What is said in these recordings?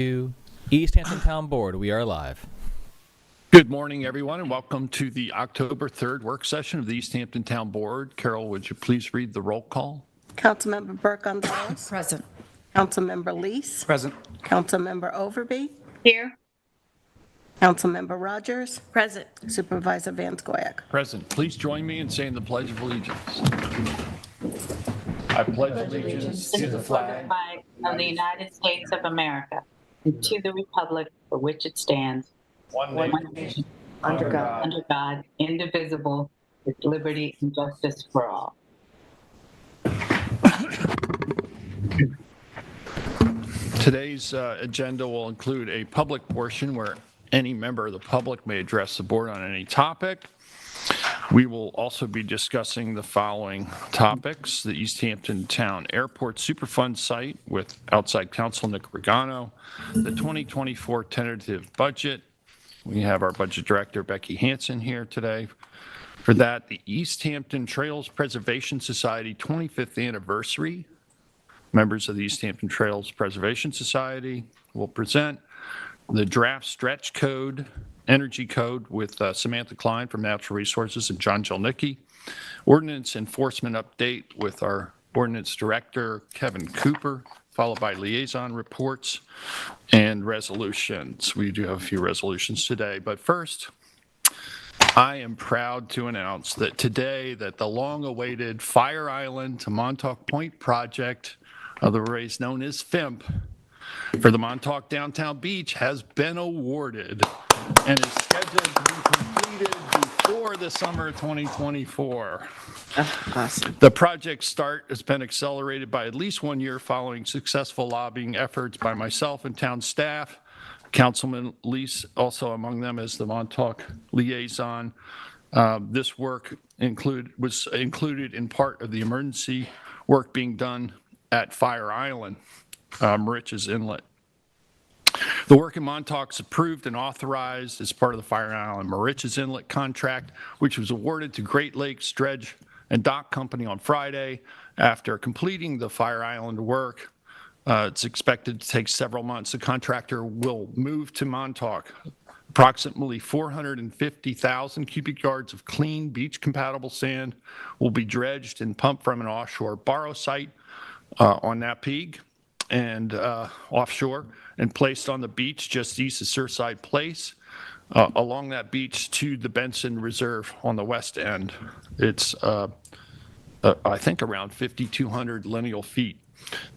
East Hampton Town Board, we are live. Good morning, everyone, and welcome to the October 3rd work session of the East Hampton Town Board. Carol, would you please read the roll call? Councilmember Burke-Gonzalez. Present. Councilmember Lease. Present. Councilmember Overby. Here. Councilmember Rogers. Present. Supervisor Van Scoyac. Present. Please join me in saying the Pledge of Allegiance. I pledge allegiance to the flag of the United States of America and to the republic for which it stands, one nation, under God, indivisible, with liberty and justice for all. Today's agenda will include a public portion where any member of the public may address the board on any topic. We will also be discussing the following topics: the East Hampton Town Airport Superfund site with outside counsel Nick Regano, the 2024 tentative budget. We have our budget director Becky Hansen here today. For that, the East Hampton Trails Preservation Society 25th anniversary. Members of the East Hampton Trails Preservation Society will present the draft stretch code, energy code with Samantha Klein from Natural Resources and John Jelnicki. Ordinance enforcement update with our ordinance director, Kevin Cooper, followed by liaison reports and resolutions. We do have a few resolutions today, but first, I am proud to announce that today that the long-awaited Fire Island to Montauk Point project, otherwise known as FIMP, for the Montauk Downtown Beach has been awarded and is scheduled to be completed before the summer of 2024. Awesome. The project start has been accelerated by at least 1 year following successful lobbying efforts by myself and town staff. Councilman Lease also among them as the Montauk liaison. This work was included in part of the emergency work being done at Fire Island, Moriches Inlet. The work in Montauk is approved and authorized as part of the Fire Island Moriches Inlet contract, which was awarded to Great Lakes Dredge and Dock Company on Friday. After completing the Fire Island work, it's expected to take several months. The contractor will move to Montauk. Approximately 450,000 cubic yards of clean beach-compatible sand will be dredged and pumped from an offshore borrow site on Napeague and offshore and placed on the beach just east of Surfside Place along that beach to the Benson Reserve on the west end. It's, I think, around 5,200 lineal feet.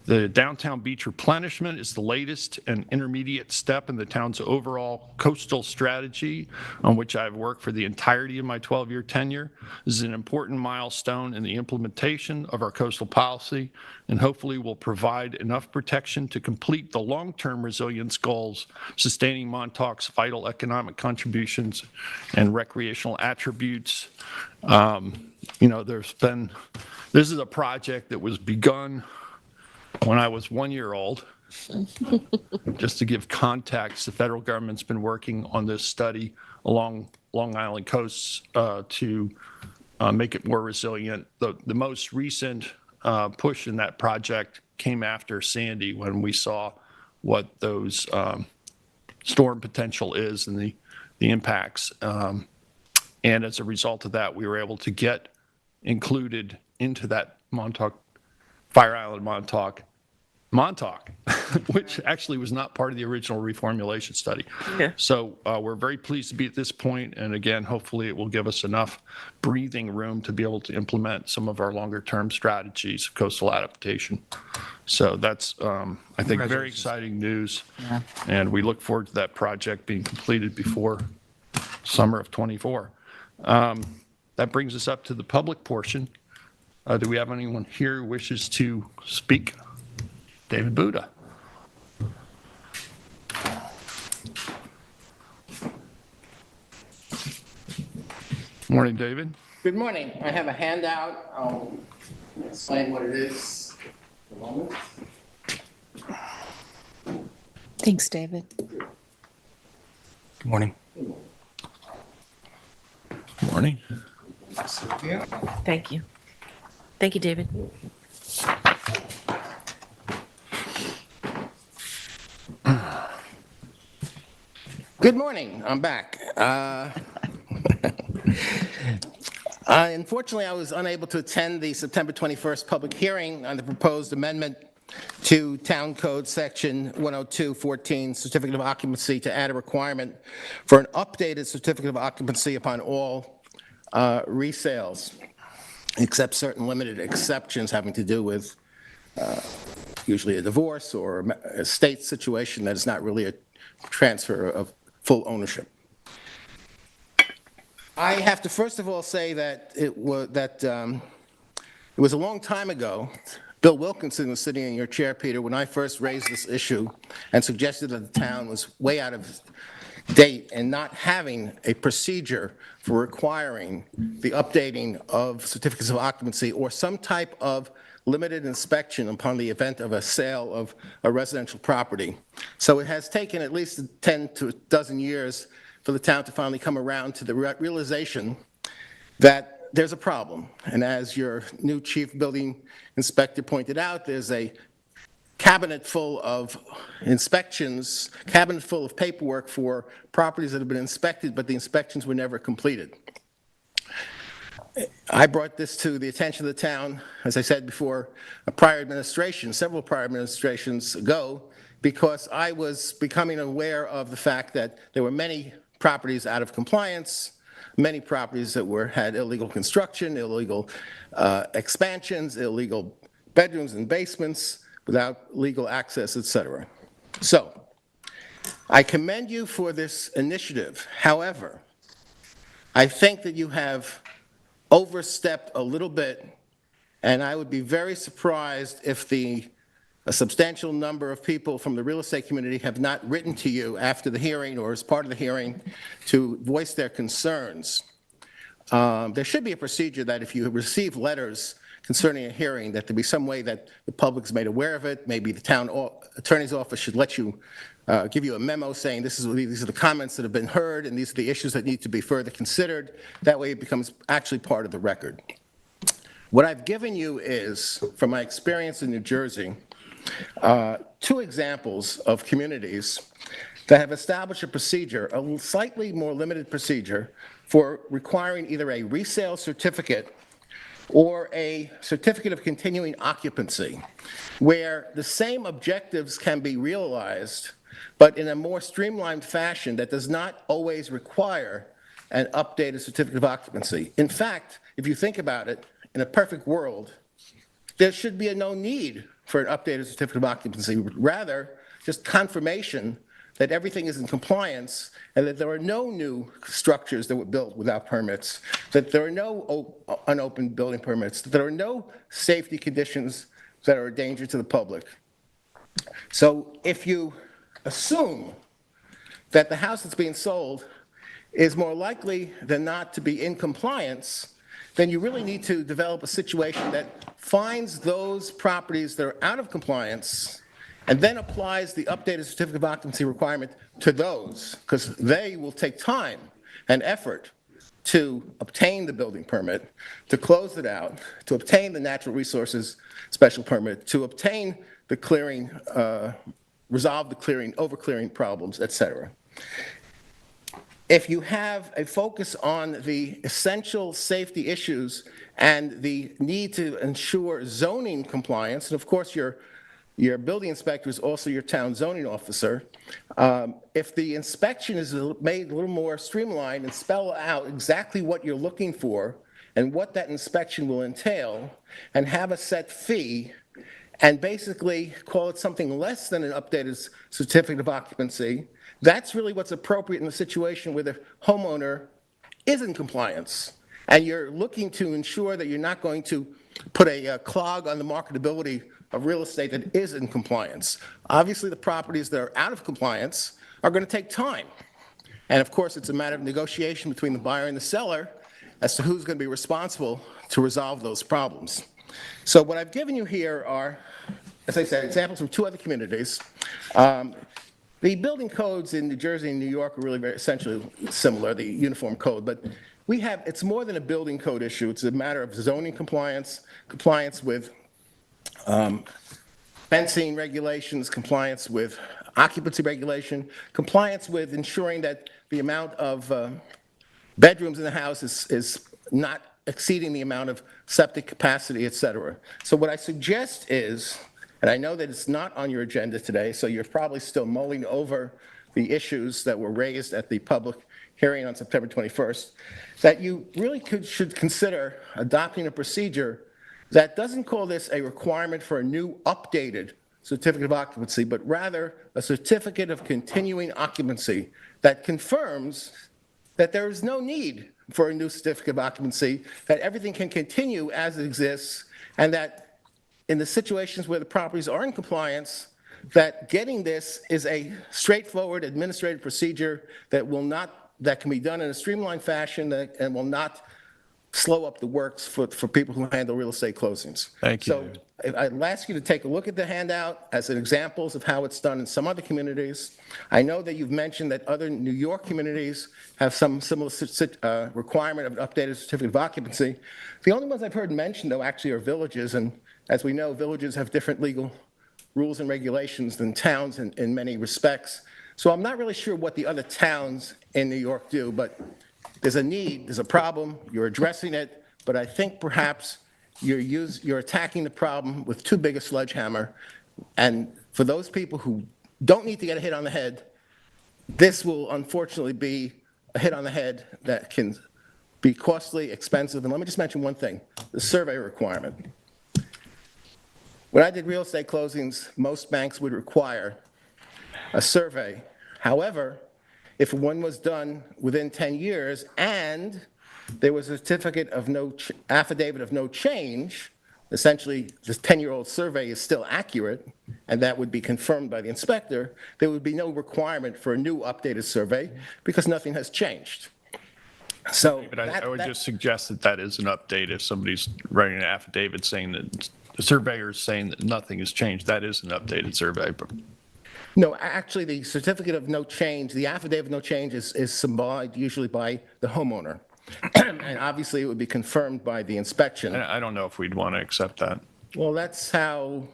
The downtown beach replenishment is the latest and intermediate step in the town's overall coastal strategy on which I've worked for the entirety of my 12-year tenure. This is an important milestone in the implementation of our coastal policy and hopefully will provide enough protection to complete the long-term resilience goals, sustaining Montauk's vital economic contributions and recreational attributes. This is a project that was begun when I was 1 year old. Just to give context, the federal government's been working on this study along Long Island coasts to make it more resilient. The most recent push in that project came after Sandy, when we saw what those storm potential is and the impacts. And as a result of that, we were able to get included into that Fire Island Montauk, which actually was not part of the original reformulation study. Yeah. So we're very pleased to be at this point, and again, hopefully it will give us enough breathing room to be able to implement some of our longer term strategies of coastal adaptation. So that's, I think, very exciting news. Yeah. And we look forward to that project being completed before summer of 24. That brings us up to the public portion. Do we have anyone here who wishes to speak? David Buda. Morning, David. Good morning. I have a handout. I'll explain what it is in a moment. Thanks, David. Good morning. Morning. Thank you. Thank you, David. Good morning, I'm back. Unfortunately, I was unable to attend the September 21st public hearing on the proposed amendment to Town Code Section 102-14, Certificate of Occupancy, to add a requirement for an updated certificate of occupancy upon all resales, except certain limited exceptions having to do with usually a divorce or a estate situation that is not really a transfer of full ownership. I have to first of all say that it was a long time ago. Bill Wilkinson was sitting in your chair, Peter, when I first raised this issue and suggested that the town was way out of date and not having a procedure for requiring the updating of certificates of occupancy or some type of limited inspection upon the event of a sale of a residential property. So it has taken at least 10 to a dozen years for the town to finally come around to the realization that there's a problem. And as your new chief building inspector pointed out, there's a cabinet full of inspections, cabinet full of paperwork for properties that have been inspected, but the inspections were never completed. I brought this to the attention of the town, as I said before, a prior administration, several prior administrations ago, because I was becoming aware of the fact that there were many properties out of compliance, many properties that had illegal construction, illegal expansions, illegal bedrooms and basements without legal access, etc. So I commend you for this initiative. However, I think that you have overstepped a little bit, and I would be very surprised if a substantial number of people from the real estate community have not written to you after the hearing or as part of the hearing to voice their concerns. There should be a procedure that if you receive letters concerning a hearing, that there be some way that the public's made aware of it. Maybe the town attorney's office should let you, give you a memo saying these are the comments that have been heard and these are the issues that need to be further considered. That way it becomes actually part of the record. What I've given you is, from my experience in New Jersey, 2 examples of communities that have established a procedure, a slightly more limited procedure, for requiring either a resale certificate or a certificate of continuing occupancy, where the same objectives can be realized, but in a more streamlined fashion that does not always require an updated certificate of occupancy. In fact, if you think about it, in a perfect world, there should be no need for an updated certificate of occupancy, rather just confirmation that everything is in compliance and that there are no new structures that were built without permits, that there are no unopened building permits, that there are no safety conditions that are a danger to the public. So if you assume that the house that's being sold is more likely than not to be in compliance, then you really need to develop a situation that finds those properties that are out of compliance and then applies the updated certificate of occupancy requirement to those, because they will take time and effort to obtain the building permit, to close it out, to obtain the natural resources special permit, to obtain the clearing, resolve the clearing, over-clearing problems, etc. If you have a focus on the essential safety issues and the need to ensure zoning compliance, and of course your building inspector is also your town zoning officer, if the inspection is made a little more streamlined and spell out exactly what you're looking for and what that inspection will entail, and have a set fee, and basically call it something less than an updated certificate of occupancy, that's really what's appropriate in the situation where the homeowner is in compliance. And you're looking to ensure that you're not going to put a clog on the marketability of real estate that is in compliance. Obviously, the properties that are out of compliance are going to take time. And of course, it's a matter of negotiation between the buyer and the seller as to who's going to be responsible to resolve those problems. So what I've given you here are, as I said, examples from 2 other communities. The building codes in New Jersey and New York are really very essentially similar, the uniform code, but it's more than a building code issue. It's a matter of zoning compliance, compliance with fencing regulations, compliance with occupancy regulation, compliance with ensuring that the amount of bedrooms in the house is not exceeding the amount of septic capacity, et cetera. So what I suggest is, and I know that it's not on your agenda today, so you're probably still mulling over the issues that were raised at the public hearing on September 21st, that you really should consider adopting a procedure that doesn't call this a requirement for a new updated certificate of occupancy, but rather a certificate of continuing occupancy that confirms that there is no need for a new certificate of occupancy, that everything can continue as it exists, and that in the situations where the properties are in compliance, that getting this is a straightforward administrative procedure that can be done in a streamlined fashion and will not slow up the works for people who handle real estate closings. Thank you, So I'd ask you to take a look at the handout as examples of how it's done in some other communities. I know that you've mentioned that other New York communities have some similar requirement of an updated certificate of occupancy. The only ones I've heard mentioned, though, actually are villages, and as we know, villages have different legal rules and regulations than towns in many respects. So I'm not really sure what the other towns in New York do, but there's a need, there's a problem, you're addressing it, but I think perhaps you're attacking the problem with too big a sledgehammer. And for those people who don't need to get a hit on the head, this will unfortunately be a hit on the head that can be costly, expensive. And let me just mention one thing, the survey requirement. When I did real estate closings, most banks would require a survey. However, if one was done within 10 years and there was a certificate of affidavit of no change, essentially this 10-year-old survey is still accurate, and that would be confirmed by the inspector, there would be no requirement for a new updated survey because nothing has changed. So But I would just suggest that that is an update. If somebody's writing an affidavit saying that the surveyor is saying that nothing has changed, that is an updated survey. No, actually, the certificate of no change, the affidavit of no change is symbolic usually by the homeowner. And obviously, it would be confirmed by the inspection. I don't know if we'd want to accept that. Well, that's how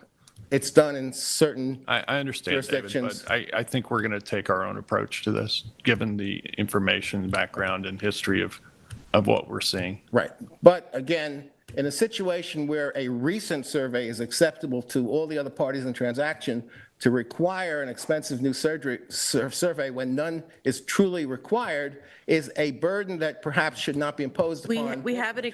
it's done in certain I understand, David, jurisdictions. but I think we're going to take our own approach to this, given the information, background, and history of what we're seeing. Right. But again, in a situation where a recent survey is acceptable to all the other parties in the transaction, to require an expensive new survey when none is truly required is a burden that perhaps should not be imposed upon. We have an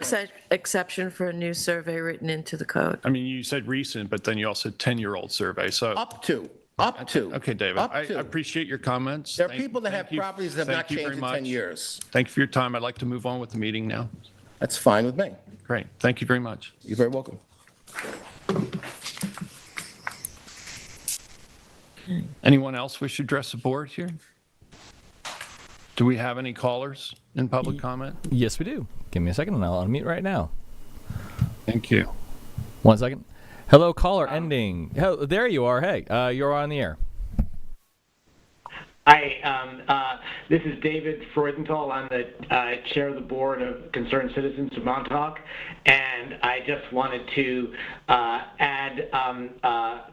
exception for a new survey written into the code. I mean, you said recent, but then you also said 10-year-old survey, so. Up to. Okay, David, Up I to. appreciate your comments. There are people that have Thank you. properties that have not Thank you very changed in 10 much. years. Thank you for your time. I'd like to move on with the meeting now. That's fine with me. Great. Thank you very much. You're very welcome. Anyone else wish to address the board here? Do we have any callers in public comment? Yes, we do. Give me a second and I'll unmute right now. Thank you. 1 second. Hello, caller ending. Oh, there you are. Hey, you're on the air. Hi, this is David Freudenthal. I'm the chair of the board of Concerned Citizens of Montauk, and I just wanted to add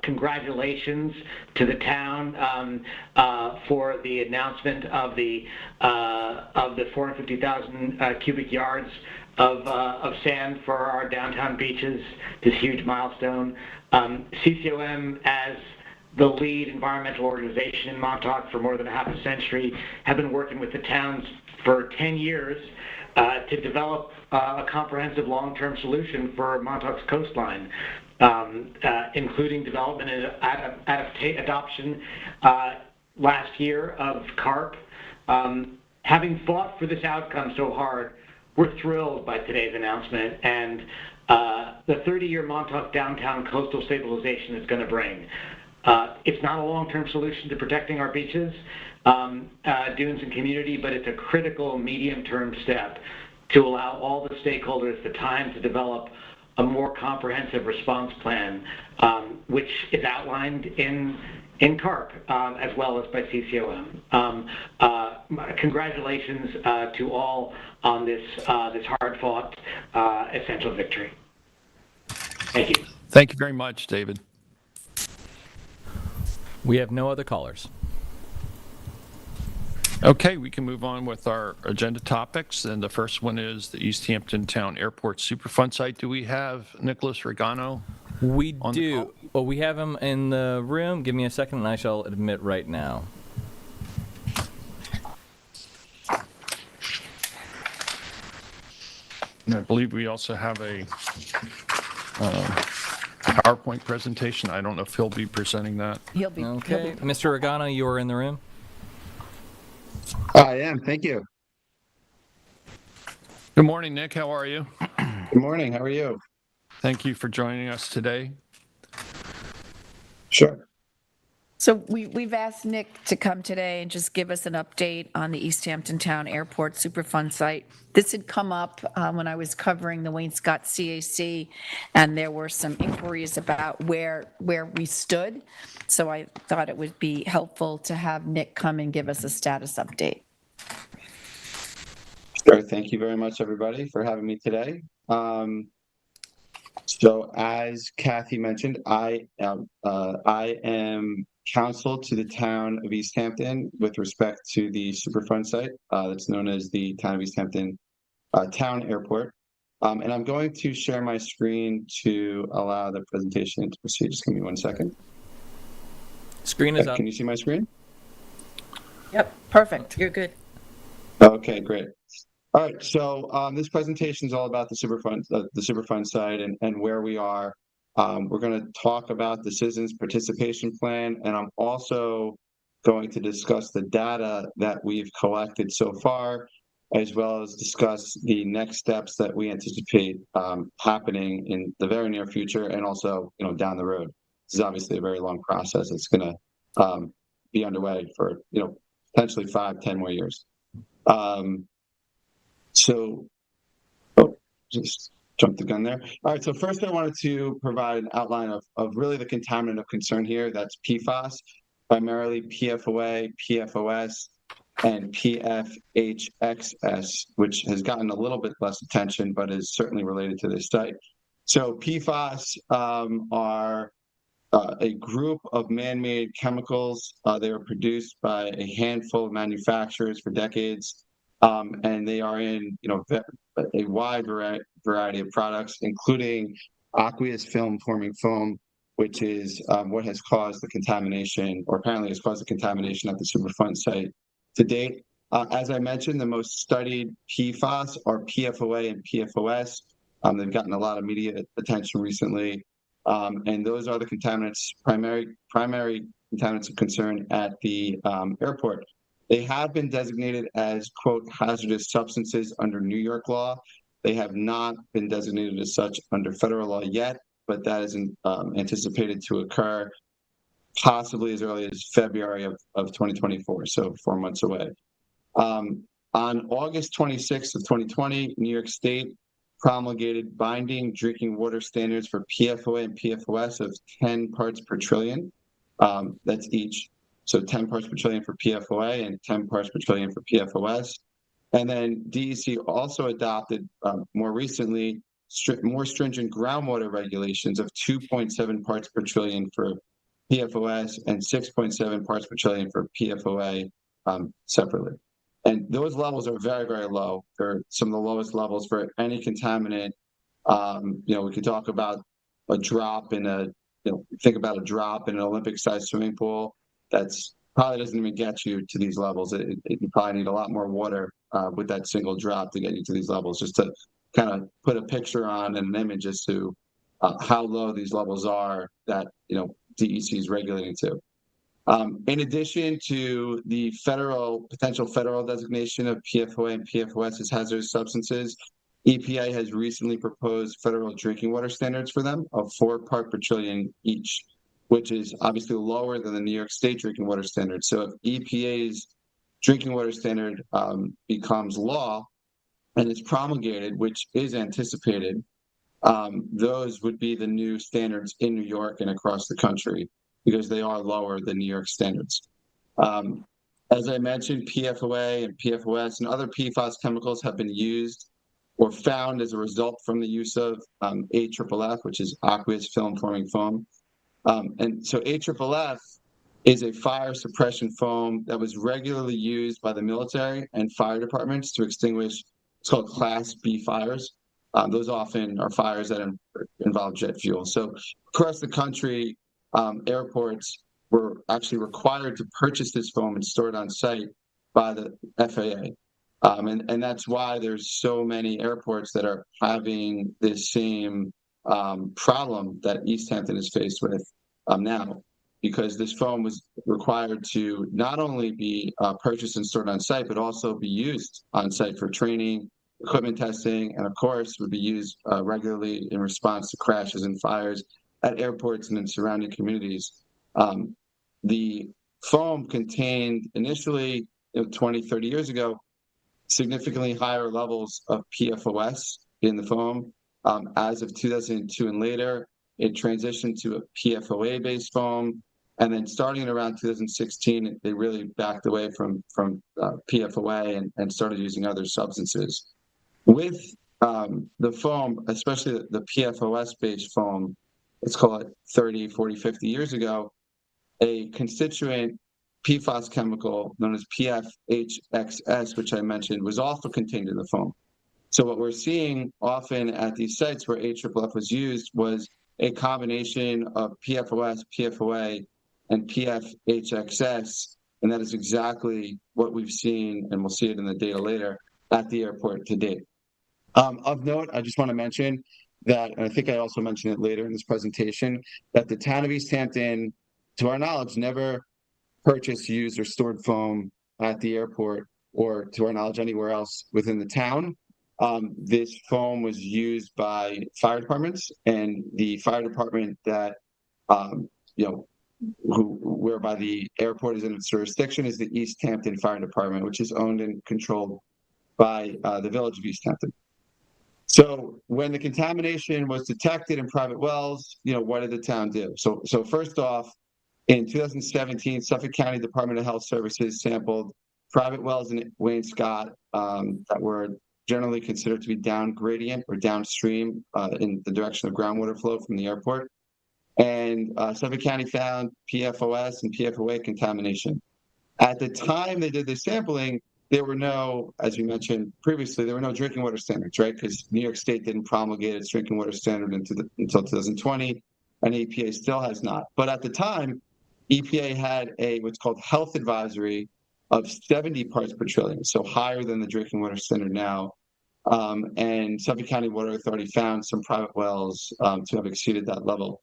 congratulations to the town for the announcement of the 450,000 cubic yards of sand for our downtown beaches. This huge milestone. CCOM, as the lead environmental organization in Montauk for more than half a century, have been working with the towns for 10 years to develop a comprehensive long-term solution for Montauk's coastline, including development and adoption last year of carp. Having fought for this outcome so hard, we're thrilled by today's announcement and the 30-year Montauk downtown coastal stabilization is going to bring. It's not a long-term solution to protecting our beaches, dunes, and community, but it's a critical medium-term step to allow all the stakeholders the time to develop a more comprehensive response plan, which is outlined in CARP as well as by CCOM. Congratulations to all on this hard-fought essential victory. Thank you. Thank you very much, David. We have no other callers. Okay, we can move on with our agenda topics. And the first one is the East Hampton Town Airport Superfund site. Do we have Nicholas Regano? We On the do. call? Well, we have him in the room. Give me a second, and I shall admit right now. And I believe we also have a PowerPoint presentation. I don't know if he'll be presenting that. He'll be. Okay, Mr. Regano, you are in the room. I am. Thank you. Good morning, Nick. How are you? Good morning. How are you? Thank you for joining us today. Sure. So we've asked Nick to come today and just give us an update on the East Hampton Town Airport Superfund site. This had come up when I was covering the Wayne Scott CAC, and there were some inquiries about where we stood. So I thought it would be helpful to have Nick come and give us a status update. Sure. Thank you very much, everybody, for having me today. So as Kathy mentioned, I am counsel to the town of East Hampton with respect to the Superfund site that's known as the Town of East Hampton Town Airport. And I'm going to share my screen to allow the presentation to proceed. Just give me 1 second. Screen is up. Can you see my screen? Yep, perfect. You're good. Okay, great. All right, so this presentation is all about the Superfund site and where we are. We're going to talk about the citizens participation plan, and I'm also going to discuss the data that we've collected so far, as well as discuss the next steps that we anticipate happening in the very near future, and also, down the road. This is obviously a very long process. It's going to be underway for, potentially 5-10 more years. Just jumped the gun there. All right, so first I wanted to provide an outline of really the contaminant of concern here. That's PFAS, primarily PFOA, PFOS, and PFHXS, which has gotten a little bit less attention, but is certainly related to this site. So PFAS are a group of man-made chemicals. They were produced by a handful of manufacturers for decades. And they are in, a wide variety of products, including aqueous film-forming foam, which is what has caused the contamination, or apparently has caused the contamination at the Superfund site to date. As I mentioned, the most studied PFAS are PFOA and PFOS. They've gotten a lot of media attention recently, and those are the primary contaminants of concern at the airport. They have been designated as, quote, hazardous substances under New York law. They have not been designated as such under federal law yet, but that is anticipated to occur possibly as early as February of 2024, so 4 months away. On August 26th of 2020, New York State promulgated binding drinking water standards for PFOA and PFOS of 10 parts per trillion. That's each. So 10 parts per trillion for PFOA and 10 parts per trillion for PFOS. And then DEC also adopted more recently more stringent groundwater regulations of 2.7 parts per trillion for PFOS and 6.7 parts per trillion for PFOA separately. And those levels are very, very low. They're some of the lowest levels for any contaminant. We could talk about a drop in think about a drop in an Olympic-sized swimming pool. That's probably doesn't even get you to these levels. You probably need a lot more water with that single drop to get you to these levels, just to kind of put a picture on and an image as to how low these levels are that DEC is regulating to. In addition to the potential federal designation of PFOA and PFOS as hazardous substances, EPA has recently proposed federal drinking water standards for them of 4 parts per trillion each, which is obviously lower than the New York State drinking water standard. So if EPA's drinking water standard becomes law and is promulgated, which is anticipated, those would be the new standards in New York and across the country, because they are lower than New York standards. As I mentioned, PFOA and PFOS and other PFAS chemicals have been used or found as a result from the use of AFFF, which is aqueous film-forming foam. And so AFFF is a fire suppression foam that was regularly used by the military and fire departments to extinguish what's called Class B fires. Those often are fires that involve jet fuel. So across the country, airports were actually required to purchase this foam and store it on site by the FAA. And that's why there's so many airports that are having this same problem that East Hampton is faced with now, because this foam was required to not only be purchased and stored on site, but also be used on site for training, equipment testing, and of course would be used regularly in response to crashes and fires at airports and in surrounding communities. The foam contained initially, 20, 30 years ago, significantly higher levels of PFOS in the foam. As of 2002 and later, it transitioned to a PFOA-based foam. And then starting around 2016, they really backed away from PFOA and started using other substances. With the foam, especially the PFOS-based foam, let's call it 30, 40, 50 years ago, a constituent PFAS chemical known as PFHXS, which I mentioned, was also contained in the foam. So what we're seeing often at these sites where AFFF was used was a combination of PFOS, PFOA, and PFHXS, and that is exactly what we've seen, and we'll see it in the data later, at the airport to date. Of note, I just want to mention that, and I think I also mentioned it later in this presentation, that the town of East Hampton, to our knowledge, never purchased, used, or stored foam at the airport, or to our knowledge anywhere else within the town. This foam was used by fire departments, and the fire department that whereby the airport is in its jurisdiction is the East Hampton Fire Department, which is owned and controlled by the Village of East Hampton. So when the contamination was detected in private wells, what did the town do? So first off, in 2017, Suffolk County Department of Health Services sampled private wells in Wayne-Scott that were generally considered to be down gradient or downstream in the direction of groundwater flow from the airport. And Suffolk County found PFOS and PFOA contamination. At the time they did the sampling, there were no, as you mentioned previously, there were no drinking water standards, right? Because New York State didn't promulgate its drinking water standard until 2020, and EPA still has not. But at the time, EPA had what's called health advisory of 70 parts per trillion, so higher than the drinking water standard now. And Suffolk County Water Authority found some private wells to have exceeded that level.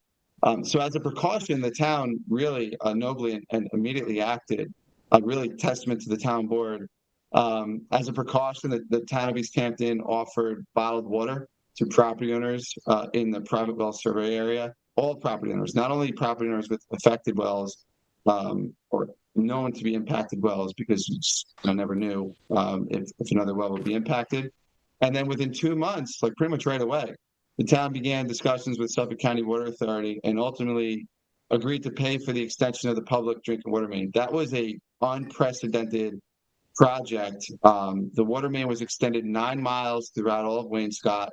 So as a precaution, the town really nobly and immediately acted, really testament to the town board. As a precaution, the town of East Hampton offered bottled water to property owners in the private well survey area. All property owners, not only property owners with affected wells or known to be impacted wells, because I never knew if another well would be impacted. And then within 2 months, like pretty much right away, the town began discussions with Suffolk County Water Authority and ultimately agreed to pay for the extension of the public drinking water main. That was a unprecedented project. The water main was extended 9 miles throughout all of Wayne-Scott,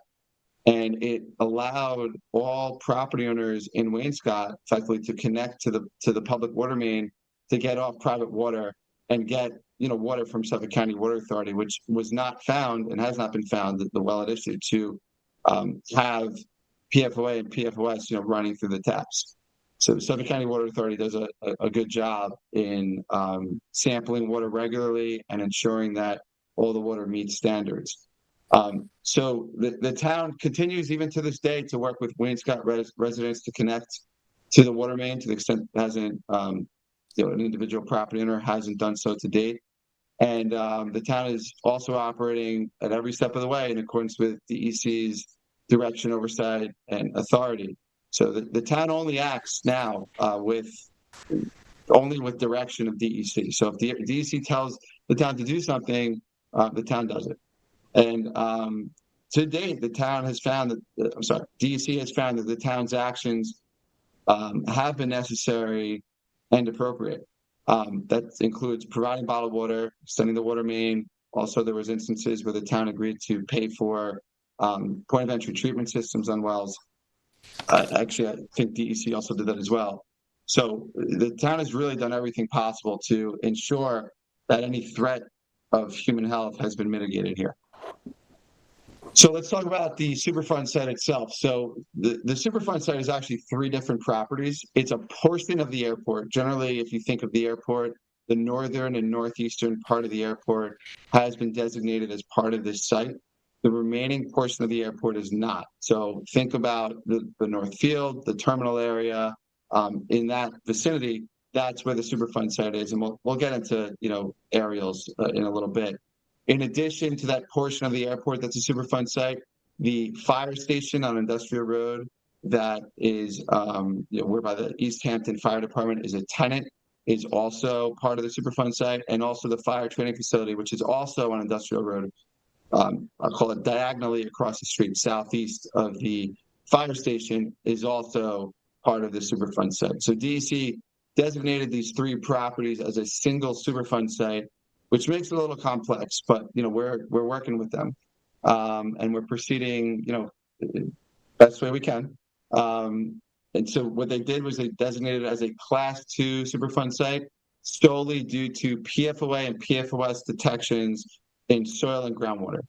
and it allowed all property owners in Wayne-Scott effectively to connect to the public water main to get off private water and get water from Suffolk County Water Authority, which was not found and has not been found, the well at issue, to have PFOA and PFOS running through the taps. So Suffolk County Water Authority does a good job in sampling water regularly and ensuring that all the water meets standards. So the town continues even to this day to work with Wayne-Scott residents to connect to the water main to the extent it hasn't, an individual property owner hasn't done so to date. And the town is also operating at every step of the way in accordance with DEC's direction, oversight, and authority. So the town only acts now with direction of DEC. So if the DEC tells the town to do something, the town does it. And to date, the town has found that, DEC has found that the town's actions have been necessary and appropriate. That includes providing bottled water, extending the water main. Also, there was instances where the town agreed to pay for point of entry treatment systems on wells. Actually, I think DEC also did that as well. So the town has really done everything possible to ensure that any threat of human health has been mitigated here. So let's talk about the Superfund site itself. So the Superfund site is actually 3 different properties. It's a portion of the airport. Generally, if you think of the airport, the northern and northeastern part of the airport has been designated as part of this site. The remaining portion of the airport is not. So think about the North Field, the terminal area, in that vicinity. That's where the Superfund site is, and we'll get into aerials in a little bit. In addition to that portion of the airport that's a Superfund site, the fire station on Industrial Road that is whereby the East Hampton Fire Department is a tenant is also part of the Superfund site, and also the fire training facility, which is also on Industrial Road. I'll call it diagonally across the street, southeast of the fire station, is also part of the Superfund site. So DEC designated these 3 properties as a single Superfund site, which makes it a little complex, but we're working with them, and we're proceeding best way we can. And so what they did was they designated it as a Class 2 Superfund site solely due to PFOA and PFOS detections in soil and groundwater.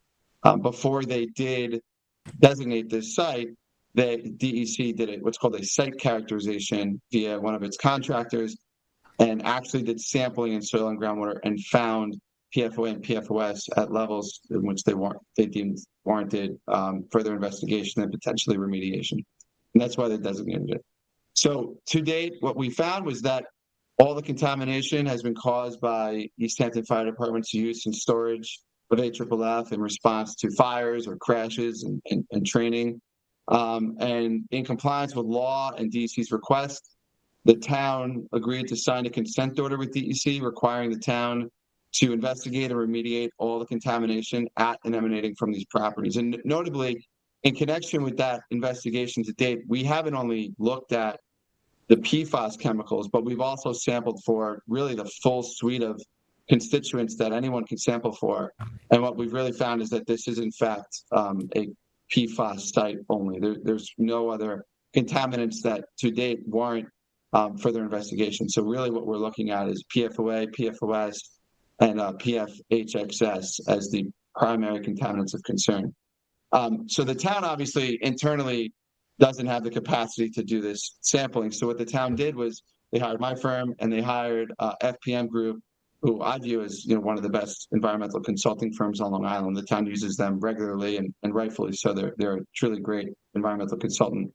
Before they did designate this site, the DEC did what's called a site characterization via one of its contractors, and actually did sampling in soil and groundwater and found PFOA and PFOS at levels in which they deemed warranted further investigation and potentially remediation. And that's why they designated it. So to date, what we found was that all the contamination has been caused by East Hampton Fire Department's use and storage of AFFF in response to fires or crashes and training. And in compliance with law and DEC's request, the town agreed to sign a consent order with DEC requiring the town to investigate and remediate all the contamination at and emanating from these properties. And notably, in connection with that investigation to date, we haven't only looked at the PFAS chemicals, but we've also sampled for really the full suite of constituents that anyone can sample for. And what we've really found is that this is in fact a PFAS site only. There's no other contaminants that to date warrant further investigation. So really what we're looking at is PFOA, PFOS, and PFHXS as the primary contaminants of concern. So the town obviously internally doesn't have the capacity to do this sampling. So what the town did was they hired my firm and they hired FPM Group, who I view as one of the best environmental consulting firms on Long Island. The town uses them regularly and rightfully so. They're a truly great environmental consultant.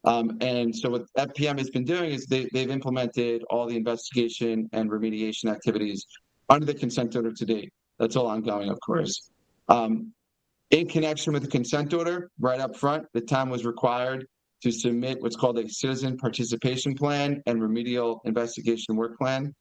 And so what FPM has been doing is they've implemented all the investigation and remediation activities under the consent order to date. That's all ongoing, of course. In connection with the consent order, right up front, the town was required to submit what's called a citizen participation plan and remedial investigation work plan.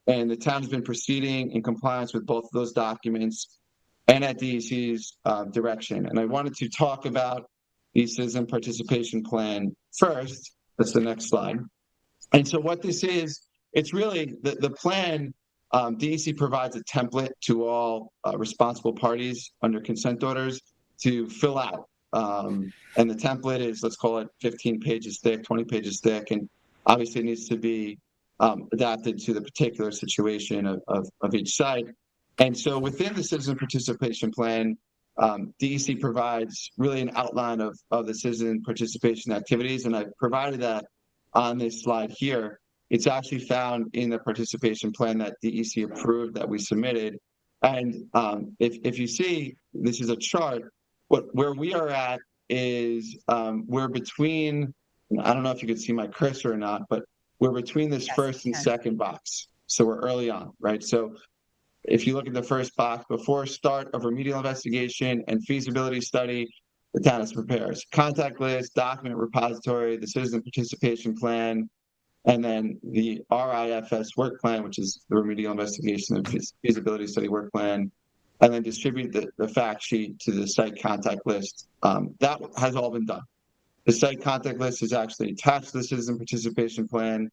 And the town has been proceeding in compliance with both of those documents and at DEC's direction. And I wanted to talk about the citizen participation plan first. That's the next slide. And so what this is, it's really the plan. DEC provides a template to all responsible parties under consent orders to fill out. And the template is, let's call it 15 pages thick, 20 pages thick, and obviously it needs to be adapted to the particular situation of each site. And so within the citizen participation plan, DEC provides really an outline of the citizen participation activities, and I've provided that on this slide here. It's actually found in the participation plan that DEC approved that we submitted. And if you see, this is a chart. Where we are at is we're between, I don't know if you can see my cursor or not, but we're between this first and second box. So we're early on, right? So if you look at the first box, before start of remedial investigation and feasibility study, the town prepares contact list, document repository, the citizen participation plan, and then the RIFS work plan, which is the remedial investigation and feasibility study work plan, and then distribute the fact sheet to the site contact list. That has all been done. The site contact list is actually attached to the citizen participation plan.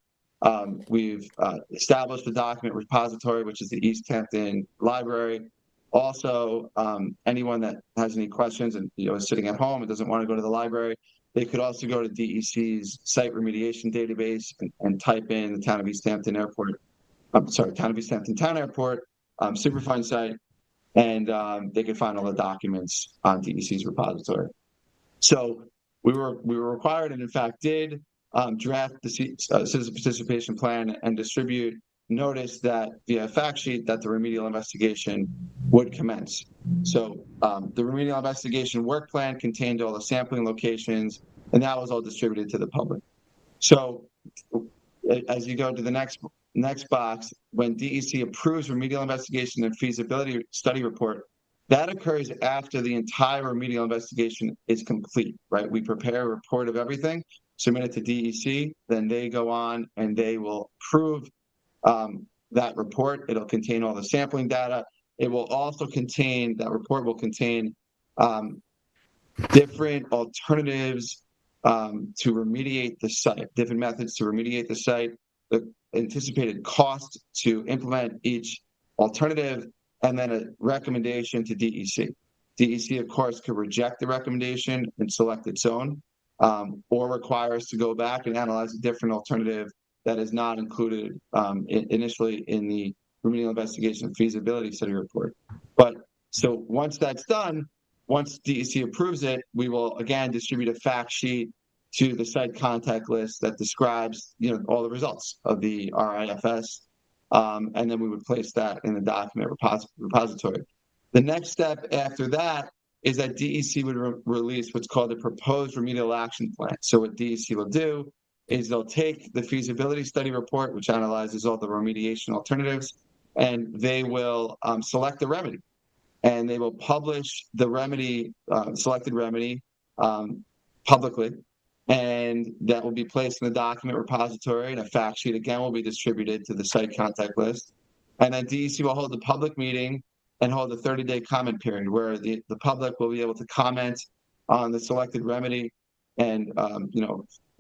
We've established a document repository, which is the East Hampton Library. Also, anyone that has any questions and is sitting at home and doesn't want to go to the library, they could also go to DEC's site remediation database and type in the Town of East Hampton Airport. I'm sorry, Town of East Hampton Town Airport Superfund site, and they could find all the documents on DEC's repository. So we were required, and in fact did, draft the citizen participation plan and distribute notice that via fact sheet that the remedial investigation would commence. So the remedial investigation work plan contained all the sampling locations, and that was all distributed to the public. So as you go to the next box, when DEC approves remedial investigation and feasibility study report, that occurs after the entire remedial investigation is complete, right? We prepare a report of everything, submit it to DEC, then they go on and they will approve that report. It'll contain all the sampling data. It will also contain, that report will contain different alternatives to remediate the site, different methods to remediate the site, the anticipated cost to implement each alternative, and then a recommendation to DEC. DEC, of course, could reject the recommendation and select its own, or require us to go back and analyze a different alternative that is not included initially in the remedial investigation feasibility study report. But so once that's done, once DEC approves it, we will again distribute a fact sheet to the site contact list that describes, all the results of the RIFS, and then we would place that in the document repository. The next step after that is that DEC would release what's called a proposed remedial action plan. So what DEC will do is they'll take the feasibility study report, which analyzes all the remediation alternatives, and they will select the remedy, and they will publish the remedy, selected remedy, publicly, and that will be placed in the document repository, and a fact sheet again will be distributed to the site contact list. And then DEC will hold a public meeting and hold a 30-day comment period where the public will be able to comment on the selected remedy, and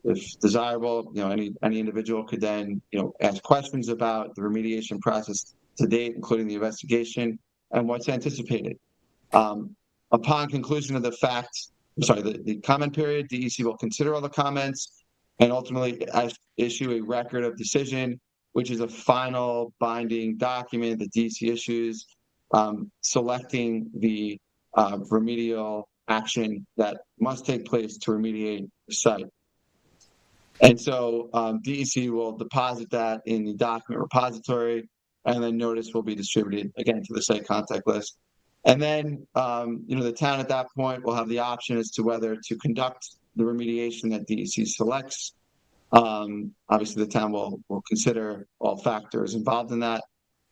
if desirable, any individual could then ask questions about the remediation process to date, including the investigation and what's anticipated. Upon conclusion of the comment period, DEC will consider all the comments and ultimately issue a record of decision, which is a final binding document that DEC issues, selecting the remedial action that must take place to remediate the site. And so DEC will deposit that in the document repository, and then notice will be distributed again to the site contact list. And then, the town at that point will have the option as to whether to conduct the remediation that DEC selects. Obviously, the town will consider all factors involved in that.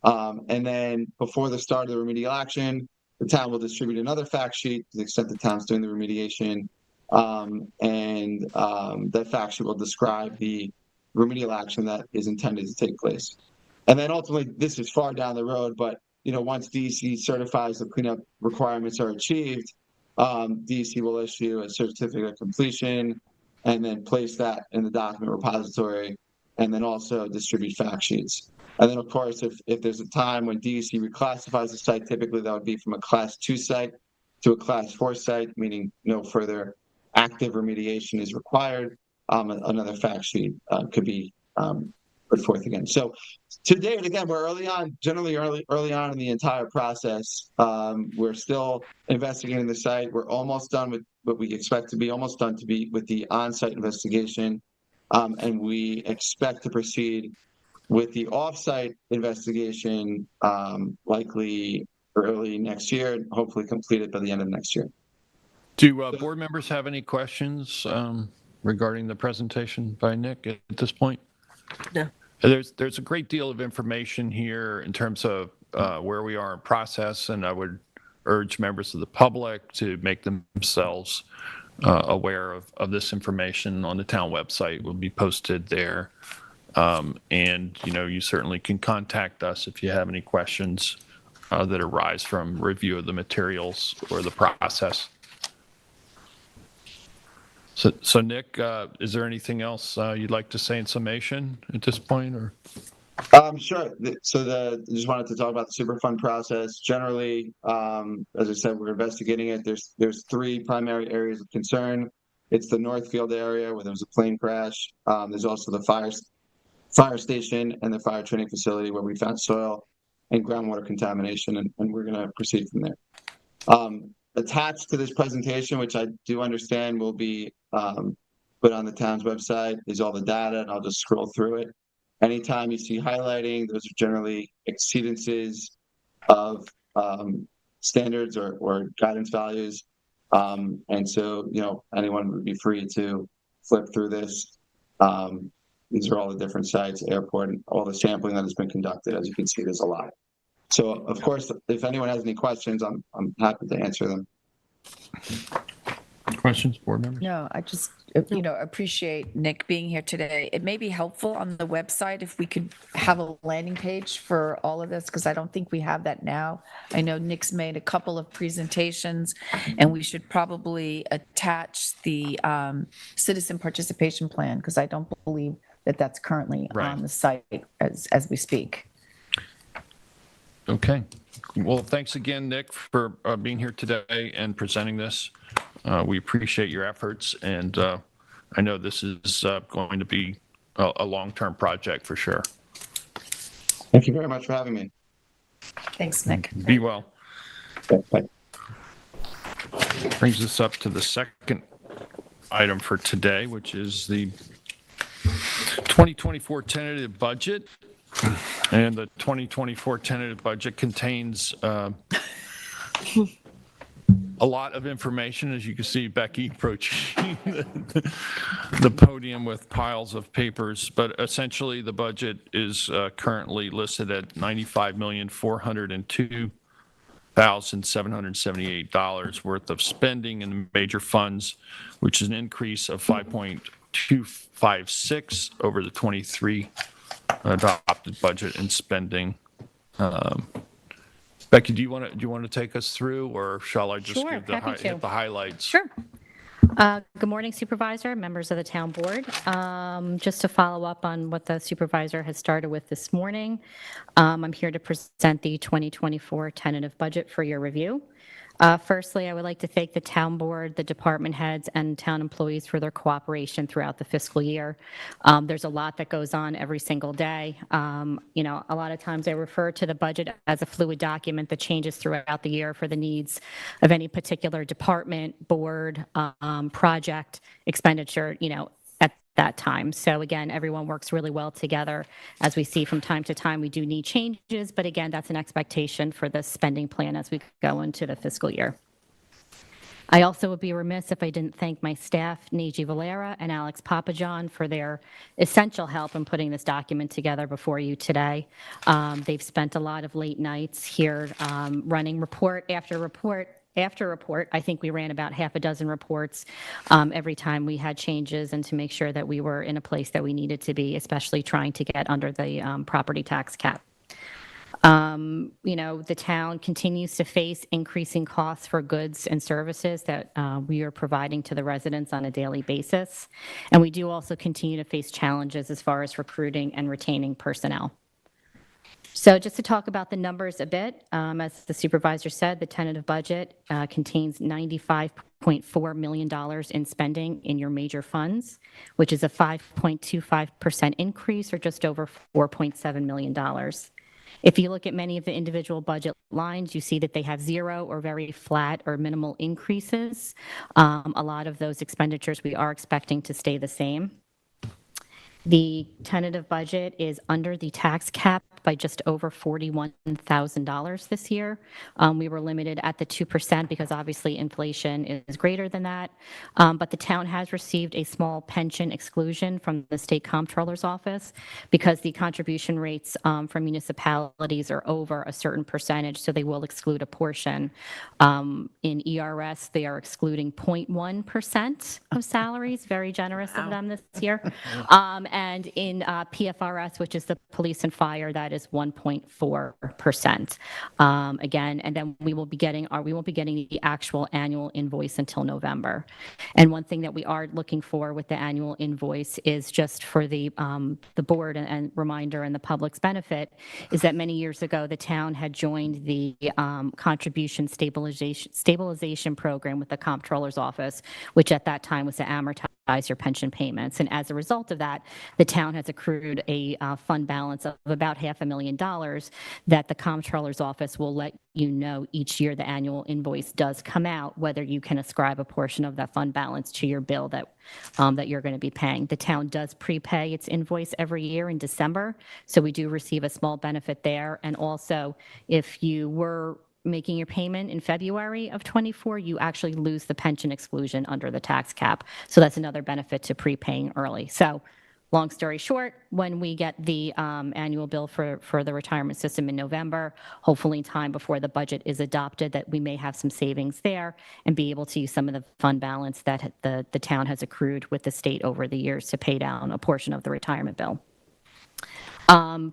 And then before the start of the remedial action, the town will distribute another fact sheet to the extent the town's doing the remediation. And that fact sheet will describe the remedial action that is intended to take place. And then ultimately, this is far down the road, but once DEC certifies the cleanup requirements are achieved, DEC will issue a certificate of completion and then place that in the document repository, and then also distribute fact sheets. And then, of course, if there's a time when DEC reclassifies the site, typically that would be from a Class 2 site to a Class 4 site, meaning no further active remediation is required. Another fact sheet could be put forth again. So to date, again, we're early on in the entire process. We're still investigating the site. We're almost done with what we expect to be with the on-site investigation. And we expect to proceed with the off-site investigation likely early next year, and hopefully completed by the end of next year. Do board members have any questions regarding the presentation by Nick at this point? No. There's a great deal of information here in terms of where we are in process, and I would urge members of the public to make themselves aware of this information on the town website. Will be posted there. And you certainly can contact us if you have any questions that arise from review of the materials or the process. So Nick, is there anything else you'd like to say in summation at this point, or? Sure. Just wanted to talk about the Superfund process. Generally, as I said, we're investigating it. There's three primary areas of concern. It's the Northfield area where there was a plane crash. There's also the fire station and the fire training facility where we found soil and groundwater contamination, and we're going to proceed from there. Attached to this presentation, which I do understand will be put on the town's website, is all the data, and I'll just scroll through it. Anytime you see highlighting, those are generally exceedances of standards or guidance values. And so, anyone would be free to flip through this. These are all the different sites, airport, and all the sampling that has been conducted. As you can see, there's a lot. So, of course, if anyone has any questions, I'm happy to answer them. Questions, board members? No, I just, appreciate Nick being here today. It may be helpful on the website if we could have a landing page for all of this, because I don't think we have that now. I know Nick's made a couple of presentations, and we should probably attach the citizen participation plan, because I don't believe that that's currently on the site as we speak. Okay. Well, thanks again, Nick, for being here today and presenting this. We appreciate your efforts, and I know this is going to be a long-term project for sure. Thank you very much for having me. Thanks, Nick. Be well. Bye. Brings us up to the second item for today, which is the 2024 tentative budget. And the 2024 tentative budget contains a lot of information. As you can see, Becky approaching the podium with piles of papers. But essentially, the budget is currently listed at $95,402,778 worth of spending in major funds, which is an increase of 5.256 over the 23 adopted budget and spending. Becky, do you want to take us through, or shall I just Sure, give the highlights? Sure. Good morning, Supervisor, members of the Town Board. Just to follow up on what the Supervisor has started with this morning, I'm here to present the 2024 tentative budget for your review. Firstly, I would like to thank the Town Board, the department heads, and town employees for their cooperation throughout the fiscal year. There's a lot that goes on every single day. A lot of times I refer to the budget as a fluid document that changes throughout the year for the needs of any particular department, board, project, expenditure, at that time. So again, everyone works really well together. As we see from time to time, we do need changes, but again, that's an expectation for the spending plan as we go into the fiscal year. I also would be remiss if I didn't thank my staff, Neji Valera and Alex Papajohn, for their essential help in putting this document together before you today. They've spent a lot of late nights here running report after report. I think we ran about half a dozen reports every time we had changes, and to make sure that we were in a place that we needed to be, especially trying to get under the property tax cap. The town continues to face increasing costs for goods and services that we are providing to the residents on a daily basis. And we do also continue to face challenges as far as recruiting and retaining personnel. So just to talk about the numbers a bit, as the supervisor said, the tentative budget contains $95.4 million in spending in your major funds, which is a 5.25% increase, or just over $4.7 million. If you look at many of the individual budget lines, you see that they have zero or very flat or minimal increases. A lot of those expenditures we are expecting to stay the same. The tentative budget is under the tax cap by just over $41,000 this year. We were limited at the 2% because obviously inflation is greater than that. But the town has received a small pension exclusion from the state comptroller's office because the contribution rates from municipalities are over a certain percentage, so they will exclude a portion. In ERS, they are excluding 0.1% of salaries, very generous of them this year. And in PFRS, which is the police and fire, that is 1.4%. Again, and then we won't be getting the actual annual invoice until November. And one thing that we are looking for with the annual invoice is just for the board and reminder and the public's benefit is that many years ago the town had joined the contribution stabilization program with the comptroller's office, which at that time was to amortize your pension payments. And as a result of that, the town has accrued a fund balance of about $500,000 that the comptroller's office will let you know each year the annual invoice does come out, whether you can ascribe a portion of that fund balance to your bill that you're going to be paying. The town does prepay its invoice every year in December, so we do receive a small benefit there. And also, if you were making your payment in February of 24, you actually lose the pension exclusion under the tax cap. So that's another benefit to prepaying early. So long story short, when we get the annual bill for the retirement system in November, hopefully in time before the budget is adopted, that we may have some savings there and be able to use some of the fund balance that the town has accrued with the state over the years to pay down a portion of the retirement bill.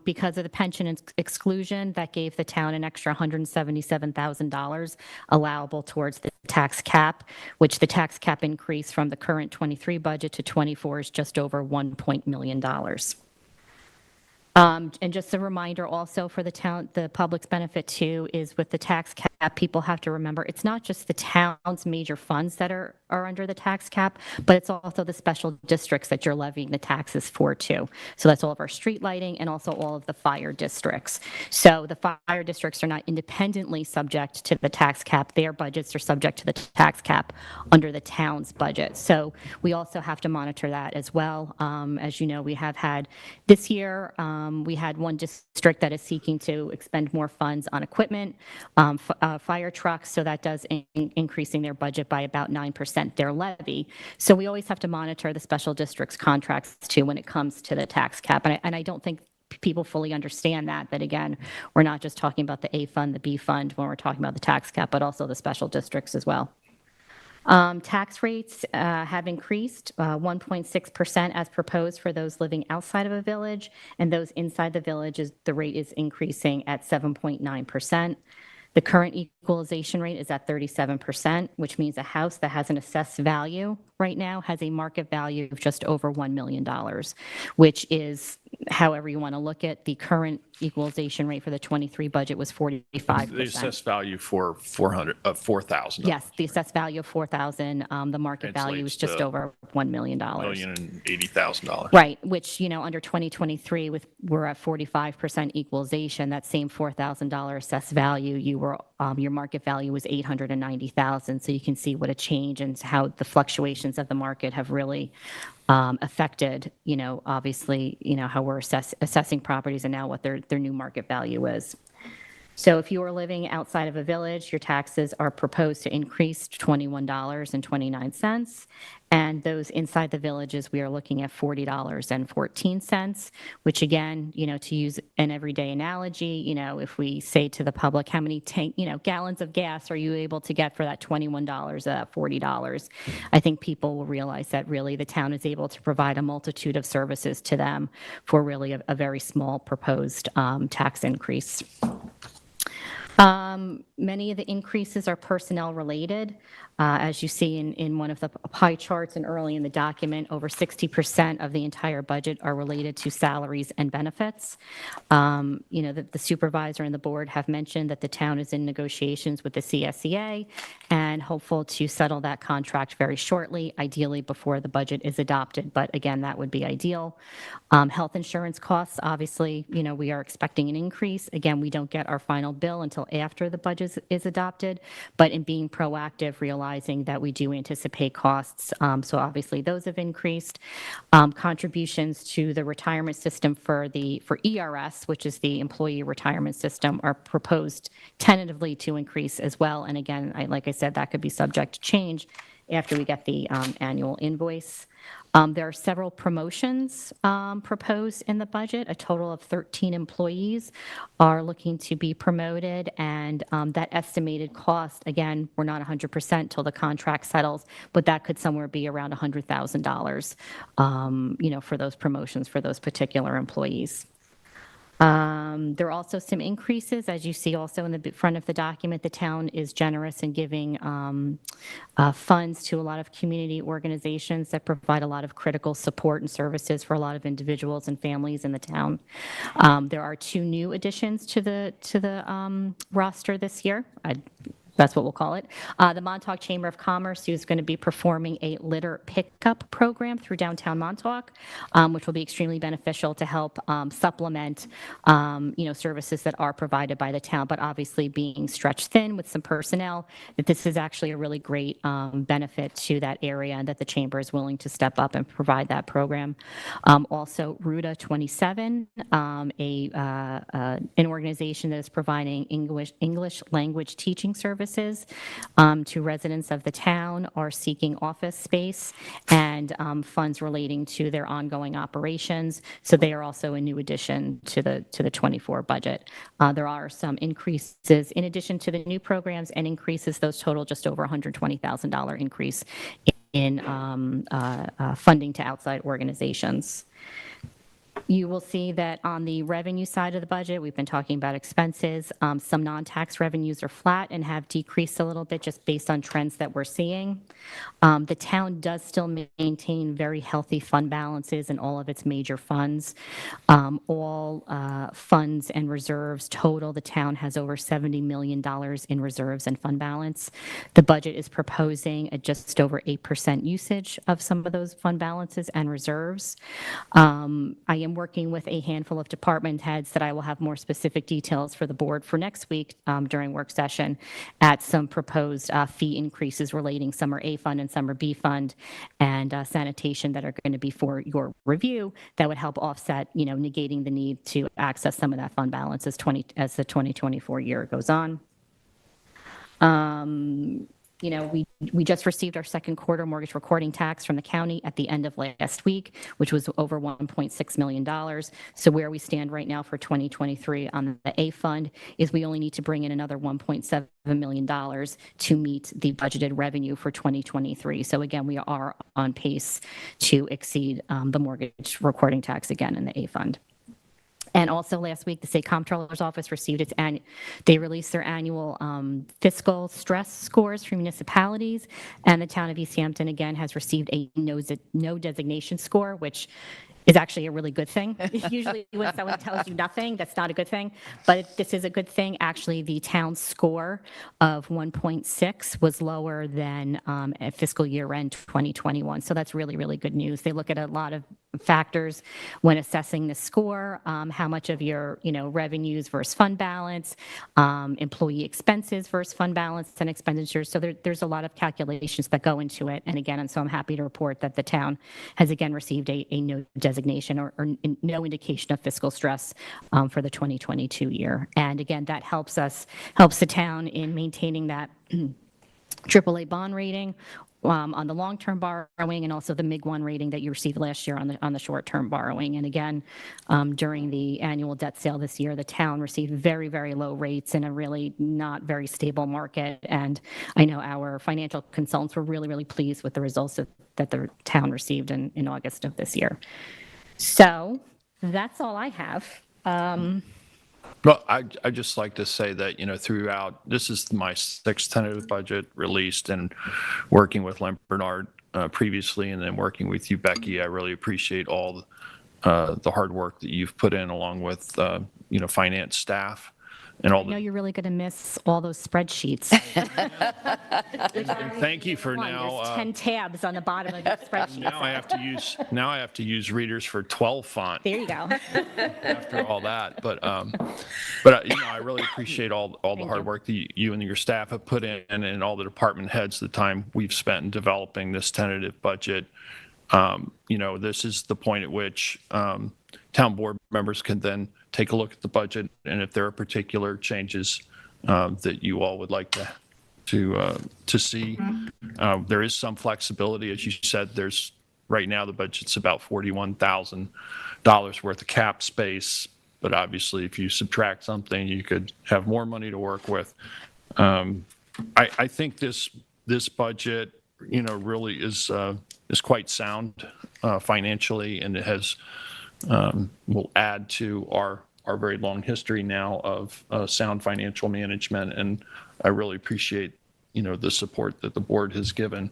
Because of the pension exclusion, that gave the town an extra $177,000 allowable towards the tax cap, which the tax cap increase from the current 23 budget to 24 is just over $1 million. And just a reminder also for the town, the public's benefit too, is with the tax cap, people have to remember it's not just the town's major funds that are under the tax cap, but it's also the special districts that you're levying the taxes for too. So that's all of our street lighting and also all of the fire districts. So the fire districts are not independently subject to the tax cap. Their budgets are subject to the tax cap under the town's budget. So we also have to monitor that as well. As you know, we have had this year, we had one district that is seeking to expend more funds on equipment, fire trucks, so that does increasing their budget by about 9%, their levy. So we always have to monitor the special districts contracts too when it comes to the tax cap. And I don't think people fully understand that again, we're not just talking about the A fund, the B fund when we're talking about the tax cap, but also the special districts as well. Tax rates have increased 1.6% as proposed for those living outside of a village, and those inside the village, the rate is increasing at 7.9%. The current equalization rate is at 37%, which means a house that has an assessed value right now has a market value of just over $1 million, which is, however you want to look at, the current equalization rate for the 23 budget was 45%. The assessed value for $4,000. Yes, the assessed value of $4,000. The market value is just over $1 million. $1,080,000. Right, which, under 2023, we're at 45% equalization. That same $4,000 assessed value, your market value was $890,000. So you can see what a change and how the fluctuations of the market have really affected, obviously, how we're assessing properties and now what their new market value is. So if you are living outside of a village, your taxes are proposed to increase to $21.29. And those inside the villages, we are looking at $40.14, which again, to use an everyday analogy, if we say to the public, how many gallons of gas are you able to get for that $21, that $40? I think people will realize that really the town is able to provide a multitude of services to them for really a very small proposed tax increase. Many of the increases are personnel related. As you see in one of the pie charts and early in the document, over 60% of the entire budget are related to salaries and benefits. The supervisor and the board have mentioned that the town is in negotiations with the CSEA and hopeful to settle that contract very shortly, ideally before the budget is adopted. But again, that would be ideal. Health insurance costs, obviously, we are expecting an increase. Again, we don't get our final bill until after the budget is adopted, but in being proactive, realizing that we do anticipate costs. So obviously those have increased. Contributions to the retirement system for ERS, which is the employee retirement system, are proposed tentatively to increase as well. And again, like I said, that could be subject to change after we get the annual invoice. There are several promotions proposed in the budget. A total of 13 employees are looking to be promoted, and that estimated cost, again, we're not 100% till the contract settles, but that could somewhere be around $100,000, for those promotions for those particular employees. There are also some increases, as you see also in the front of the document. The town is generous in giving funds to a lot of community organizations that provide a lot of critical support and services for a lot of individuals and families in the town. There are 2 new additions to the roster this year. That's what we'll call it. The Montauk Chamber of Commerce is going to be performing a litter pickup program through downtown Montauk, which will be extremely beneficial to help supplement, services that are provided by the town, but obviously being stretched thin with some personnel, that this is actually a really great benefit to that area and that the chamber is willing to step up and provide that program. Also, Ruta 27, an organization that is providing English language teaching services to residents of the town, are seeking office space and funds relating to their ongoing operations. So they are also a new addition to the 24 budget. There are some increases in addition to the new programs and increases. Those total just over $120,000 increase in funding to outside organizations. You will see that on the revenue side of the budget, we've been talking about expenses. Some non-tax revenues are flat and have decreased a little bit just based on trends that we're seeing. The town does still maintain very healthy fund balances in all of its major funds. All funds and reserves total, the town has over $70 million in reserves and fund balance. The budget is proposing a just over 8% usage of some of those fund balances and reserves. I am working with a handful of department heads that I will have more specific details for the board for next week during work session at some proposed fee increases relating, some are A fund and some are B fund, and sanitation that are going to be for your review that would help offset, negating the need to access some of that fund balance as the 2024 year goes on. We just received our second quarter mortgage recording tax from the county at the end of last week, which was over $1.6 million. So where we stand right now for 2023 on the A fund is we only need to bring in another $1.7 million to meet the budgeted revenue for 2023. So again, we are on pace to exceed the mortgage recording tax again in the A fund. And also last week, the State Comptroller's Office received they released their annual fiscal stress scores for municipalities, and the town of East Hampton, again, has received a no designation score, which is actually a really good thing. Usually when someone tells you nothing, that's not a good thing, but this is a good thing. Actually, the town's score of 1.6 was lower than at fiscal year end 2021. So that's really, really good news. They look at a lot of factors when assessing the score, how much of your revenues versus fund balance, employee expenses versus fund balance and expenditures. So there's a lot of calculations that go into it. And again, so I'm happy to report that the town has again received a no designation or no indication of fiscal stress for the 2022 year. And again, that helps the town in maintaining that AAA bond rating on the long-term borrowing, and also the MIG-1 rating that you received last year on the short-term borrowing. And again, during the annual debt sale this year, the town received very, very low rates in a really not very stable market. And I know our financial consultants were really, really pleased with the results that the town received in August of this year. So that's all I have. Well, I'd just like to say that, throughout, this is my 6th tentative budget released, and working with Len Bernard previously, and then working with you, Becky, I really appreciate all the hard work that you've put in, along with, finance staff. And all I know you're really going to miss all those spreadsheets. And thank you for now. There's 10 tabs on the bottom of your spreadsheet. Now I have to use readers for 12 font. There you go. After all that, but I really appreciate all the hard work that you and your staff have put in, and all the department heads, the time we've spent in developing this tentative budget. This is the point at which town board members can then take a look at the budget, and if there are particular changes that you all would like to see, there is some flexibility. As you said, right now the budget's about $41,000 worth of cap space, but obviously if you subtract something, you could have more money to work with. I think this budget, really is quite sound financially, and it will add to our our very long history now of sound financial management. And I really appreciate, the support that the board has given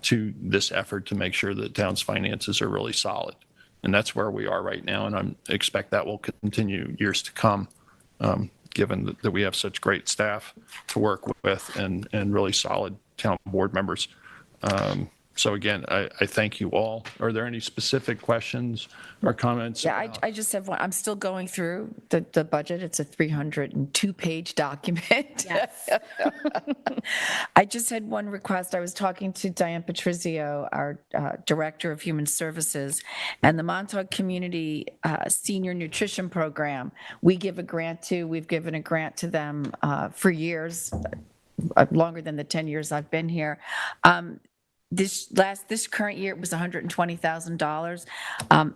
to this effort to make sure that town's finances are really solid. And that's where we are right now. And I expect that will continue years to come, given that we have such great staff to work with and really solid town board members. So again, I thank you all. Are there any specific questions or comments? Yeah, I just have one. I'm still going through the budget. It's a 302-page document. Yes. I just had one request. I was talking to Diane Patrizio, our Director of Human Services, and the Montauk Community Senior Nutrition Program. We've given a grant to them for years, longer than the 10 years I've been here. This current year, it was $120,000,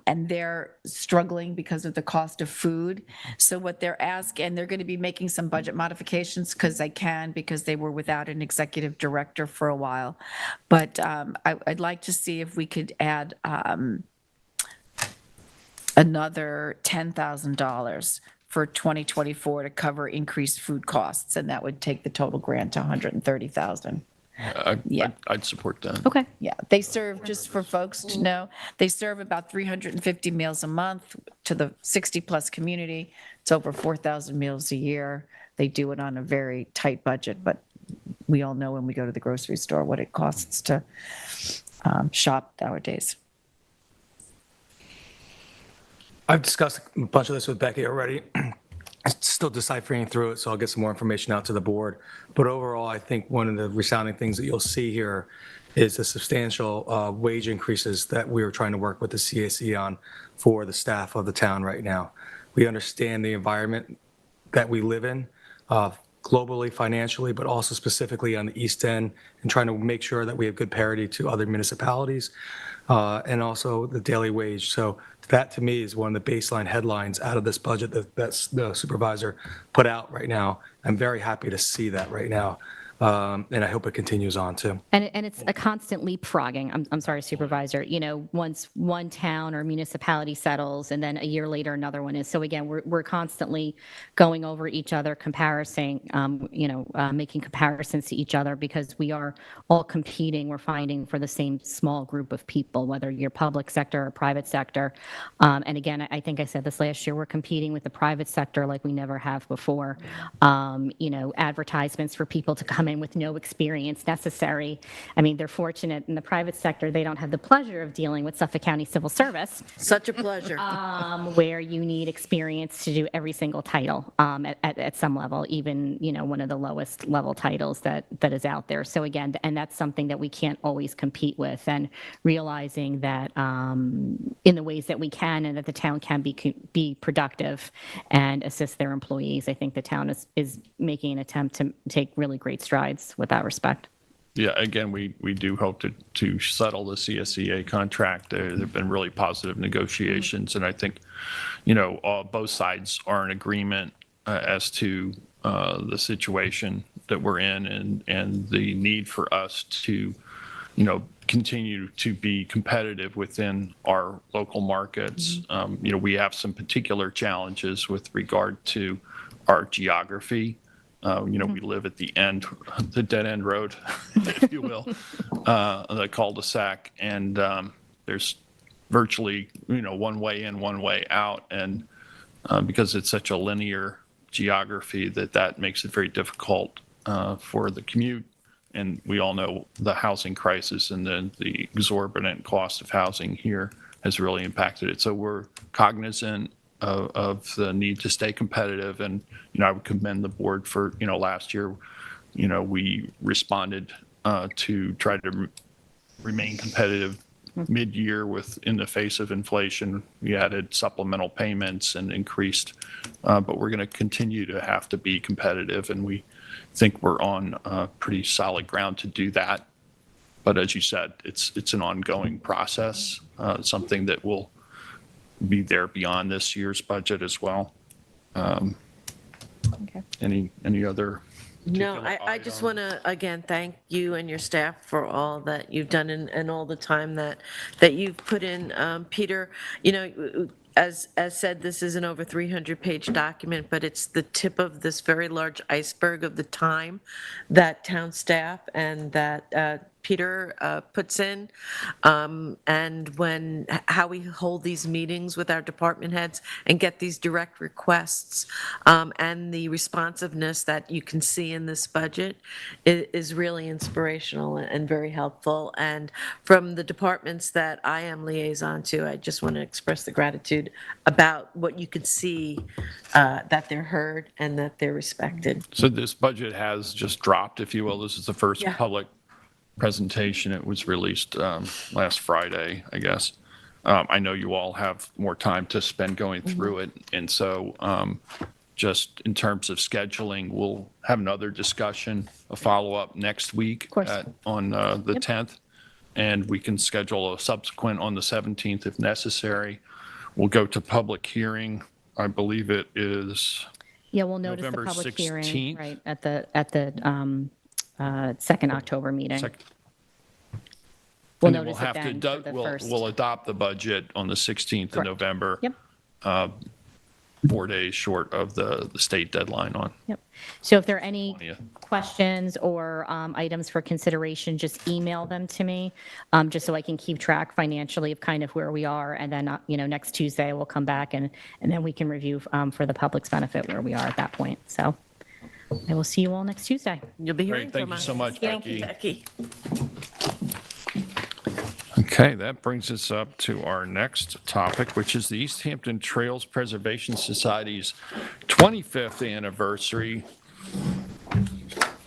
and they're struggling because of the cost of food. So what they're asking, and they're going to be making some budget modifications because they were without an executive director for a while. But I'd like to see if we could add another $10,000 for 2024 to cover increased food costs, and that would take the total grant to $130,000. Yeah. I'd support that. Okay. Yeah, they serve, just for folks to know, they serve about 350 meals a month to the 60-plus community. It's over 4,000 meals a year. They do it on a very tight budget, but we all know when we go to the grocery store what it costs to shop nowadays. I've discussed a bunch of this with Becky already. Still deciphering through it, so I'll get some more information out to the board. But overall, I think one of the resounding things that you'll see here is the substantial wage increases that we are trying to work with the CAC on for the staff of the town right now. We understand the environment that we live in, globally, financially, but also specifically on the East End, and trying to make sure that we have good parity to other municipalities, and also the daily wage. So that, to me, is one of the baseline headlines out of this budget that the supervisor put out right now. I'm very happy to see that right now. And I hope it continues on too. And it's a constant leapfrogging. I'm sorry, Supervisor. Once one town or municipality settles, and then a year later another one is. So again, we're constantly going over each other, making comparisons to each other, because we are all competing. We're fighting for the same small group of people, whether you're public sector or private sector. And again, I think I said this last year. We're competing with the private sector like we never have before. Advertisements for people to come in with no experience necessary. I mean, they're fortunate in the private sector. They don't have the pleasure of dealing with Suffolk County Civil Service. Such a pleasure. Where you need experience to do every single title at some level, even, one of the lowest level titles that is out there. So again, and that's something that we can't always compete with, and realizing that in the ways that we can, and that the town can be productive and assist their employees. I think the town is making an attempt to take really great strides with that respect. Yeah, again, we do hope to settle the CSEA contract. There have been really positive negotiations, and I think, both sides are in agreement as to the situation that we're in, and the need for us to, continue to be competitive within our local markets. We have some particular challenges with regard to our geography. We live at the dead end road, if you will, the cul-de-sac, and there's virtually, one way in, one way out. And because it's such a linear geography, that makes it very difficult for the commute. And we all know the housing crisis and then the exorbitant cost of housing here has really impacted it. So we're cognizant of the need to stay competitive. And, I would commend the board for, last year, we responded to try to remain competitive mid-year in the face of inflation. We added supplemental payments and increased, but we're going to continue to have to be competitive. And we think we're on pretty solid ground to do that. But as you said, it's an ongoing process, something that will be there beyond this year's budget as well. Okay. Any other No, particular I just item? want to, again, thank you and your staff for all that you've done and all the time that you've put in. Peter, as said, this is an over 300-page document, but it's the tip of this very large iceberg of the time that town staff and that Peter puts in, and how we hold these meetings with our department heads and get these direct requests, and the responsiveness that you can see in this budget is really inspirational and very helpful. And from the departments that I am liaison to, I just want to express the gratitude about what you could see, that they're heard and that they're respected. So this budget has just dropped, if you will. This is the first Yeah. public presentation. It was released last Friday, I guess. I know you all have more time to spend going through it. And so just in terms of scheduling, we'll have another discussion, a follow-up next week course. on the 10th. And we can schedule a subsequent on the 17th if necessary. We'll go to public hearing. I believe it is Yeah, we'll notice the November public 16th. hearing, right, at the second October meeting. We'll And then notice we'll it have to, then for the first. we'll adopt the budget on the 16th of Correct. November. Yep. 4 days short of the state deadline on. Yep. So if there are any 20th. questions or items for consideration, just email them to me, just so I can keep track financially of kind of where we are. And then, next Tuesday, we'll come back and then we can review for the public's benefit where we are at that point. So I will see you all next Tuesday. You'll be hearing Great, thank from you us. so much, Thank you, Becky. Becky. Okay, that brings us up to our next topic, which is the East Hampton Trails Preservation Society's 25th anniversary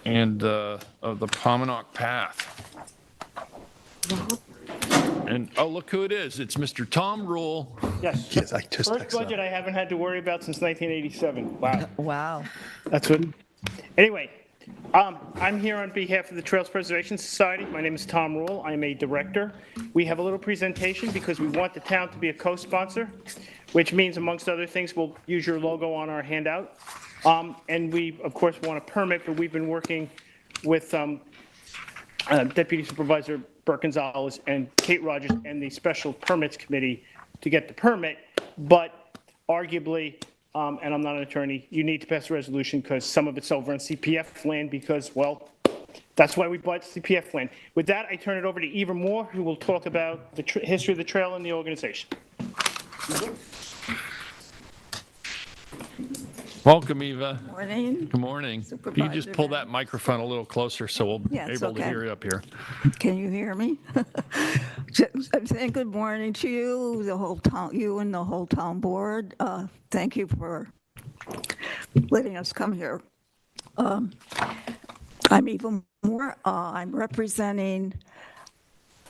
and of the Pominock Path. And, oh, look who it is. It's Mr. Tom Rule. Yes. Yes, I just First texted him. budget I haven't had to worry about since 1987. Wow. Wow. That's what. Anyway, I'm here on behalf of the Trails Preservation Society. My name is Tom Rule. I'm a director. We have a little presentation because we want the town to be a co-sponsor, which means, amongst other things, we'll use your logo on our handout. And we, of course, want a permit, but we've been working with Deputy Supervisor Burke Gonzalez and Kate Rogers and the Special Permits Committee to get the permit. But arguably, and I'm not an attorney, you need to pass a resolution because some of it's over on CPF land because, well, that's why we bought CPF land. With that, I turn it over to Eva Moore, who will talk about the history of the trail and the organization. Welcome, Eva. Morning. Good morning. Can you just pull that microphone a little closer so we'll be Yes, able to okay. hear you up here? Can you hear me? I'm saying good morning to you, the whole town, you and the whole town board. Thank you for letting us come here. I'm Eva Moore. I'm representing,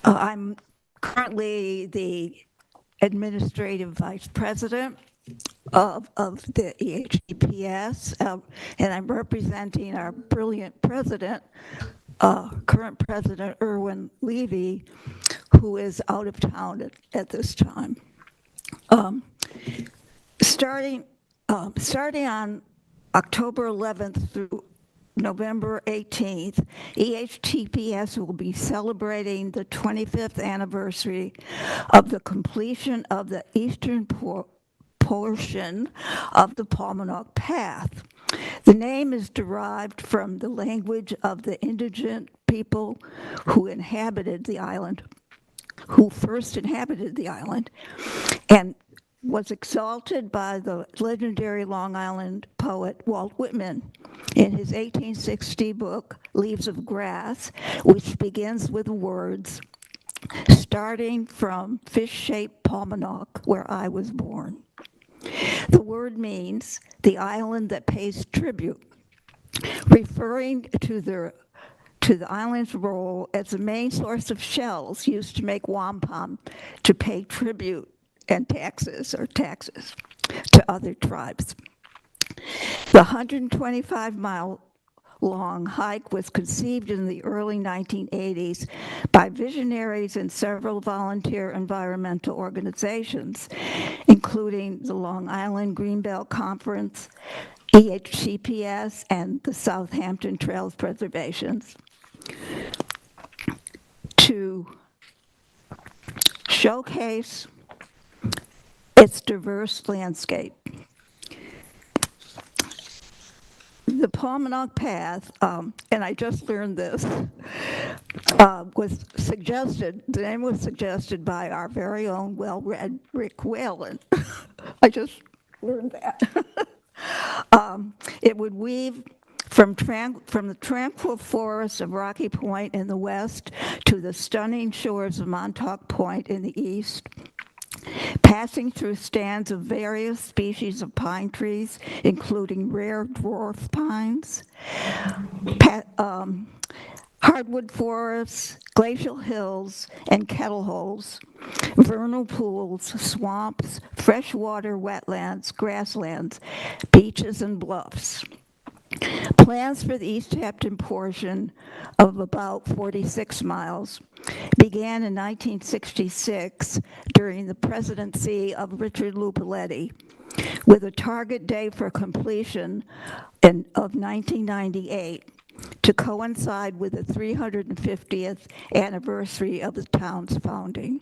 I'm currently the administrative vice president of the EHPS, and I'm representing our brilliant president, current President Irwin Levy, who is out of town at this time. Starting on October 11th through November 18th, EHTPS will be celebrating the 25th anniversary of the completion of the eastern portion of the Pominock Path. The name is derived from the language of the indigent people who inhabited the island, who first inhabited the island, and was exalted by the legendary Long Island poet Walt Whitman in his 1860 book, Leaves of Grass, which begins with the words, starting from fish-shaped Pominock, where I was born. The word means the island that pays tribute, referring to the island's role as the main source of shells used to make wampum to pay tribute and taxes to other tribes. The 125-mile mile-long hike was conceived in the early 1980s by visionaries in several volunteer environmental organizations, including the Long Island Greenbelt Conference, EHCPS, and the Southampton Trails Preservations. To showcase its diverse landscape. The Palmanock Path, and I just learned this, was suggested, the name was suggested by our very own well-read Rick Whalen. I just learned that. It would weave from the tranquil forests of Rocky Point in the west to the stunning shores of Montauk Point in the east, passing through stands of various species of pine trees, including rare dwarf pines, hardwood forests, glacial hills, and kettle holes, vernal pools, swamps, freshwater wetlands, grasslands, beaches, and bluffs. Plans for the East Hampton portion of about 46 miles began in 1966 during the presidency of Richard Lupaletti, with a target date for completion of 1998 to coincide with the 350th anniversary of the town's founding.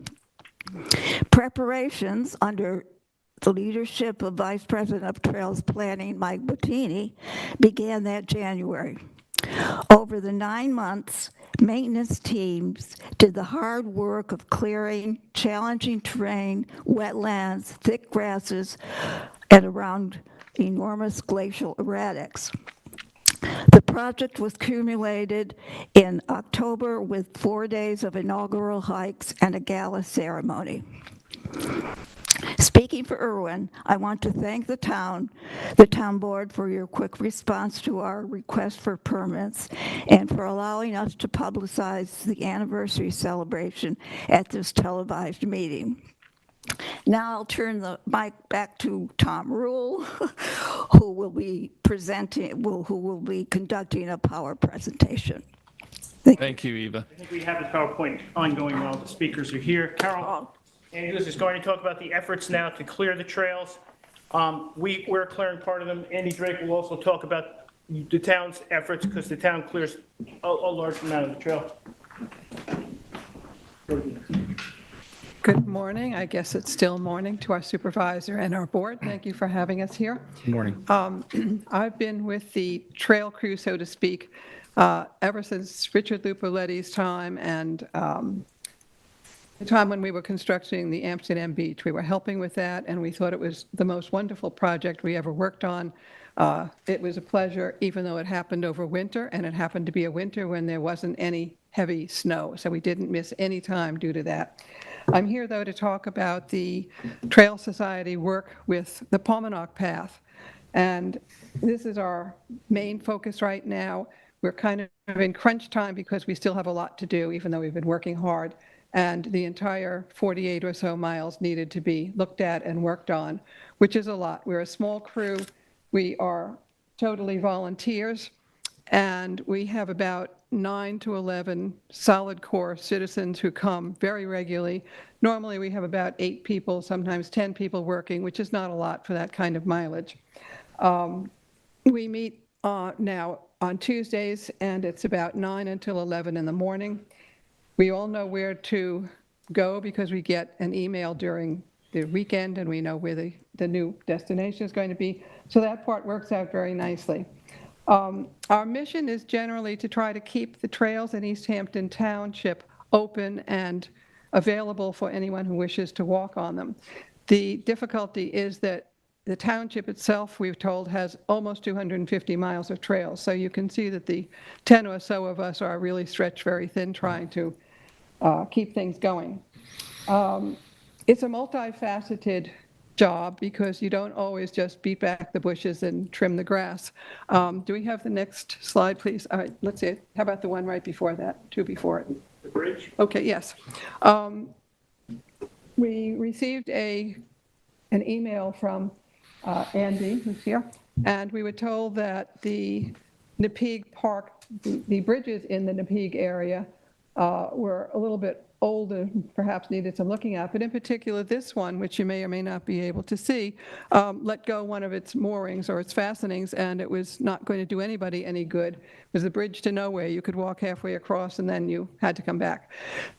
Preparations under the leadership of Vice President of Trails Planning, Mike Bottini, began that January. Over the 9 months, maintenance teams did the hard work of clearing challenging terrain, wetlands, thick grasses, and around enormous glacial erratics. The project was culminated in October with 4 days of inaugural hikes and a gala ceremony. Speaking for Irwin, I want to thank the town board for your quick response to our request for permits and for allowing us to publicize the anniversary celebration at this televised meeting. Now I'll turn the mic back to Tom Rule, who will be conducting a power presentation. Thank you, Eva. I think we have the PowerPoint ongoing while the speakers are here. Carol Andrews is going to talk about the efforts now to clear the trails. We're clearing part of them. Andy Drake will also talk about the town's efforts because the town clears a large amount of the trail. Good morning. I guess it's still morning to our supervisor and our board. Thank you for having us here. Good morning. I've been with the trail crew, so to speak, ever since Richard Lupaletti's time and the time when we were constructing the Amsterdam Beach. We were helping with that, and we thought it was the most wonderful project we ever worked on. It was a pleasure, even though it happened over winter, and it happened to be a winter when there wasn't any heavy snow, so we didn't miss any time due to that. I'm here, though, to talk about the Trail Society work with the Palmanock Path, and this is our main focus right now. We're kind of in crunch time because we still have a lot to do, even though we've been working hard. And the entire 48 or so miles needed to be looked at and worked on, which is a lot. We're a small crew. We are totally volunteers, and we have about 9 to 11 solid core citizens who come very regularly. Normally, we have about 8 people, sometimes 10 people working, which is not a lot for that kind of mileage. We meet now on Tuesdays, and it's about 9 until 11 in the morning. We all know where to go because we get an email during the weekend and we know where the new destination is going to be. So that part works out very nicely. Our mission is generally to try to keep the trails in East Hampton Township open and available for anyone who wishes to walk on them. The difficulty is that the township itself, we've told, has almost 250 miles of trails. So you can see that the 10 or so of us are really stretched very thin trying to keep things going. It's a multifaceted job because you don't always just beat back the bushes and trim the grass. Do we have the next slide, please? All right, let's see. How about the one right before that, 2 before it? The bridge? Okay, yes. We received an email from Andy, who's here, and we were told that the Nepegue Park, the bridges in the Nepegue area were a little bit old and perhaps needed some looking at, but in particular this one, which you may or may not be able to see, let go one of its moorings or its fastenings, and it was not going to do anybody any good. It was a bridge to nowhere. You could walk halfway across and then you had to come back.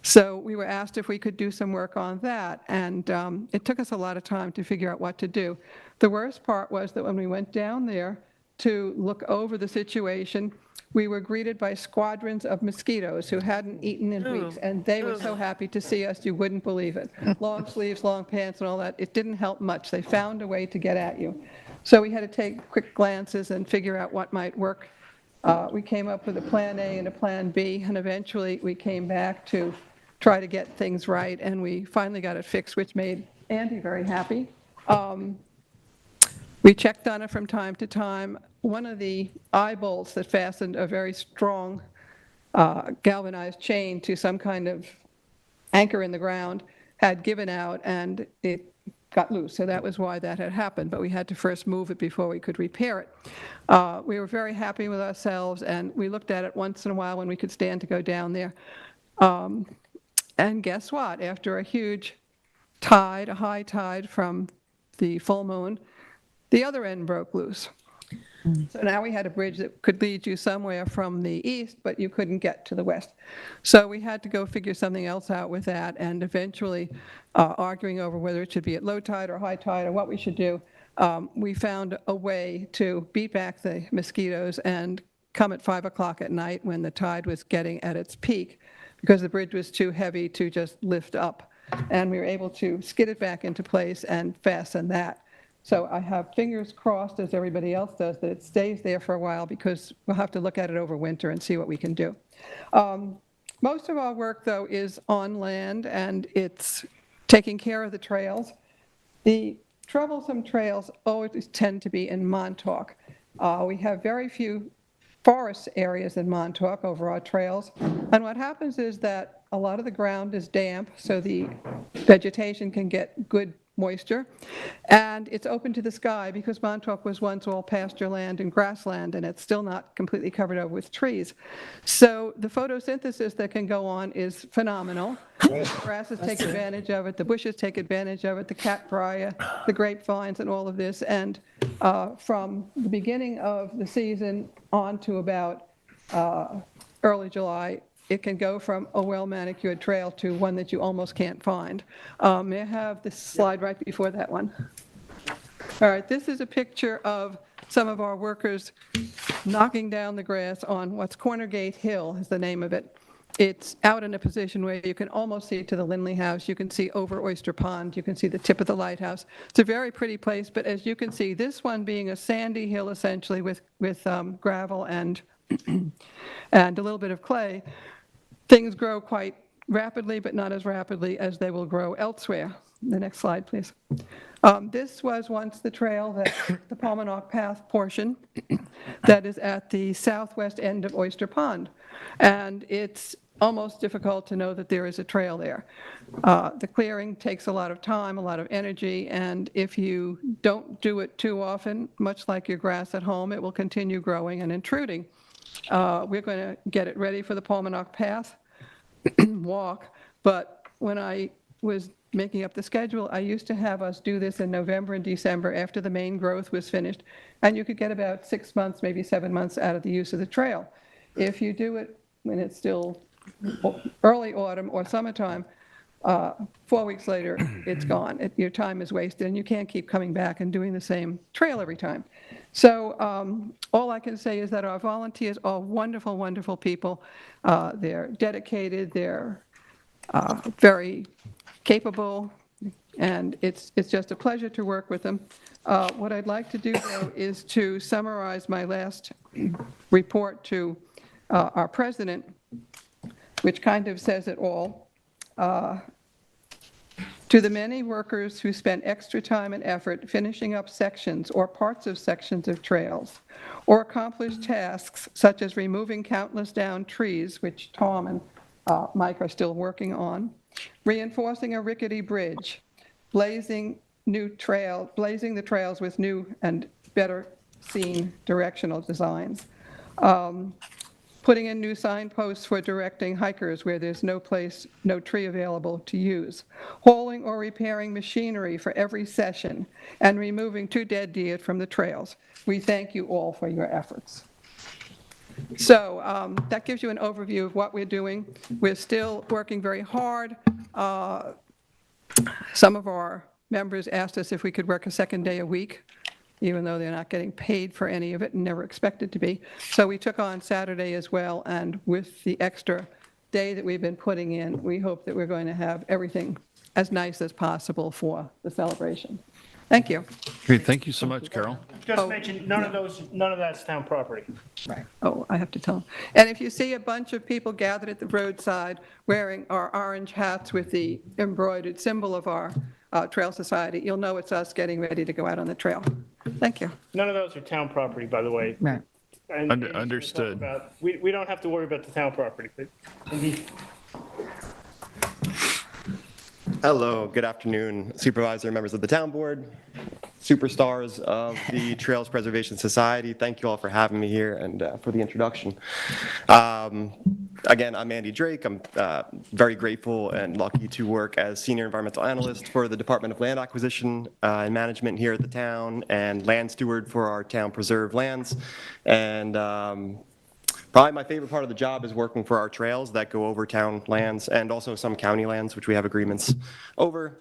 So we were asked if we could do some work on that, and it took us a lot of time to figure out what to do. The worst part was that when we went down there to look over the situation, we were greeted by squadrons of mosquitoes who hadn't eaten in weeks, and they were so happy to see us, you wouldn't believe it. Long sleeves, long pants, and all that. It didn't help much. They found a way to get at you. So we had to take quick glances and figure out what might work. We came up with a plan A and a plan B, and eventually we came back to try to get things right, and we finally got it fixed, which made Andy very happy. We checked on it from time to time. One of the eye bolts that fastened a very strong galvanized chain to some kind of anchor in the ground had given out, and it got loose. So that was why that had happened, but we had to first move it before we could repair it. We were very happy with ourselves, and we looked at it once in a while when we could stand to go down there. And guess what? After a huge tide, a high tide from the full moon, the other end broke loose. So now we had a bridge that could lead you somewhere from the east, but you couldn't get to the west. So we had to go figure something else out with that, and eventually, arguing over whether it should be at low tide or high tide or what we should do, we found a way to beat back the mosquitoes and come at 5 o'clock at night when the tide was getting at its peak, because the bridge was too heavy to just lift up. And we were able to skid it back into place and fasten that. So I have fingers crossed, as everybody else does, that it stays there for a while, because we'll have to look at it over winter and see what we can do. Most of our work, though, is on land, and it's taking care of the trails. The troublesome trails always tend to be in Montauk. We have very few forest areas in Montauk over our trails, and what happens is that a lot of the ground is damp, so the vegetation can get good moisture, and it's open to the sky because Montauk was once all pasture land and grassland, and it's still not completely covered over with trees. So the photosynthesis that can go on is phenomenal. The grasses take advantage of it, the bushes take advantage of it, the catbrier, the grapevines, and all of this. And from the beginning of the season on to about early July, it can go from a well-manicured trail to one that you almost can't find. May I have this slide right before that one? All right, this is a picture of some of our workers knocking down the grass on what's Corner Gate Hill is the name of it. It's out in a position where you can almost see to the Lindley House. You can see over Oyster Pond. You can see the tip of the lighthouse. It's a very pretty place, but as you can see, this one being a sandy hill essentially with gravel and a little bit of clay, things grow quite rapidly, but not as rapidly as they will grow elsewhere. The next slide, please. This was once the trail, the Palmanock Path portion, that is at the southwest end of Oyster Pond. And it's almost difficult to know that there is a trail there. The clearing takes a lot of time, a lot of energy, and if you don't do it too often, much like your grass at home, it will continue growing and intruding. We're going to get it ready for the Palmanock Path walk, but when I was making up the schedule, I used to have us do this in November and December after the main growth was finished, and you could get about 6 months, maybe 7 months out of the use of the trail. If you do it when it's still early autumn or summertime, 4 weeks later, it's gone. Your time is wasted, and you can't keep coming back and doing the same trail every time. So all I can say is that our volunteers are wonderful, wonderful people. They're dedicated, they're very capable, and it's just a pleasure to work with them. What I'd like to do, though, is to summarize my last report to our president, which kind of says it all. To the many workers who spent extra time and effort finishing up sections or parts of sections of trails, or accomplished tasks such as removing countless downed trees, which Tom and Mike are still working on, reinforcing a rickety bridge, blazing the trails with new and better seen directional designs, Putting in new signposts for directing hikers where there's no tree available to use, hauling or repairing machinery for every session, and removing 2 dead deer from the trails. We thank you all for your efforts. So that gives you an overview of what we're doing. We're still working very hard. Some of our members asked us if we could work a second day a week, even though they're not getting paid for any of it and never expected to be. So we took on Saturday as well, and with the extra day that we've been putting in, we hope that we're going to have everything as nice as possible for the celebration. Thank you. Great, thank you so much, Carol. Just mention, none of that's town property. Right. Oh, I have to tell them. And if you see a bunch of people gathered at the roadside wearing our orange hats with the embroidered symbol of our Trail Society, you'll know it's us getting ready to go out on the trail. Thank you. None of those are town property, by the way. Right. And Understood. We don't have to worry about the town property, but indeed. Hello, good afternoon, Supervisor, members of the Town Board, superstars of the Trails Preservation Society. Thank you all for having me here and for the introduction. Again, I'm Andy Drake. I'm very grateful and lucky to work as Senior Environmental Analyst for the Department of Land Acquisition and Management here at the town, and Land Steward for our town preserved lands. And probably my favorite part of the job is working for our trails that go over town lands and also some county lands, which we have agreements over.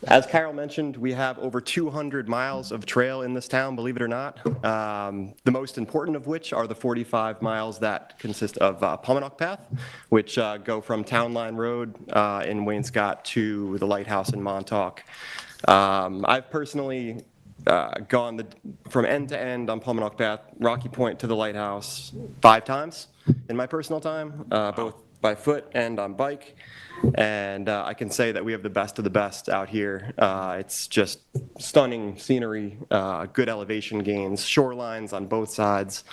As Carol mentioned, we have over 200 miles of trail in this town, believe it or not. The most important of which are the 45 miles that consist of Pominock Path, which go from Town Line Road in Wainscott to the Lighthouse in Montauk. I've personally gone from end to end on Pominock Path, Rocky Point to the Lighthouse 5 times in my personal time, both by foot and on bike. And I can say that we have the best of the best out here. It's just stunning scenery, good elevation gains, shorelines on both sides.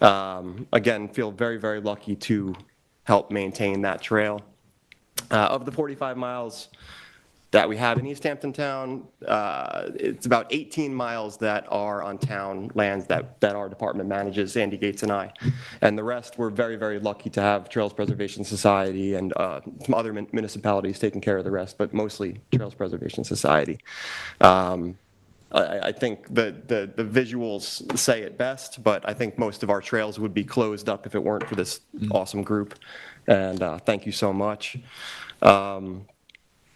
Again, feel very, very lucky to help maintain that trail. Of the 45 miles that we have in East Hampton Town, it's about 18 miles that are on town lands that our department manages, Andy Gates and I. And the rest, we're very, very lucky to have Trails Preservation Society and some other municipalities taking care of the rest, but mostly Trails Preservation Society. I think the visuals say it best, but I think most of our trails would be closed up if it weren't for this awesome group. And thank you so much.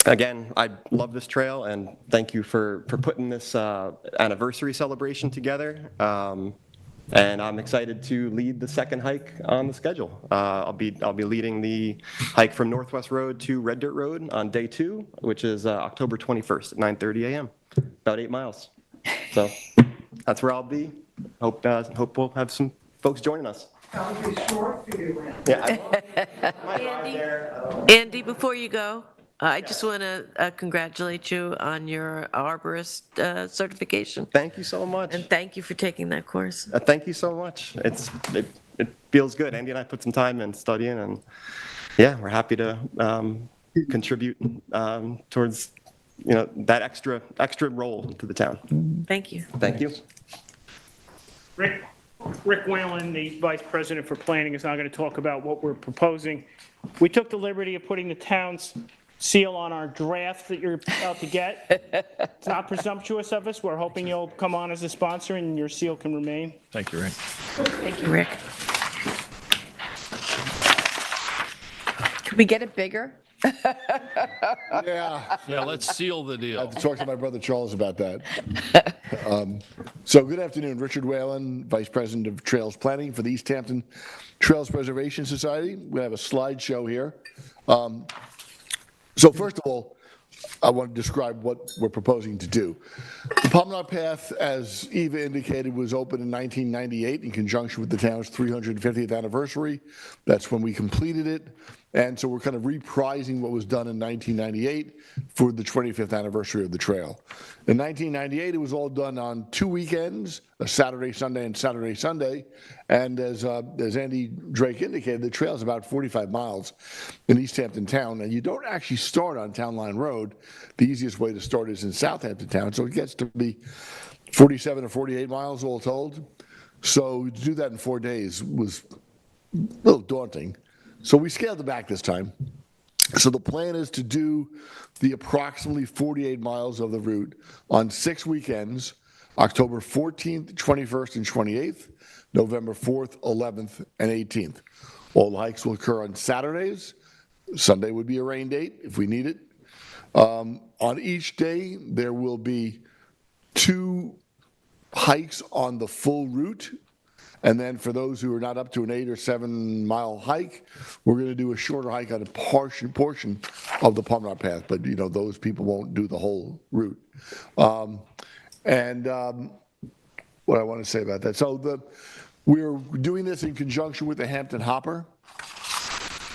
Again, I love this trail, and thank you for putting this anniversary celebration together. And I'm excited to lead the second hike on the schedule. I'll be leading the hike from Northwest Road to Red Dirt Road on day 2, which is October 21st at 9:30 a.m. About 8 miles. So that's where I'll be. Hope we'll have some folks joining us. That'll be short for you, Andy, before you go, I just want to congratulate you on your arborist certification. Thank you so much. And thank you for taking that course. Thank you so much. It feels good. Andy and I put some time in studying, and yeah, we're happy to contribute towards that extra role to the town. Thank you. Thank you. Rick Whalen, the Vice President for Planning, is now going to talk about what we're proposing. We took the liberty of putting the town's seal on our draft that you're about to get. It's not presumptuous of us. We're hoping you'll come on as a sponsor and your seal can remain. Thank you, Rick. Thank you, Rick. Could we get it bigger? Yeah, let's seal the deal. I have to talk to my brother Charles about that. So good afternoon, Richard Whalen, Vice President of Trails Planning for the East Hampton Trails Preservation Society. We have a slideshow here. So first of all, I want to describe what we're proposing to do. The Pominock Path, as Eva indicated, was opened in 1998 in conjunction with the town's 350th anniversary. That's when we completed it. And so we're kind of reprising what was done in 1998 for the 25th anniversary of the trail. In 1998, it was all done on 2 weekends, a Saturday, Sunday, and Saturday, Sunday. And as Andy Drake indicated, the trail is about 45 miles in East Hampton Town. And you don't actually start on Town Line Road. The easiest way to start is in Southampton Town. So it gets to be 47 or 48 miles all told. So to do that in 4 days was a little daunting. So we scaled it back this time. So the plan is to do the approximately 48 miles of the route on 6 weekends, October 14th, 21st, and 28th, November 4th, 11th, and 18th. All the hikes will occur on Saturdays. Sunday would be a rain date if we need it. On each day, there will be 2 hikes on the full route. And then for those who are not up to an 8 or 7 mile hike, we're going to do a shorter hike on a portion of the Promenade Path. But, you know, those people won't do the whole route. What I want to say about that. So we're doing this in conjunction with the Hampton Hopper,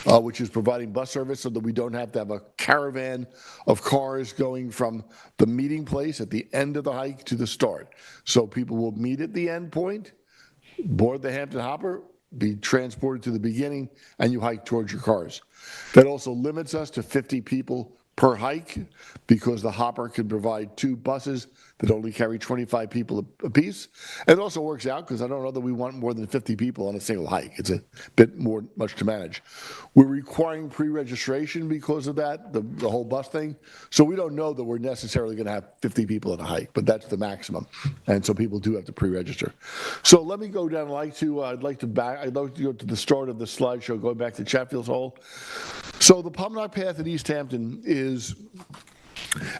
which is providing bus service so that we don't have to have a caravan of cars going from the meeting place at the end of the hike to the start. So people will meet at the end point, board the Hampton Hopper, be transported to the beginning, and you hike towards your cars. That also limits us to 50 people per hike because the Hopper can provide 2 buses that only carry 25 people apiece. And it also works out because I don't know that we want more than 50 people on a single hike. It's a bit much to manage. We're requiring pre-registration because of that, the whole bus thing. So we don't know that we're necessarily going to have 50 people on a hike, but that's the maximum. And so people do have to pre-register. So let me go down. I'd like to go to the start of the slideshow, going back to Chatfield's Hole. So the Promenade Path in East Hampton is,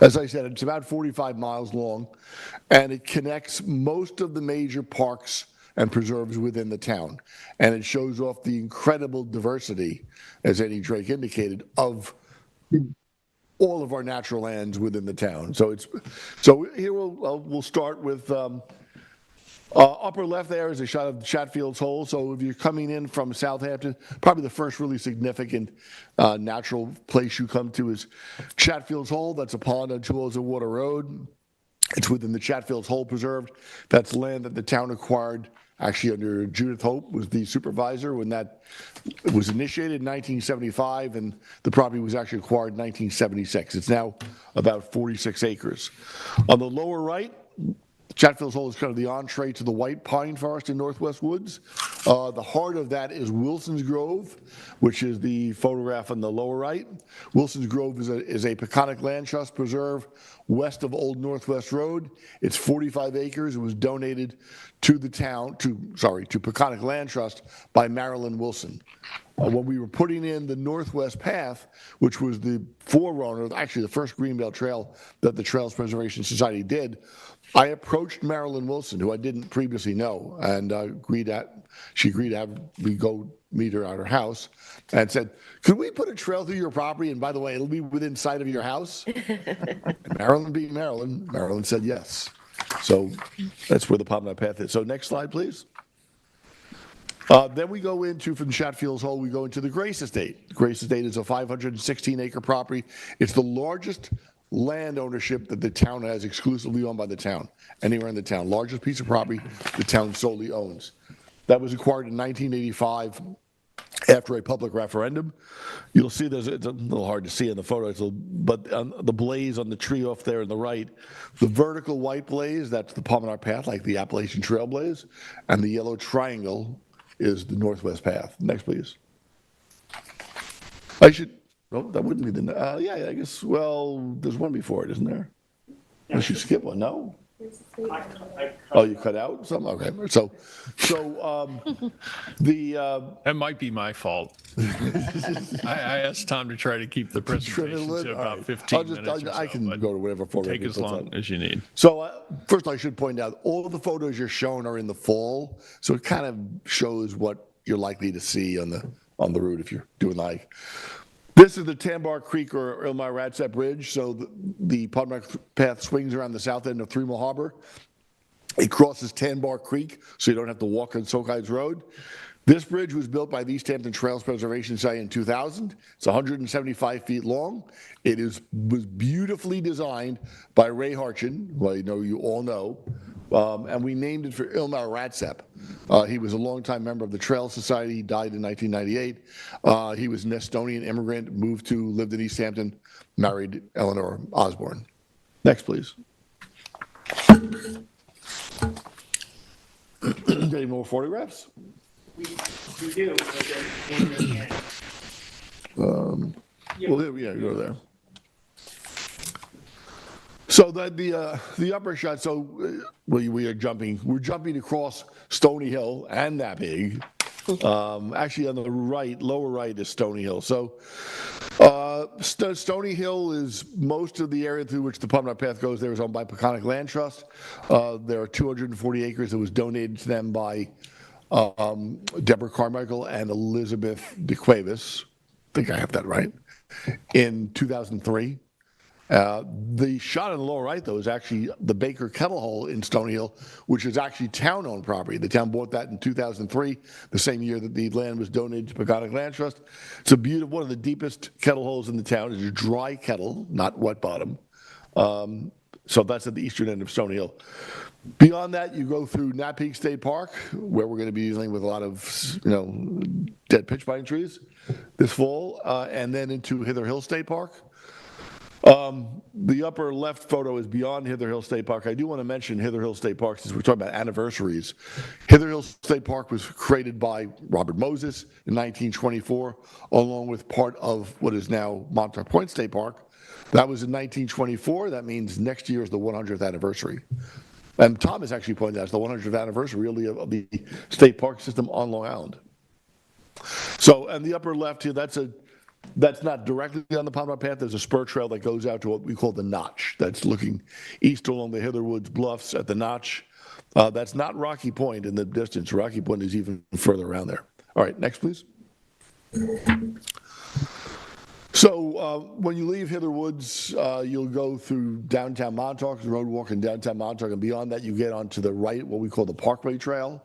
as I said, it's about 45 miles long, and it connects most of the major parks and preserves within the town. And it shows off the incredible diversity, as Eddie Drake indicated, of all of our natural lands within the town. So here we'll start with upper left there is a shot of Chatfield's Hole. So if you're coming in from Southampton, probably the first really significant natural place you come to is Chatfield's Hole. That's a pond on Toulouse Water Road. It's within the Chatfield's Hole Preserve. That's land that the town acquired actually under Judith Hope was the supervisor when that was initiated in 1975, and the property was actually acquired in 1976. It's now about 46 acres. On the lower right, Chatfield's Hole is kind of the entree to the White Pine Forest in Northwest Woods. The heart of that is Wilson's Grove, which is the photograph on the lower right. Wilson's Grove is a Peconic Land Trust preserve west of Old Northwest Road. It's 45 acres. It was donated to the town, to Peconic Land Trust by Marilyn Wilson. When we were putting in the Northwest Path, which was the forerunner, actually the first Greenbelt Trail that the Trails Preservation Society did, I approached Marilyn Wilson, who I didn't previously know, and she agreed to have me go meet her at her house, and said, "Could we put a trail through your property? And by the way, it'll be within sight of your house." And Marilyn being Marilyn said yes. So that's where the Promenade Path is. So next slide, please. Then we go into, from Chatfield's Hole, we go into the Grace Estate. Grace Estate is a 516-acre property. It's the largest land ownership that the town has, exclusively owned by the town, anywhere in the town. Largest piece of property the town solely owns. That was acquired in 1985 after a public referendum. You'll see it's a little hard to see in the photo, but the blaze on the tree off there on the right, the vertical white blaze, that's the Promenade Path, like the Appalachian Trail blaze, and the yellow triangle is the Northwest Path. Next, please. That wouldn't be the, yeah, I guess, well, there's one before it, isn't there? Unless you skip one, no? Oh, you cut out some? Okay, so That might be my fault. I asked Tom to try to keep the presentation to about 15 minutes or so, I can go to whatever format. Take as long as you need. So first I should point out, all of the photos you're shown are in the fall, so it kind of shows what you're likely to see on the route if you're doing the hike. This is the Tambar Creek or Ilmar Ratsep Bridge. So the Promenade Path swings around the south end of 3 Mile Harbor. It crosses Tambar Creek, so you don't have to walk on Sokides Road. This bridge was built by the East Hampton Trails Preservation Society in 2000. It's 175 feet long. It was beautifully designed by Ray Harchin, who I know you all know, and we named it for Ilmar Ratsep. He was a longtime member of the Trails Society. He died in 1998. He was an Estonian immigrant, lived in East Hampton, married Eleanor Osborne. Next, please. Any more photographs? We do. Well, yeah, go there. So the upper shot. So we're jumping across Stony Hill and Nappig. Actually, on the right, lower right is Stony Hill. So Stony Hill is most of the area through which the Pompanock Path goes. There is owned by Peconic Land Trust. There are 240 acres that was donated to them by Deborah Carmichael and Elizabeth DeQuavis. I think I have that right. In 2003. The shot on the lower right, though, is actually the Baker Kettle Hole in Stony Hill, which is actually town-owned property. The town bought that in 2003, the same year that the land was donated to Peconic Land Trust. It's a beautiful, one of the deepest kettle holes in the town. It's a dry kettle, not wet bottom. So that's at the eastern end of Stony Hill. Beyond that, you go through Nappig State Park, where we're going to be dealing with a lot of, dead pitch pine trees this fall, and then into Hither Hill State Park. The upper left photo is beyond Hither Hill State Park. I do want to mention Hither Hill State Park since we're talking about anniversaries. Hither Hill State Park was created by Robert Moses in 1924, along with part of what is now Montauk Point State Park. That was in 1924. That means next year is the 100th anniversary. And Thomas actually pointed out it's the 100th anniversary really of the state park system on Long Island. So, and the upper left here, that's not directly on the Pompanock Path. There's a spur trail that goes out to what we call the Notch. That's looking east along the Hither Woods Bluffs at the Notch. That's not Rocky Point in the distance. Rocky Point is even further around there. All right, next, please. So when you leave Hither Woods, you'll go through downtown Montauk, the road walk in downtown Montauk, and beyond that, you get onto the right, what we call the Parkway Trail.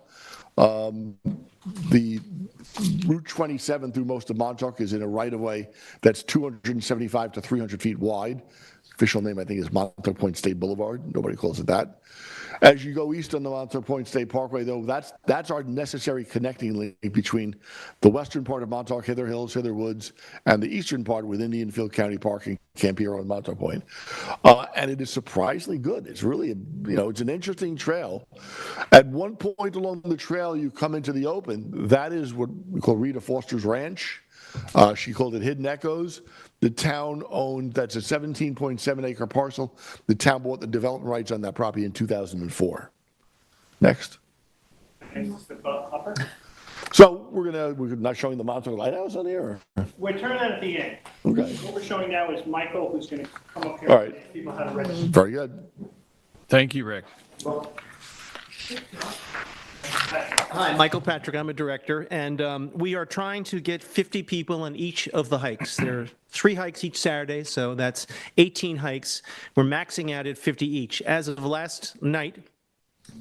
The Route 27 through most of Montauk is in a right-of-way that's 275 to 300 feet wide. Official name, I think, is Montauk Point State Boulevard. Nobody calls it that. As you go east on the Montauk Point State Parkway, though, that's our necessary connecting link between the western part of Montauk, Hither Hills, Hither Woods, and the eastern part with Indian Field County Park and Camp Hero and Montauk Point. And it is surprisingly good. It's really, it's an interesting trail. At one point along the trail, you come into the open. That is what we call Rita Foster's Ranch. She called it Hidden Echoes. The town owned, that's a 17.7 acre parcel. The town bought the development rights on that property in 2004. Next. So we're not showing the Montauk Lighthouse on here? Or? We're turning that at the end. Okay. What we're showing now is Michael, who's going to come up here All and right. teach people how to register. Very good. Thank you, Rick. Hi, Michael Patrick. I'm a director, and we are trying to get 50 people on each of the hikes. There are 3 hikes each Saturday, so that's 18 hikes. We're maxing out at 50 each. As of last night,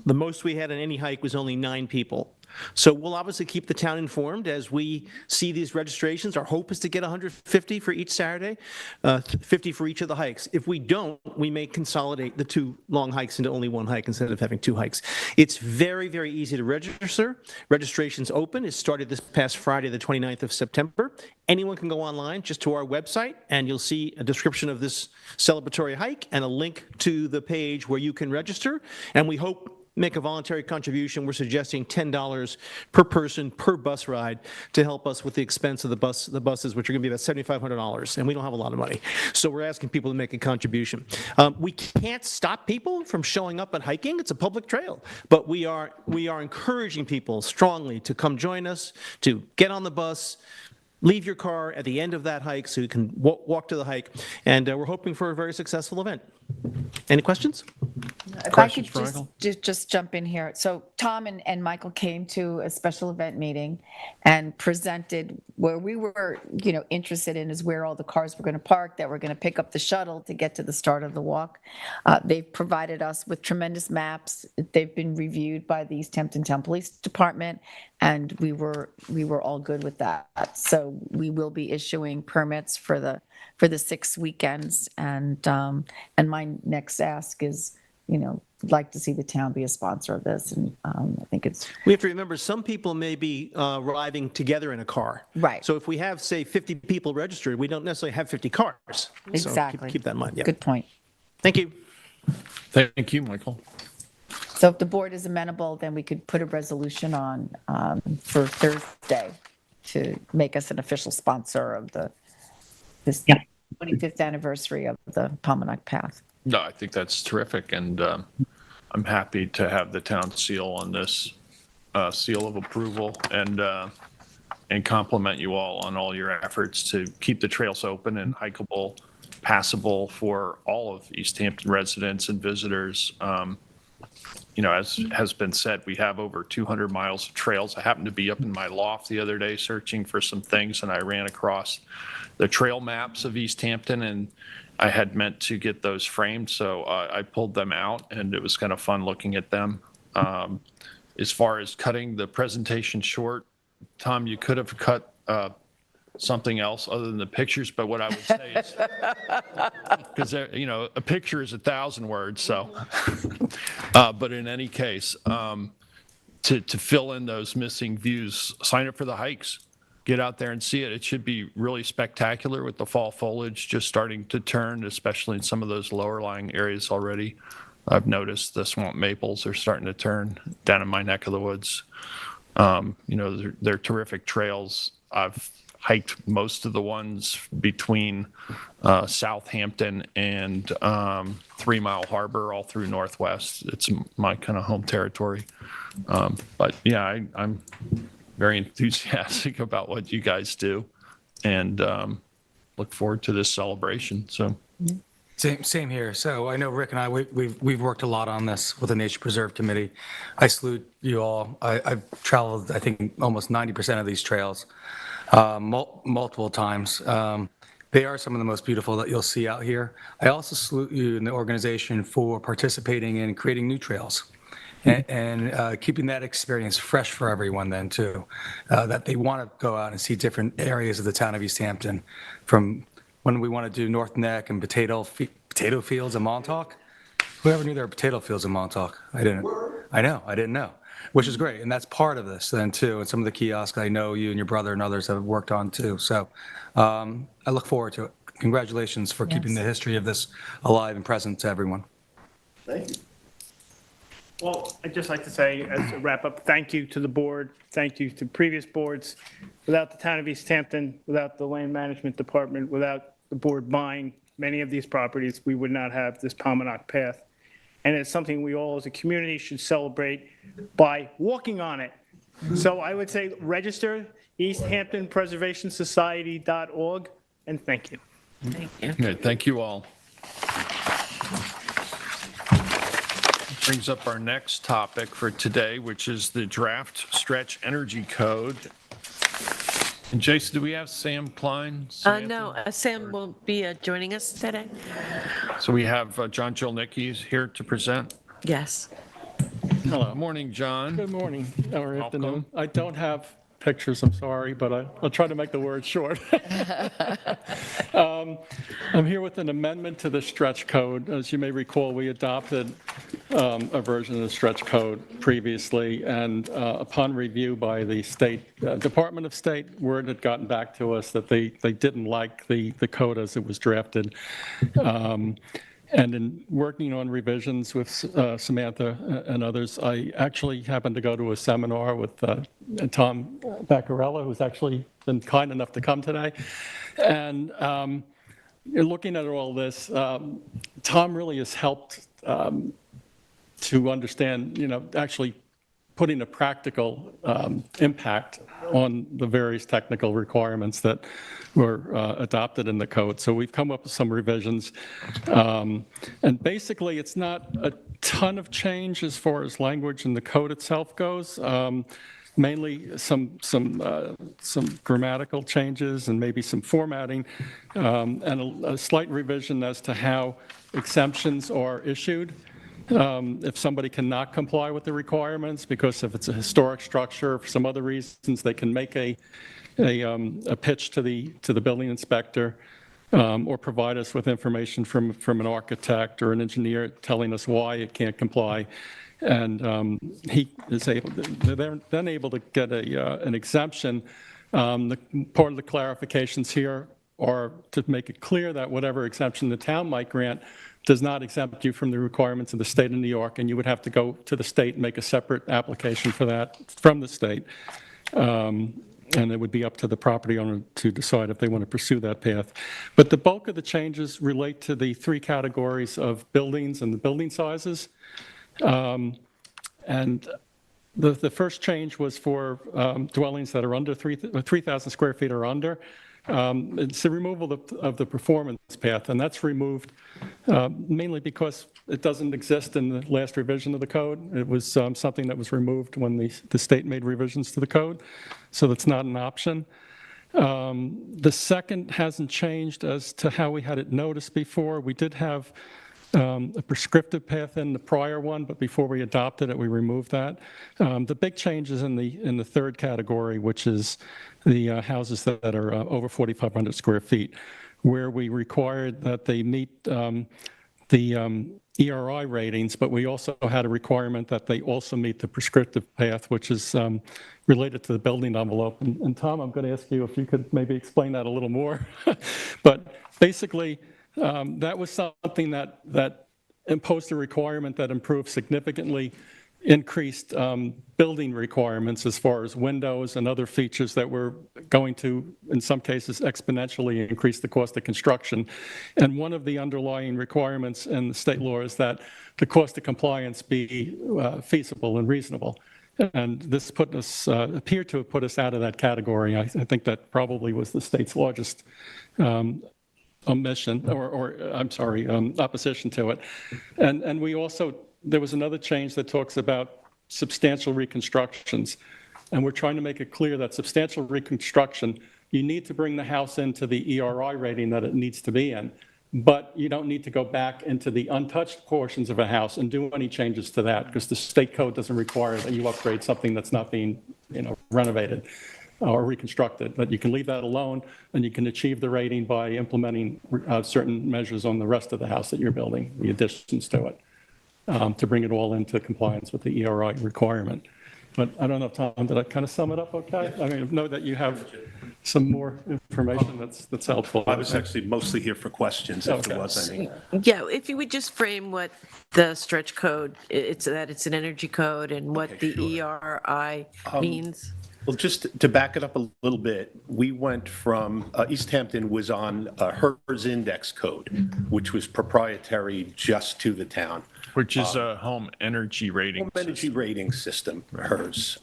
the most we had on any hike was only 9 people. So we'll obviously keep the town informed as we see these registrations. Our hope is to get 150 for each Saturday, 50 for each of the hikes. If we don't, we may consolidate the 2 long hikes into only 1 hike instead of having 2 hikes. It's very, very easy to register. Registration's open. It started this past Friday, the 29th of September. Anyone can go online just to our website, and you'll see a description of this celebratory hike and a link to the page where you can register. And we hope make a voluntary contribution. We're suggesting $10 per person per bus ride to help us with the expense of the buses, which are going to be about $7,500, and we don't have a lot of money. So we're asking people to make a contribution. We can't stop people from showing up and hiking. It's a public trail, but we are encouraging people strongly to come join us, to get on the bus, leave your car at the end of that hike so you can walk to the hike, and we're hoping for a very successful event. Any questions? If I could just jump in here. So Tom and Michael came to a special event meeting and presented where we were, interested in is where all the cars were going to park, that we're going to pick up the shuttle to get to the start of the walk. They've provided us with tremendous maps. They've been reviewed by the East Hampton Town Police Department, and we were all good with that. So we will be issuing permits for the 6 weekends, and my next ask is, like to see the town be a sponsor of this, and I think it's. We have to remember some people may be arriving together in a car. Right. So if we have, say, 50 people registered, we don't necessarily have 50 cars. Exactly. So keep that in mind. Yeah. Good point. Thank you. Thank you, Michael. So if the board is amenable, then we could put a resolution on for Thursday to make us an official sponsor of this 25th anniversary of the Palmanock Path. No, I think that's terrific, and I'm happy to have the town seal on this seal of approval, and compliment you all on all your efforts to keep the trails open and hikeable, passable for all of East Hampton residents and visitors. As has been said, we have over 200 miles of trails. I happened to be up in my loft the other day searching for some things, and I ran across the trail maps of East Hampton, and I had meant to get those framed, so I pulled them out, and it was kind of fun looking at them. As far as cutting the presentation short, Tom, you could have cut something else other than the pictures, but what I would say is, because a picture is 1,000 words, so. But in any case, to fill in those missing views, sign up for the hikes. Get out there and see it. It should be really spectacular with the fall foliage just starting to turn, especially in some of those lower lying areas already. I've noticed the swamp maples are starting to turn down in my neck of the woods. They're terrific trails. I've hiked most of the ones between Southampton and 3 Mile Harbor all through Northwest. It's my kind of home territory. But yeah, I'm very enthusiastic about what you guys do, and look forward to this celebration. So. Same here. So I know Rick and I, we've worked a lot on this with the Nature Preserve Committee. I salute you all. I've traveled, I think, almost 90% of these trails multiple times. They are some of the most beautiful that you'll see out here. I also salute you and the organization for participating in creating new trails and keeping that experience fresh for everyone then too, that they want to go out and see different areas of the town of East Hampton, from when we want to do North Neck and potato fields in Montauk. Whoever knew there were potato fields in Montauk? I didn't know, which is great. And that's part of this then too. And some of the kiosks I know you and your brother and others have worked on too. So I look forward to it. Congratulations for keeping the history of this alive and present to everyone. Thank you. Well, I'd just like to say, as a wrap-up, thank you to the board, thank you to previous boards. Without the town of East Hampton, without the land management department, without the board buying many of these properties, we would not have this Palmanock Path. And it's something we all as a community should celebrate by walking on it. So I would say register easthamptonpreservationsociety.org, and thank you. Thank you. Okay, thank you all. Brings up our next topic for today, which is the draft stretch energy code. And Jason, do we have Sam Klein? No, Sam will be joining us today. So we have John Jolnicki here to present. Yes. Hello. Morning, John. Good morning or afternoon. I don't have pictures, I'm sorry, but I'll try to make the words short. I'm here with an amendment to the stretch code. As you may recall, we adopted a version of the stretch code previously, and upon review by the State Department of State, word had gotten back to us that they didn't like the code as it was drafted. And in working on revisions with Samantha and others, I actually happened to go to a seminar with Tom Baccarella, who's actually been kind enough to come today. And looking at all this, Tom really has helped to understand, actually putting a practical impact on the various technical requirements that were adopted in the code. So we've come up with some revisions. And basically, it's not a ton of change as far as language in the code itself goes. Mainly some grammatical changes and maybe some formatting, and a slight revision as to how exemptions are issued. If somebody cannot comply with the requirements, because if it's a historic structure, for some other reasons, they can make a pitch to the building inspector, or provide us with information from an architect or an engineer telling us why it can't comply. And he is they're then able to get an exemption. Part of the clarifications here or to make it clear that whatever exemption the town might grant does not exempt you from the requirements of the state of New York, and you would have to go to the state and make a separate application for that from the state. And it would be up to the property owner to decide if they want to pursue that path. But the bulk of the changes relate to the three categories of buildings and the building sizes. And the first change was for dwellings that are under 3,000 square feet or under. It's the removal of the performance path, and that's removed mainly because it doesn't exist in the last revision of the code. It was something that was removed when the state made revisions to the code, so that's not an option. The second hasn't changed as to how we had it noticed before. We did have a prescriptive path in the prior one, but before we adopted it, we removed that. The big change is in the third category, which is the houses that are over 4,500 square feet, where we required that they meet the ERI ratings, but we also had a requirement that they also meet the prescriptive path, which is related to the building envelope. And Tom, I'm going to ask you if you could maybe explain that a little more. But basically, that was something that imposed a requirement that improved significantly increased building requirements as far as windows and other features that were going to, in some cases, exponentially increase the cost of construction. And one of the underlying requirements in the state law is that the cost of compliance be feasible and reasonable. And this appeared to have put us out of that category. I think that probably was the state's largest opposition to it. And we also, there was another change that talks about substantial reconstructions. And we're trying to make it clear that substantial reconstruction, you need to bring the house into the ERI rating that it needs to be in, but you don't need to go back into the untouched portions of a house and do any changes to that, because the state code doesn't require that you upgrade something that's not being, renovated or reconstructed. But you can leave that alone, and you can achieve the rating by implementing certain measures on the rest of the house that you're building, the additions to it, to bring it all into compliance with the ERI requirement. But I don't know, Tom, did I kind of sum it up okay? I mean, I know that you have some more information that's helpful. I was actually mostly here for questions, if there was any. Yeah, if you would just frame what the stretch code, it's an energy code, and what the ERI means. Well, just to back it up a little bit, we went from, East Hampton was on a HERS index code, which was proprietary just to the town. Which is a home energy rating Home energy rating system, HERS.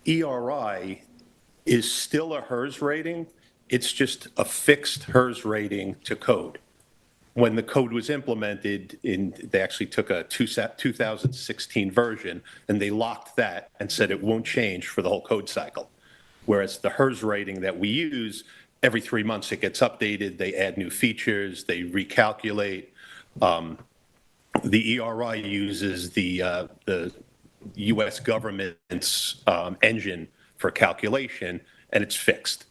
ERI is still a HERS rating. It's just a fixed HERS rating to code. When the code was implemented, they actually took a 2016 version and they locked that and said it won't change for the whole code cycle. Whereas the HERS rating that we use, every 3 months it gets updated, they add new features, they recalculate. The ERI uses the US government's engine for calculation, and it's fixed.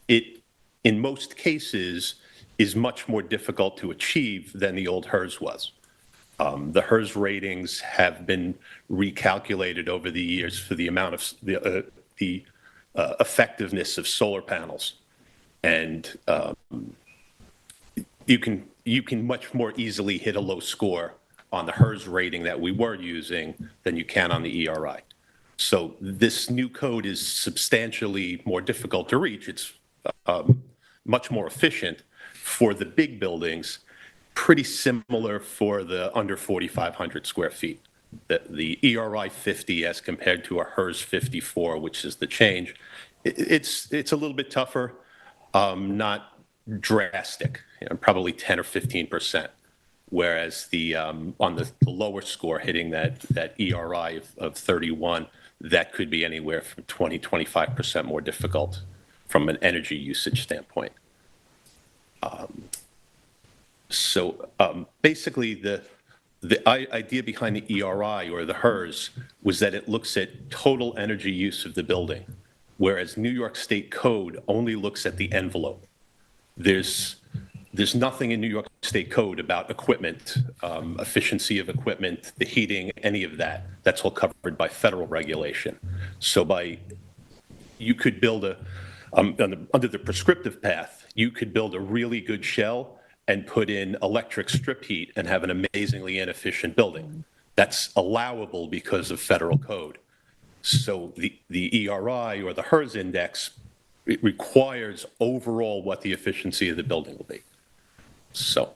It, in most cases, is much more difficult to achieve than the old HERS was. The HERS ratings have been recalculated over the years for the amount of the effectiveness of solar panels, and you can much more easily hit a low score on the HERS rating that we were using than you can on the ERI. So this new code is substantially more difficult to reach. It's much more efficient for the big buildings, pretty similar for the under 4,500 square feet. The ERI 50 as compared to a HERS 54, which is the change, it's a little bit tougher, not drastic, probably 10 or 15%. Whereas on the lower score, hitting that ERI of 31, that could be anywhere from 20, 25% more difficult from an energy usage standpoint. So basically, the idea behind the ERI or the HERS was that it looks at total energy use of the building, whereas New York State Code only looks at the envelope. There's nothing in New York State Code about equipment, efficiency of equipment, the heating, any of that. That's all covered by federal regulation. So you could build Under the prescriptive path, you could build a really good shell and put in electric strip heat and have an amazingly inefficient building. That's allowable because of federal code. So the ERI or the HERS index, it requires overall what the efficiency of the building will be. So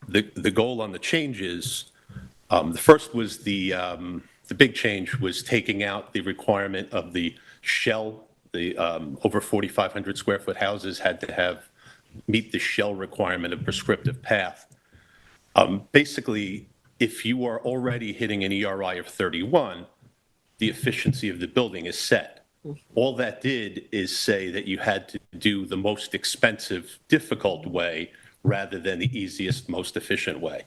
the goal on the changes, the first was the big change was taking out the requirement of the shell. The over 4,500 square foot houses had to meet the shell requirement of prescriptive path. Basically, if you are already hitting an ERI of 31, the efficiency of the building is set. All that did is say that you had to do the most expensive, difficult way rather than the easiest, most efficient way.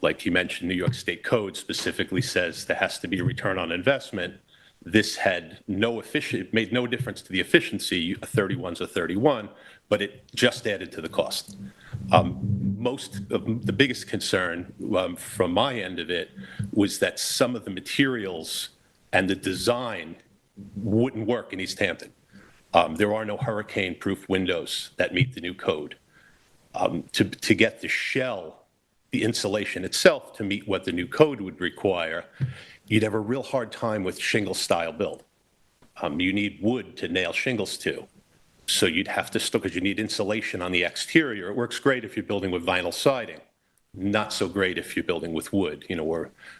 Like you mentioned, New York State Code specifically says there has to be a return on investment. This had it made no difference to the efficiency. A 31's a 31, but it just added to the cost. Most of the biggest concern from my end of it was that some of the materials and the design wouldn't work in East Hampton. There are no hurricane-proof windows that meet the new code. To get the shell, the insulation itself, to meet what the new code would require, you'd have a real hard time with shingle-style build. You need wood to nail shingles to. So you'd have to because you need insulation on the exterior. It works great if you're building with vinyl siding. Not so great if you're building with wood,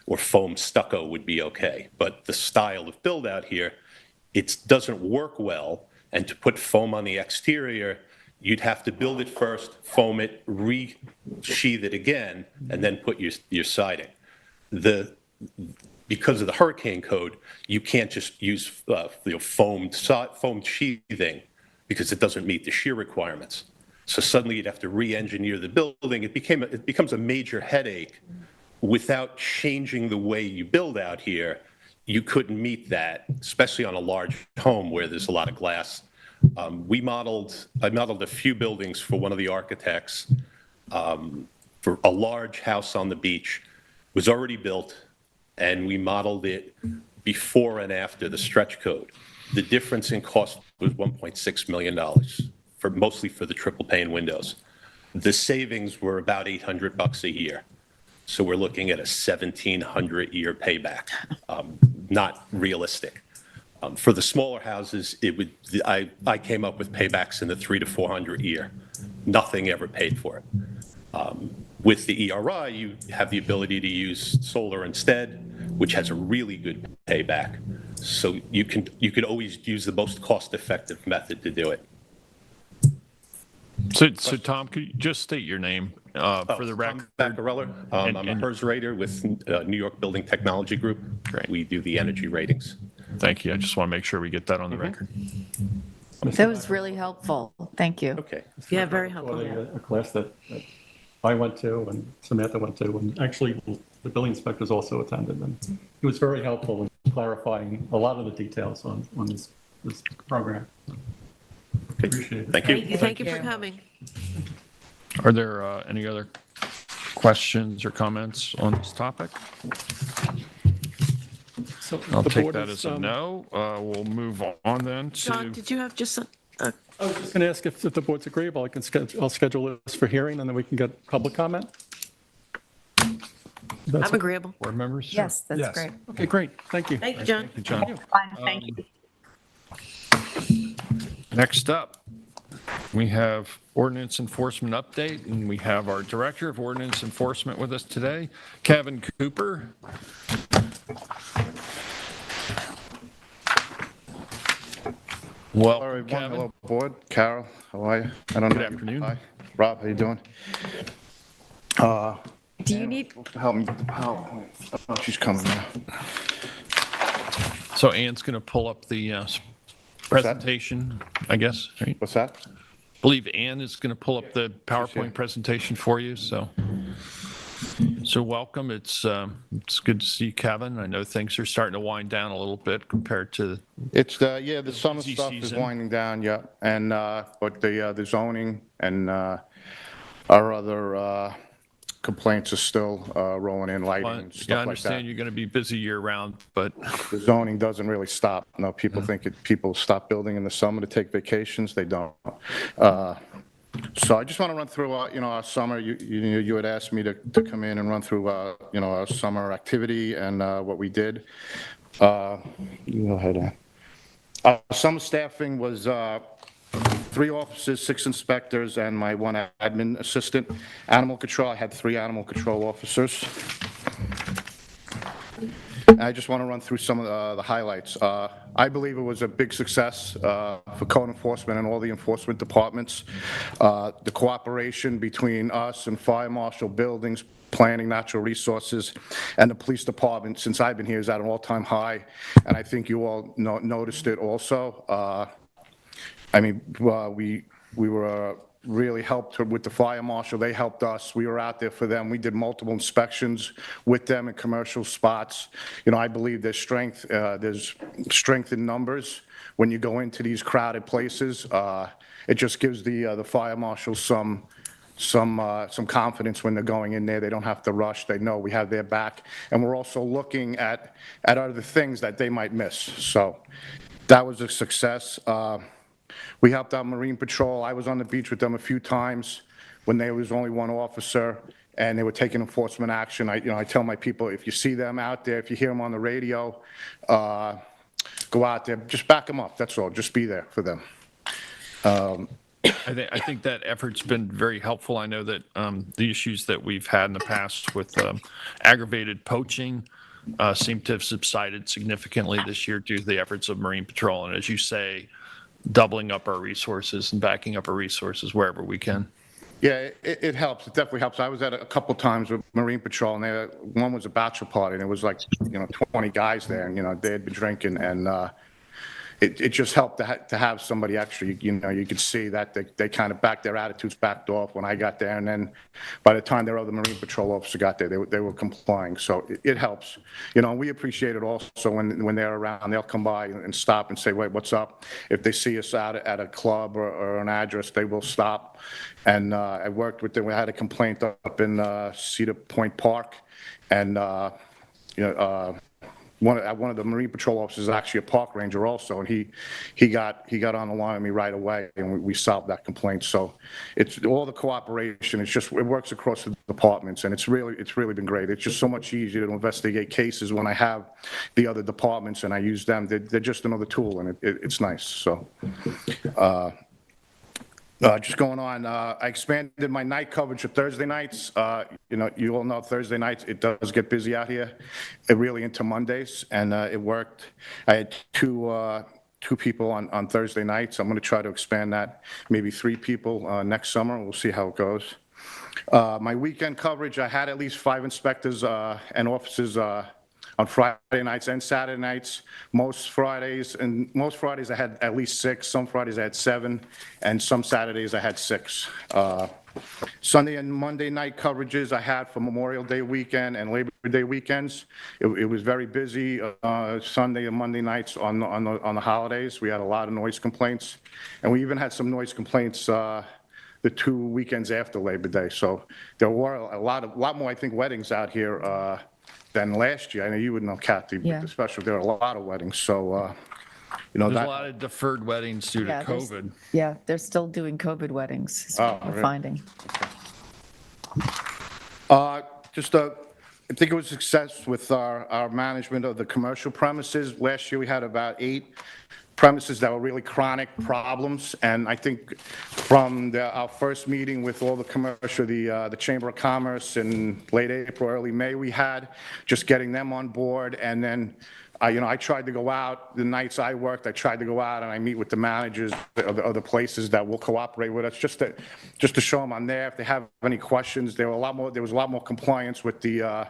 or foam stucco would be okay. But the style of build out here, it doesn't work well. And to put foam on the exterior, you'd have to build it first, foam it, re-sheathe it again, and then put your siding. Because of the hurricane code, you can't just use foamed sheathing because it doesn't meet the shear requirements. So suddenly you'd have to re-engineer the building. It becomes a major headache. Without changing the way you build out here, you couldn't meet that, especially on a large home where there's a lot of glass. I modeled a few buildings for one of the architects for a large house on the beach. It was already built, and we modeled it before and after the stretch code. The difference in cost was $1.6 million, mostly for the triple pane windows. The savings were about $800 a year. So we're looking at a 1,700 year payback. Not realistic. For the smaller houses, I came up with paybacks in the 300 to 400 year. Nothing ever paid for it. With the ERI, you have the ability to use solar instead, which has a really good payback. So you could always use the most cost-effective method to do it. So Tom, could you just state your name for the record? Tom Baccarella. I'm a HERS rater with New York Building Technology Group. Great. We do the energy ratings. Thank you. I just want to make sure we get that on the record. That was really helpful. Thank you. Okay. Yeah, very helpful. A class that I went to and Samantha went to, and actually the building inspectors also attended. And he was very helpful in clarifying a lot of the details on this program. Appreciate it. Thank you. Thank you for coming. Are there any other questions or comments on this topic? So I'll the take board that is, as a no. We'll move on then to. John, did you have just some? I was just going to ask if the board's agreeable. I'll schedule this for hearing, and then we can get public comment. I'm agreeable. Board members? Yes, that's great. Okay, great. Thank you. Thank you, John. Thank you, John. Fine, thank you. Next up, we have ordinance enforcement update, and we have our Director of Ordinance Enforcement with us today, Kevin Cooper. Well, Hello, everyone. Kevin. Hello, board. Carol, how are you? I don't Good know. afternoon. Hi. Rob, how you doing? Do you need, Help me. Oh, she's coming now. So Ann's going to pull up the presentation, I guess, right? What's that? I believe Ann is going to pull up the PowerPoint presentation for you, so welcome. It's good to see you, Kevin. I know things are starting to wind down a little bit compared to. It's the summer busy stuff is season. winding down, yeah, but the zoning and our other complaints are still rolling in, lighting and Yeah, I stuff like understand that. you're going to be busy year-round, but The zoning doesn't really stop. No, people think people stop building in the summer to take vacations. They don't. So I just want to run through, our summer. You had asked me to come in and run through, our summer activity and what we did. You go ahead. Summer staffing was 3 officers, 6 inspectors, and my 1 admin assistant. Animal control, I had 3 animal control officers. I just want to run through some of the highlights. I believe it was a big success for code enforcement and all the enforcement departments. The cooperation between us and fire marshal, buildings, planning, natural resources, and the police department since I've been here is at an all-time high, and I think you all noticed it also. We were really helped with the fire marshal. They helped us. We were out there for them. We did multiple inspections with them in commercial spots. I believe there's strength in numbers when you go into these crowded places. It just gives the fire marshal some confidence when they're going in there. They don't have to rush. They know we have their back. And we're also looking at other things that they might miss. So that was a success. We helped out Marine Patrol. I was on the beach with them a few times when there was only 1 officer and they were taking enforcement action. I tell my people, if you see them out there, if you hear them on the radio, go out there, just back them up. That's all. Just be there for them. I think that effort's been very helpful. I know that the issues that we've had in the past with aggravated poaching seem to have subsided significantly this year due to the efforts of Marine Patrol. And as you say, doubling up our resources and backing up our resources wherever we can. Yeah, it helps. It definitely helps. I was at a couple times with Marine Patrol, and one was a bachelor party, and it was like 20 guys there, and they had been drinking, and it just helped to have somebody extra. You could see that they kind of their attitudes backed off when I got there, and then by the time their other Marine Patrol officer got there, they were complying. So it helps. We appreciate it also when they're around. They'll come by and stop and say, "Wait, what's up?" If they see us out at a club or an address, they will stop. And I worked with them. We had a complaint up in Cedar Point Park, and one of the Marine Patrol officers is actually a park ranger also, and he got on the line with me right away, and we solved that complaint. So it's all the cooperation. It works across the departments, and it's really been great. It's just so much easier to investigate cases when I have the other departments and I use them. They're just another tool, and it's nice. So. Just going on, I expanded my night coverage to Thursday nights. You all know Thursday nights, it does get busy out here, really into Mondays, and it worked. I had two people on Thursday nights. I'm going to try to expand that, maybe 3 people next summer. We'll see how it goes. My weekend coverage, I had at least 5 inspectors and officers on Friday nights and Saturday nights. Most Fridays I had at least 6. Some Fridays I had 7, and some Saturdays I had 6. Sunday and Monday night coverages I had for Memorial Day weekend and Labor Day weekends. It was very busy Sunday and Monday nights on the holidays. We had a lot of noise complaints, and we even had some noise complaints the 2 weekends after Labor Day. So there were a lot more, I think, weddings out here than last year. I know you would know, Kathy, but especially there are a lot of weddings. So, there's a lot of deferred weddings due to COVID. They're still doing COVID weddings, is what we're finding. I think it was a success with our management of the commercial premises. Last year we had about 8 premises that were really chronic problems, and I think from our first meeting with all the commercial, the Chamber of Commerce in late April, early May, we had just getting them on board, and then I tried to go out the nights I worked. I tried to go out and I meet with the managers of the other places that will cooperate with us, just to show them I'm there. If they have any questions, there was a lot more compliance with the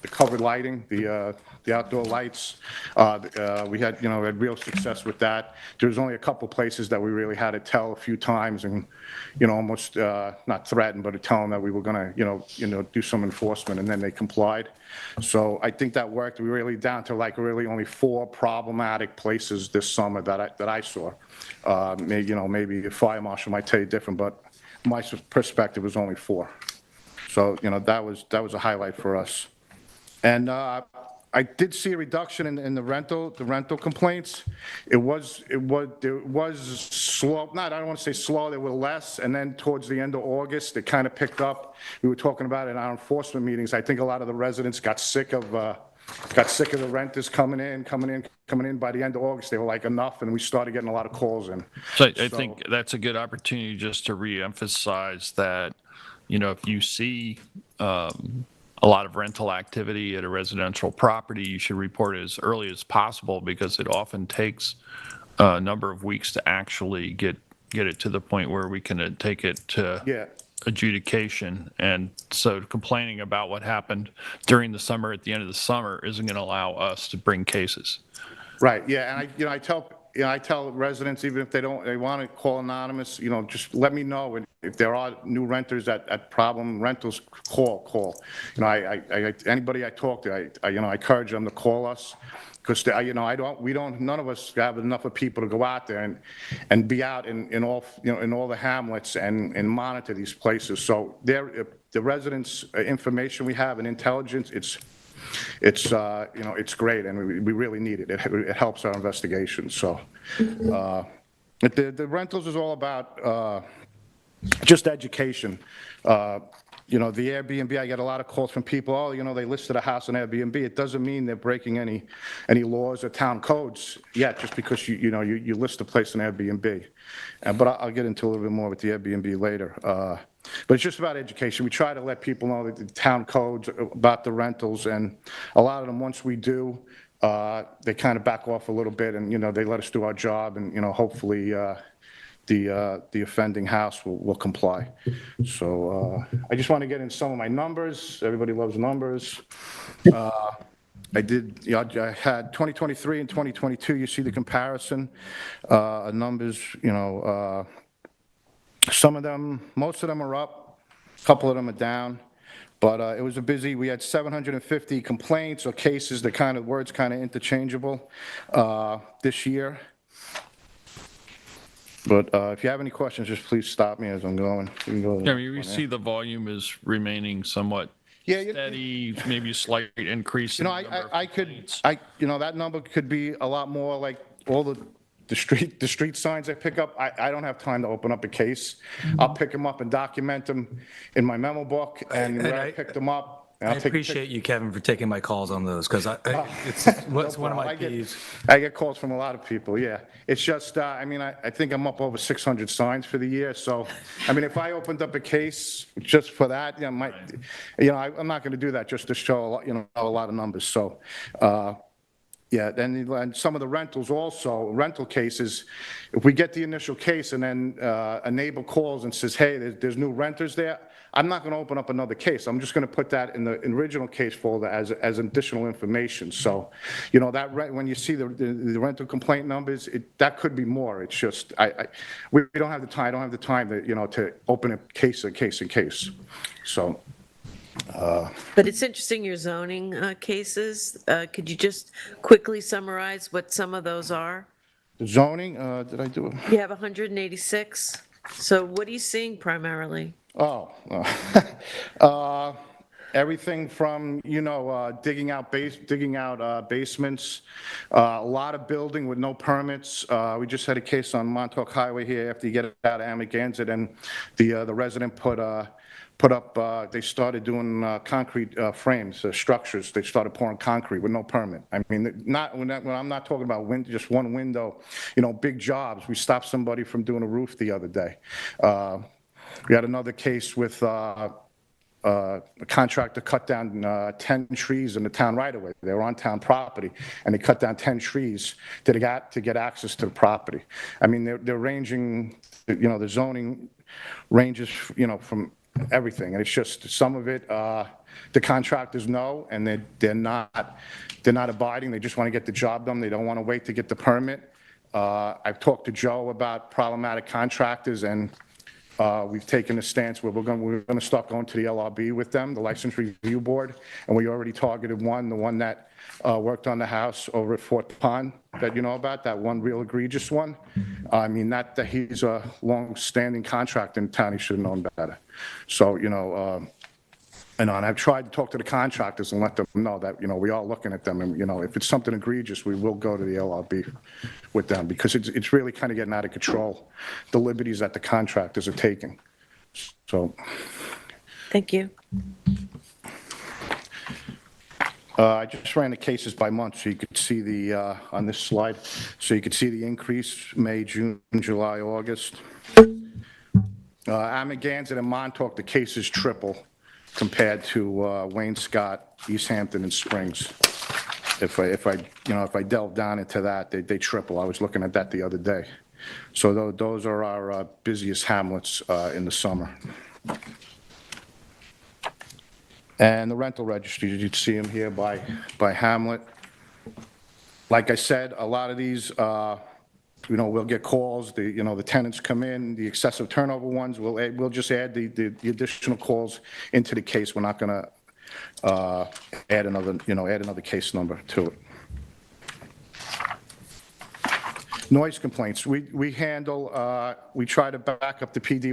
covered lighting, the outdoor lights. We had real success with that. There was only a couple places that we really had to tell a few times, and almost not threaten, but to tell them that we were going to do some enforcement, and then they complied. So I think that worked. We really down to really only 4 problematic places this summer that I saw. Maybe the fire marshal might tell you different, but my perspective was only 4. So, that was a highlight for us. And I did see a reduction in the rental complaints. There was slow, I don't want to say slow, there were less, and then towards the end of August, it kind of picked up. We were talking about it in our enforcement meetings. I think a lot of the residents got sick of the renters coming in. By the end of August, they were like, enough, and we started getting a lot of calls in. So I think that's a good opportunity just to reemphasize that, if you see a lot of rental activity at a residential property, you should report it as early as possible, because it often takes a number of weeks to actually get it to the point where we can take it to adjudication. And so complaining about what happened during the summer at the end of the summer isn't going to allow us to bring cases. Right, yeah, and I tell residents, even if they want to call anonymous, just let me know. And if there are new renters at problem rentals, call. Anybody I talk to, I encourage them to call us, because none of us have enough of people to go out there and be out in all the hamlets and monitor these places. So the residents' information we have and intelligence, it's great, and we really need it. It helps our investigation. So the rentals is all about just education. The Airbnb, I get a lot of calls from people, they listed a house on Airbnb. It doesn't mean they're breaking any laws or town codes yet, just because you list a place on Airbnb. But I'll get into a little bit more with the Airbnb later. But it's just about education. We try to let people know the town codes about the rentals, and a lot of them, once we do, they kind of back off a little bit, and they let us do our job, and hopefully the offending house will comply. So I just want to get in some of my numbers. Everybody loves numbers. I had 2023 and 2022. You see the comparison numbers. Most of them are up, a couple of them are down, but it was we had 750 complaints or cases. The words kind of interchangeable this year. But if you have any questions, just please stop me as I'm going. We see the volume is remaining somewhat steady, maybe a slight increase. That number could be a lot more, like all the street signs I pick up. I don't have time to open up a case. I'll pick them up and document them in my memo book, and when I pick them up. I appreciate you, Kevin, for taking my calls on those, because it's one of my peeves. I get calls from a lot of people, yeah. It's just, I think I'm up over 600 signs for the year, so, if I opened up a case just for that, I'm not going to do that just to show, a lot of numbers, so. Then some of the rentals also, rental cases, if we get the initial case and then a neighbor calls and says, hey, there's new renters there, I'm not going to open up another case. I'm just going to put that in the original case folder as additional information. So, when you see the rental complaint numbers, that could be more. It's just, we don't have the time. I don't have the time to, to open a case. So. But it's interesting, your zoning cases. Could you just quickly summarize what some of those are? The zoning, did I do it? You have 186. So what are you seeing primarily? Everything from, digging out basements, a lot of building with no permits. We just had a case on Montauk Highway here after you get out of Amagansett, and the resident put up, they started doing concrete frames, structures. They started pouring concrete with no permit. When I'm not talking about just one window, big jobs. We stopped somebody from doing a roof the other day. We had another case with a contractor cut down 10 trees in the town right away. They were on town property, and they cut down 10 trees to get access to the property. They're ranging, the zoning ranges, from everything, and it's just some of it the contractors know, and they're not abiding. They just want to get the job done. They don't want to wait to get the permit. I've talked to Joe about problematic contractors, and we've taken a stance where we're going to start going to the LRB with them, the License Review Board, and we already targeted the one that worked on the house over at Fort Pond that you know about, that one real egregious one. That he's a long-standing contractor in town. He should have known better. So, And I've tried to talk to the contractors and let them know that, we are looking at them, and, if it's something egregious, we will go to the LRB with them, because it's really kind of getting out of control, the liberties that the contractors are taking. So, Thank you. I just ran the cases by month, so you could see on this slide, so you could see the increase, May, June, July, August. Amagansett and Montauk, the cases triple compared to Wayne Scott, East Hampton, and Springs. If I delve down into that, they triple. I was looking at that the other day. So those are our busiest hamlets in the summer. And the rental registries, you'd see them here by hamlet. Like I said, a lot of these, we'll get calls, the tenants come in, the excessive turnover ones, we'll just add the additional calls into the case. We're not gonna add another case number to it. Noise complaints, we handle, we try to back up the PD,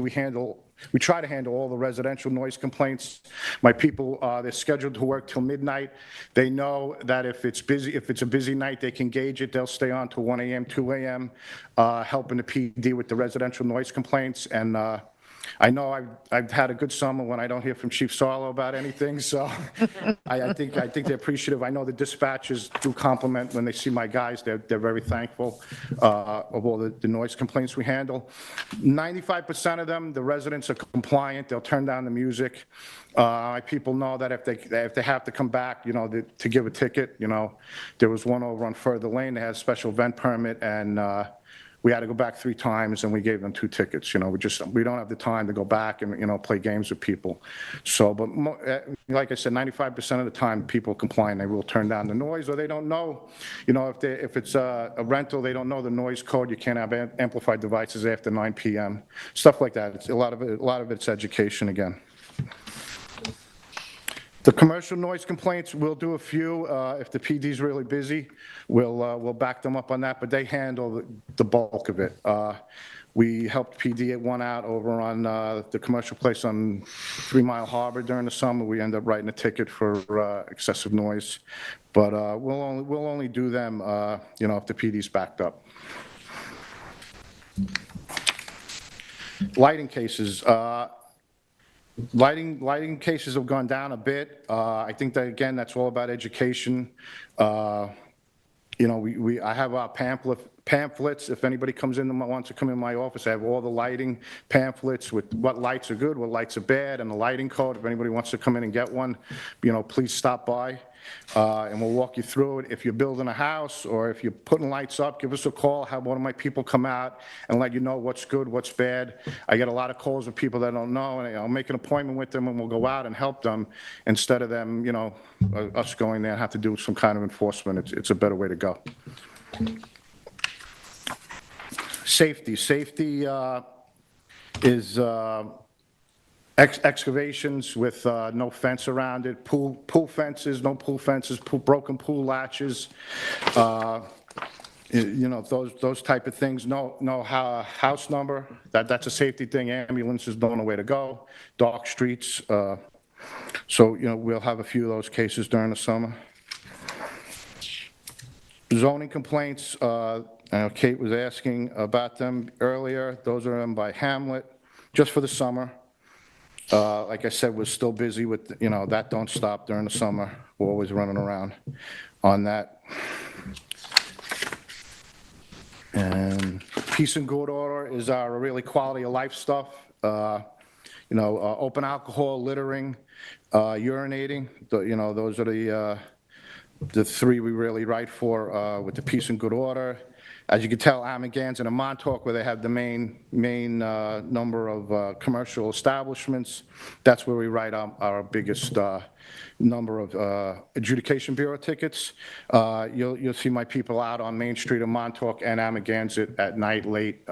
we try to handle all the residential noise complaints. My people, they're scheduled to work till midnight. They know that if it's a busy night, they can gauge it. They'll stay on till 1 a.m., 2 a.m., helping the PD with the residential noise complaints. And I know I've had a good summer when I don't hear from Chief Sarlo about anything, so I think they're appreciative. I know the dispatchers do compliment when they see my guys. They're very thankful of all the noise complaints we handle. 95% of them, the residents are compliant. They'll turn down the music. My people know that if they have to come back, to give a ticket, there was one over on Further Lane that has a special event permit, and we had to go back 3 times, and we gave them 2 tickets. We don't have the time to go back and, play games with people. So, but like I said, 95% of the time, people comply, and they will turn down the noise, or they don't know, if it's a rental, they don't know the noise code. You can't have amplified devices after 9 p.m. Stuff like that. It's a lot of it's education again. The commercial noise complaints, we'll do a few. If the PD's really busy, we'll back them up on that, but they handle the bulk of it. We helped PD at one out over on the commercial place on 3 Mile Harbor during the summer. We end up writing a ticket for excessive noise, but we'll only do them, if the PD's backed up. Lighting cases. Lighting cases have gone down a bit. I think that, again, that's all about education. I have our pamphlets. If anybody comes in and wants to come in my office, I have all the lighting pamphlets with what lights are good, what lights are bad, and the lighting code. If anybody wants to come in and get one, please stop by. And we'll walk you through it. If you're building a house or if you're putting lights up, give us a call, have one of my people come out and let you know what's good, what's bad. I get a lot of calls of people that don't know, and I'll make an appointment with them and we'll go out and help them instead of them, us going there and have to do some kind of enforcement. It's a better way to go. Safety is excavations with no fence around it, pool fences, no pool fences, broken pool latches, those type of things. No house number. That's a safety thing. Ambulances don't know where to go. Dark streets. So we'll have a few of those cases during the summer. Zoning complaints. Kate was asking about them earlier. Those are done by Hamlet, just for the summer. Like I said, we're still busy with, that don't stop during the summer. We're always running around on that. And peace and good order is our really quality of life stuff. Open alcohol, littering, urinating. Those are the 3 we really write for with the peace and good order. As you can tell, Amagansett and Montauk, where they have the main number of commercial establishments, that's where we write our biggest number of adjudication bureau tickets. You'll see my people out on Main Street in Montauk and Amagansett at night late.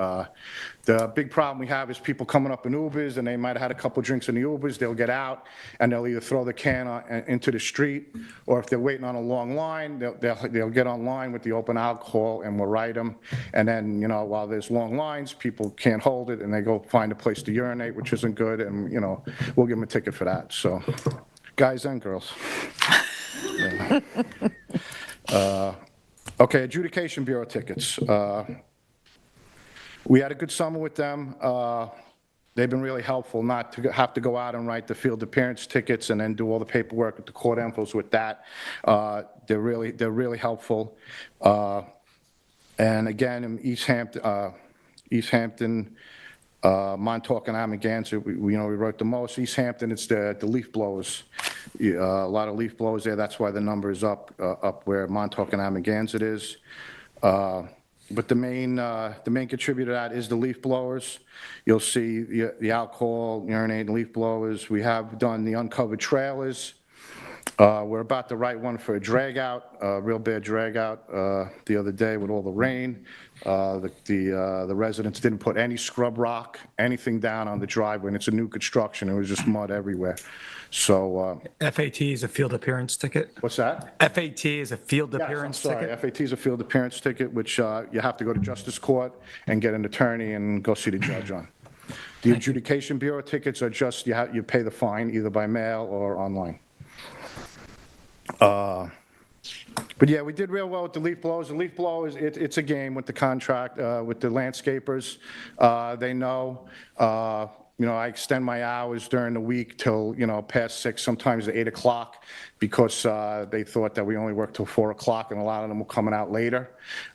The big problem we have is people coming up in Ubers, and they might have had a couple drinks in the Ubers. They'll get out and they'll either throw the can into the street, or if they're waiting on a long line, they'll get online with the open alcohol and we'll write them. And then, while there's long lines, people can't hold it and they go find a place to urinate, which isn't good, and we'll give them a ticket for that. So guys and girls. Yeah. Okay, Adjudication Bureau tickets. We had a good summer with them. They've been really helpful not to have to go out and write the field appearance tickets and then do all the paperwork at the court infos with that. They're really helpful. And again, in East Hampton, Montauk and Amagansett, we wrote the most. East Hampton, it's the leaf blowers. A lot of leaf blowers there. That's why the number is up where Montauk and Amagansett is. But the main contributor to that is the leaf blowers. You'll see the alcohol, urinate, and leaf blowers. We have done the uncovered trailers. We're about to write one for a drag out, a real bad drag out the other day with all the rain. The residents didn't put any scrub rock, anything down on the driveway, and it's a new construction. It was just mud everywhere. So FAT is a field appearance ticket? What's that? FAT is a field appearance ticket? Sorry, FAT is a field appearance ticket, which you have to go to justice court and get an attorney and go see the judge on. The adjudication bureau tickets are just, you pay the fine either by mail or online. But yeah, we did real well with the leaf blowers. The leaf blowers, it's a game with the contract, with the landscapers. They know, I extend my hours during the week till, past 6, sometimes at 8 o'clock, because they thought that we only worked till 4 o'clock, and a lot of them were coming out later.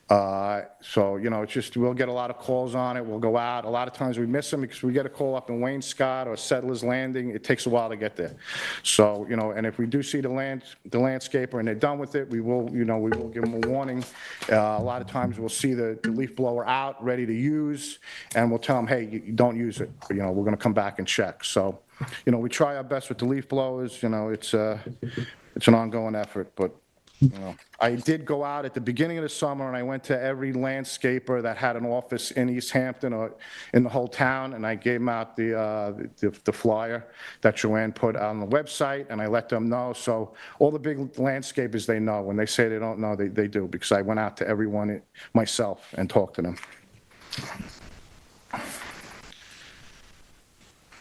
So, it's just, we'll get a lot of calls on it. We'll go out. A lot of times we miss them because we get a call up in Wayne-Scott or Settlers Landing. It takes a while to get there. So, and if we do see the landscaper and they're done with it, we will give them a warning. A lot of times we'll see the leaf blower out, ready to use, and we'll tell them, hey, you don't use it. We're going to come back and check. So, we try our best with the leaf blowers. It's an ongoing effort, but I did go out at the beginning of the summer and I went to every landscaper that had an office in East Hampton or in the whole town, and I gave them out the flyer that Joanne put on the website, and I let them know. So all the big landscapers, they know. When they say they don't know, they do, because I went out to everyone myself and talked to them.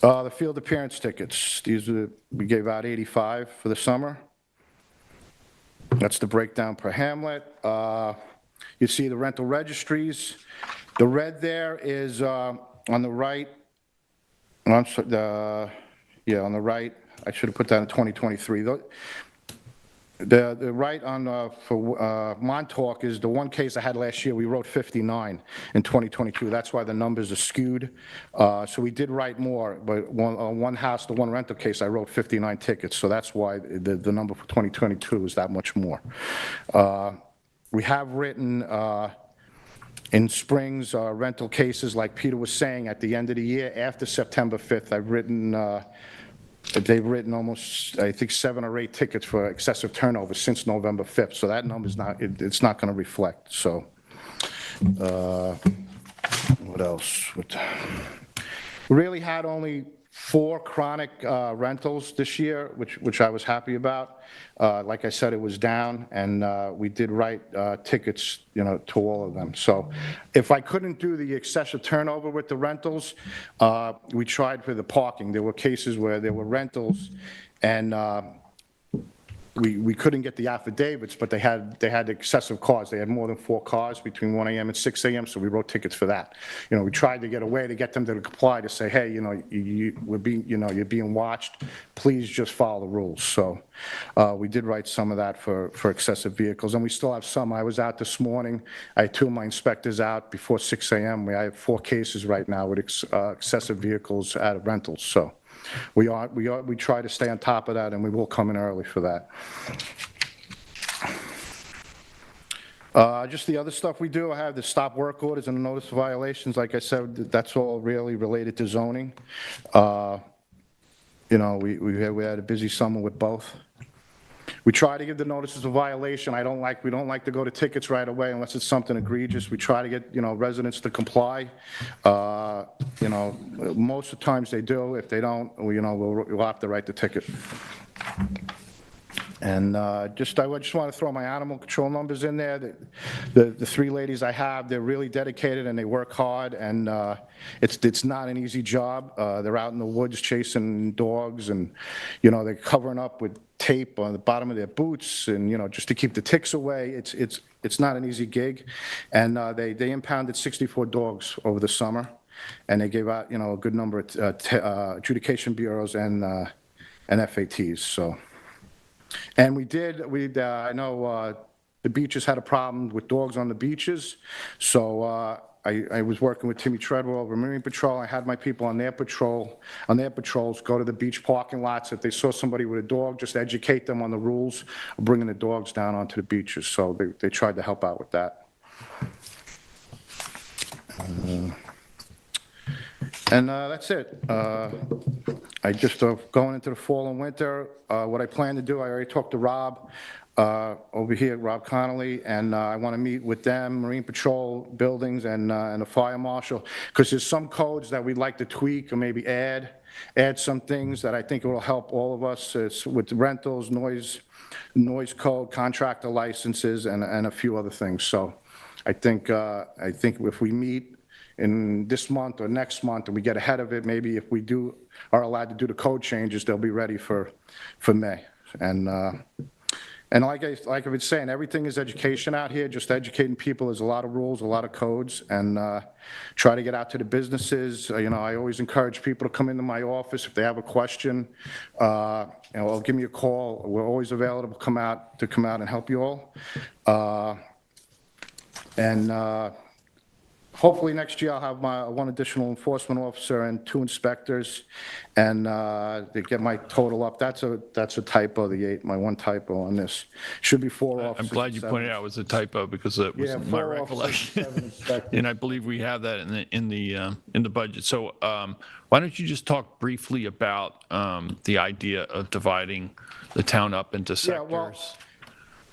The field appearance tickets, we gave out 85 for the summer. That's the breakdown per hamlet. You see the rental registries. The red there is on the right. On the right. I should have put that in 2023. The right on for Montauk is the one case I had last year. We wrote 59 in 2022. That's why the numbers are skewed. So we did write more, but one house, the one rental case, I wrote 59 tickets. So that's why the number for 2022 is that much more. We have written in Springs rental cases, like Peter was saying, at the end of the year, after September 5th, they've written almost, I think, 7 or 8 tickets for excessive turnover since November 5th. So that number's it's not going to reflect. So what else? We really had only 4 chronic rentals this year, which I was happy about. Like I said, it was down, and we did write tickets, to all of them. So if I couldn't do the excessive turnover with the rentals, we tried for the parking. There were cases where there were rentals, and we couldn't get the affidavits, but they had excessive cars. They had more than 4 cars between 1 a.m. and 6 a.m., so we wrote tickets for that. We tried to get a way to get them to comply, to say, hey, you're being watched. Please just follow the rules. So we did write some of that for excessive vehicles, and we still have some. I was out this morning. I had 2 of my inspectors out before 6 a.m. I have 4 cases right now with excessive vehicles out of rentals. So we try to stay on top of that, and we will come in early for that. Just the other stuff we do, I have the stop work orders and the notice of violations. Like I said, that's all really related to zoning. We had a busy summer with both. We try to give the notices of violation. We don't like to go to tickets right away unless it's something egregious. We try to get, residents to comply. Most of the times they do. If they don't, we'll have to write the ticket. And I just want to throw my animal control numbers in there. The three ladies I have, they're really dedicated and they work hard, and it's not an easy job. They're out in the woods chasing dogs, and they're covering up with tape on the bottom of their boots, and just to keep the ticks away. It's not an easy gig, and they impounded 64 dogs over the summer, and they gave out a good number of adjudication bureaus and FATs. So. And I know the beaches had a problem with dogs on the beaches, so I was working with Timmy Treadwell over Marine Patrol. I had my people on their patrols, go to the beach parking lots. If they saw somebody with a dog, just educate them on the rules of bringing the dogs down onto the beaches. So they tried to help out with that. And that's it. I just going into the fall and winter. What I plan to do, I already talked to Rob over here, Rob Connolly, and I want to meet with them, Marine Patrol, buildings, and the fire marshal, because there's some codes that we'd like to tweak or maybe add some things that I think will help all of us. It's with rentals, noise code, contractor licenses, and a few other things. So I think if we meet in this month or next month and we get ahead of it, maybe if we are allowed to do the code changes, they'll be ready for May. And like I've been saying, everything is education out here, just educating people. There's a lot of rules, a lot of codes, and try to get out to the businesses. I always encourage people to come into my office if they have a question. Give me a call. We're always available to come out and help you all. Hopefully next year I'll have my one additional enforcement officer and 2 inspectors, and they get my total up. That's a typo, my one typo on this. Should be 4 officers. I'm glad you pointed out it was a typo, because it was my 4 recollection. officers, 7 inspectors. And I believe we have that in the budget. So why don't you just talk briefly about the idea of dividing the town up into sectors? Yeah, well,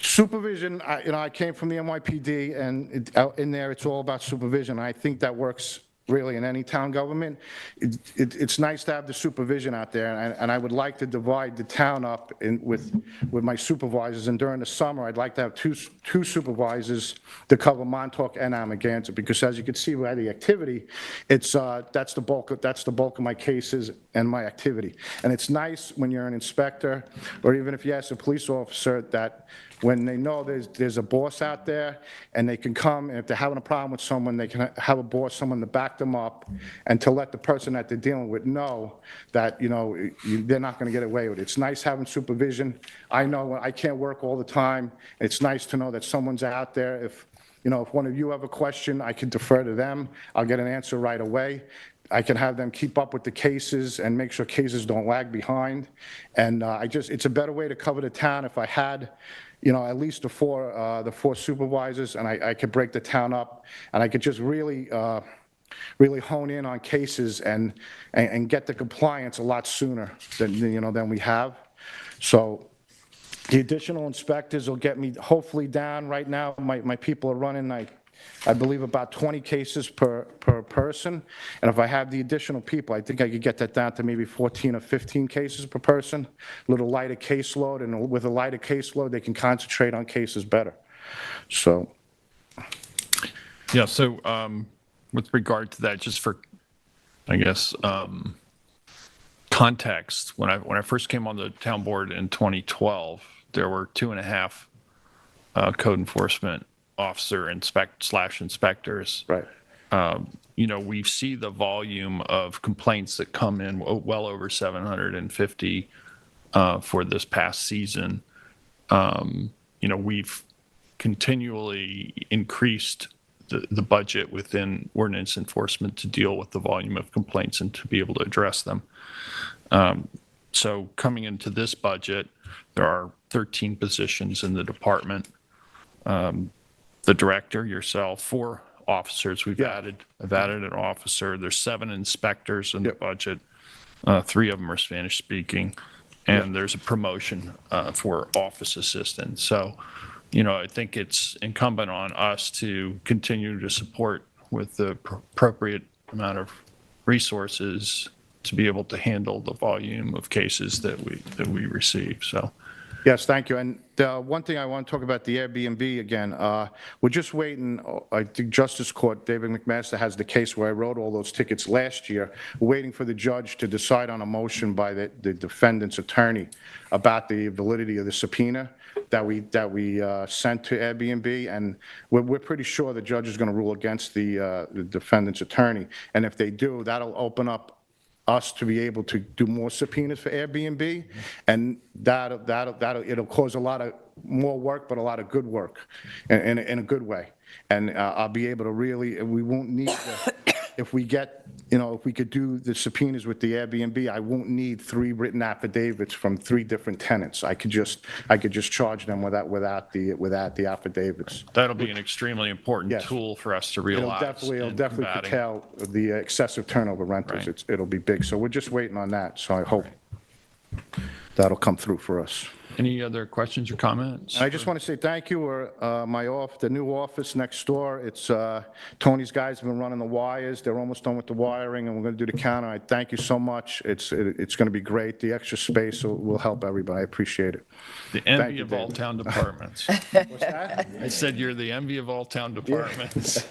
supervision, I came from the NYPD, and out in there, it's all about supervision. I think that works really in any town government. It's nice to have the supervision out there, and I would like to divide the town up with my supervisors, and during the summer, I'd like to have two supervisors to cover Montauk and Amagansett, because as you can see by the activity, that's the bulk of my cases and my activity. And it's nice when you're an inspector, or even if you ask a police officer, that when they know there's a boss out there, and they can come, and if they're having a problem with someone, they can have a boss, someone to back them up, and to let the person that they're dealing with know that, they're not going to get away with it. It's nice having supervision. I know I can't work all the time. It's nice to know that someone's out there. If one of you have a question, I can defer to them. I'll get an answer right away. I can have them keep up with the cases and make sure cases don't lag behind. And it's a better way to cover the town if I had at least the four supervisors, and I could break the town up, and I could just really hone in on cases and get the compliance a lot sooner than we have. So the additional inspectors will get me hopefully down. Right now, my people are running, I believe, about 20 cases per person. And if I have the additional people, I think I could get that down to maybe 14 or 15 cases per person, a little lighter caseload. And with a lighter caseload, they can concentrate on cases better. So. Yeah, so with regard to that, just for, I guess, context, when I first came on the town board in 2012, there were 2.5 code enforcement officer inspectors. Right. We see the volume of complaints that come in, well over 750 for this past season. We've continually increased the budget within ordinance enforcement to deal with the volume of complaints and to be able to address them. So coming into this budget, there are 13 positions in the department. The director, yourself, 4 officers. I've added an officer. There's 7 inspectors in the budget. 3 of them are Spanish speaking, and there's a promotion for office assistant. So, I think it's incumbent on us to continue to support with the appropriate amount of resources to be able to handle the volume of cases that we receive. So, Yes, thank you. And one thing I want to talk about the Airbnb again. We're just waiting. I think Justice Court, David McMaster has the case where I wrote all those tickets last year. We're waiting for the judge to decide on a motion by the defendant's attorney about the validity of the subpoena that we sent to Airbnb, and we're pretty sure the judge is going to rule against the defendant's attorney. And if they do, that'll open up us to be able to do more subpoenas for Airbnb, and it'll cause a lot of more work, but a lot of good work in a good way. And I'll be able to really, we won't need if we get, if we could do the subpoenas with the Airbnb, I won't need 3 written affidavits from 3 different tenants. I could just charge them without the affidavits. That'll be an extremely important tool for us to realize. It'll definitely curtail the excessive turnover rentals. Right. It'll be big. So we're just waiting on that. So I hope that'll come through for us. Any other questions or comments? And I just want to say thank you. The new office next door, it's Tony's guys have been running the wires. They're almost done with the wiring, and we're going to do the counter. I thank you so much. It's going to be great. The extra space will help everybody. I appreciate it. The envy of all town departments. What's that? I said you're the envy of all town departments.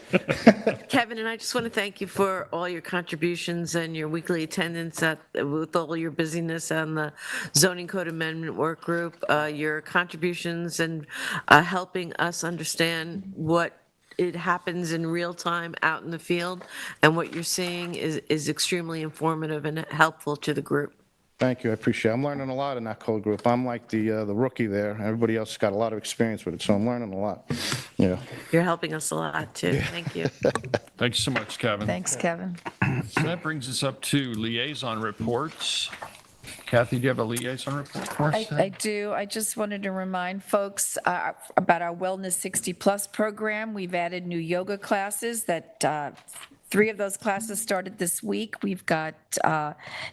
Kevin, and I just want to thank you for all your contributions and your weekly attendance with all your busyness on the zoning code amendment work group, your contributions and helping us understand what it happens in real time out in the field, and what you're seeing is extremely informative and helpful to the group. Thank you. I appreciate it. I'm learning a lot in that code group. I'm like the rookie there. Everybody else has got a lot of experience with it, so I'm learning a lot. Yeah. You're helping us a lot, too. Thank you. Thanks so much, Kevin. Thanks, Kevin. So that brings us up to liaison reports. Kathy, do you have a liaison report for us? I do. I just wanted to remind folks about our Wellness 60 Plus program. We've added new yoga classes that 3 of those classes started this week. We've got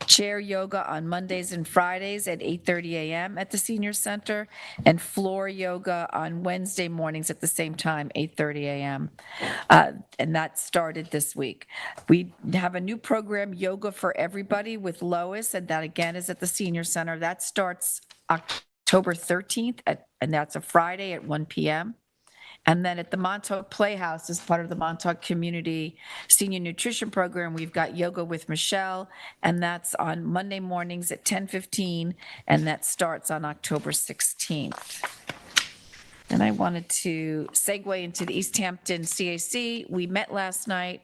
chair yoga on Mondays and Fridays at 8:30 a.m. at the Senior Center, and floor yoga on Wednesday mornings at the same time, 8:30 a.m. And that started this week. We have a new program, Yoga for Everybody, with Lois, and that again is at the Senior Center. That starts October 13th, and that's a Friday at 1 p.m. And then at the Montauk Playhouse, as part of the Montauk Community Senior Nutrition Program, we've got Yoga with Michelle, and that's on Monday mornings at 10:15, and that starts on October 16th. And I wanted to segue into the East Hampton CAC. We met last night,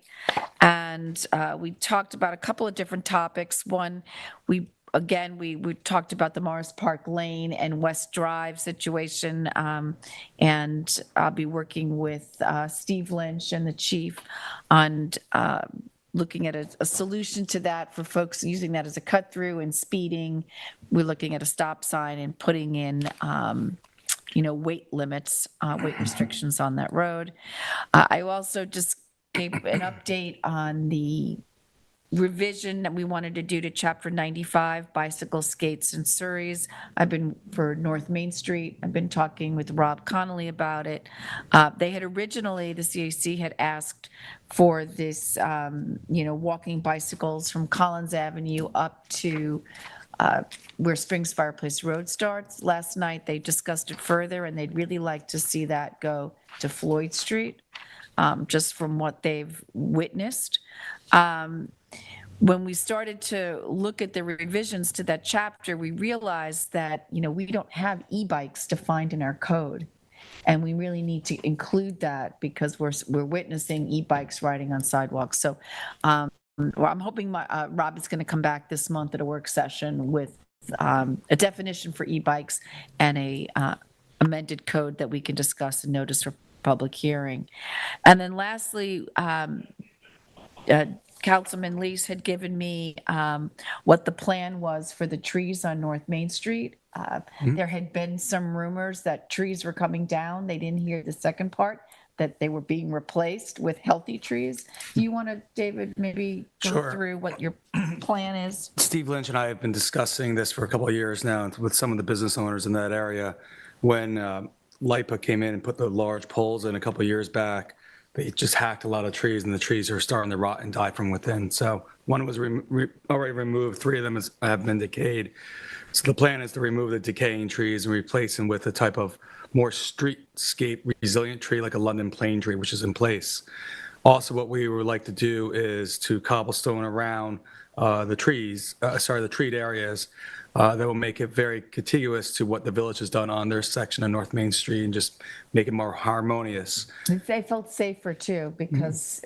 and we talked about a couple of different topics. One, we talked about the Morris Park Lane and West Drive situation, and I'll be working with Steve Lynch and the chief on looking at a solution to that for folks using that as a cut through and speeding. We're looking at a stop sign and putting in weight limits, weight restrictions on that road. I also just gave an update on the revision that we wanted to do to Chapter 95, bicycles, skates, and surreys. For North Main Street, I've been talking with Rob Connolly about it. They had originally, the CAC had asked for this, walking bicycles from Collins Avenue up to where Springs Fireplace Road starts. Last night, they discussed it further, and they'd really like to see that go to Floyd Street, just from what they've witnessed. When we started to look at the revisions to that chapter, we realized that, we don't have e-bikes defined in our code. And we really need to include that because we're witnessing e-bikes riding on sidewalks. So I'm hoping Rob is going to come back this month at a work session with a definition for e-bikes and a amended code that we can discuss and notice for public hearing. And then lastly, Councilman Lease had given me what the plan was for the trees on North Main Street. There had been some rumors that trees were coming down. They didn't hear the second part, that they were being replaced with healthy trees. Do you want to, David, maybe go through what your plan is? Steve Lynch and I have been discussing this for a couple of years now with some of the business owners in that area. When LIPA came in and put the large poles in a couple of years back, they just hacked a lot of trees, and the trees are starting to rot and die from within. So one was already removed. 3 of them have been decayed. So the plan is to remove the decaying trees and replace them with a type of more streetscape resilient tree like a London plane tree, which is in place. Also, what we would like to do is to cobblestone around the treed areas that will make it very contiguous to what the village has done on their section of North Main Street and just make it more harmonious. They felt safer too because,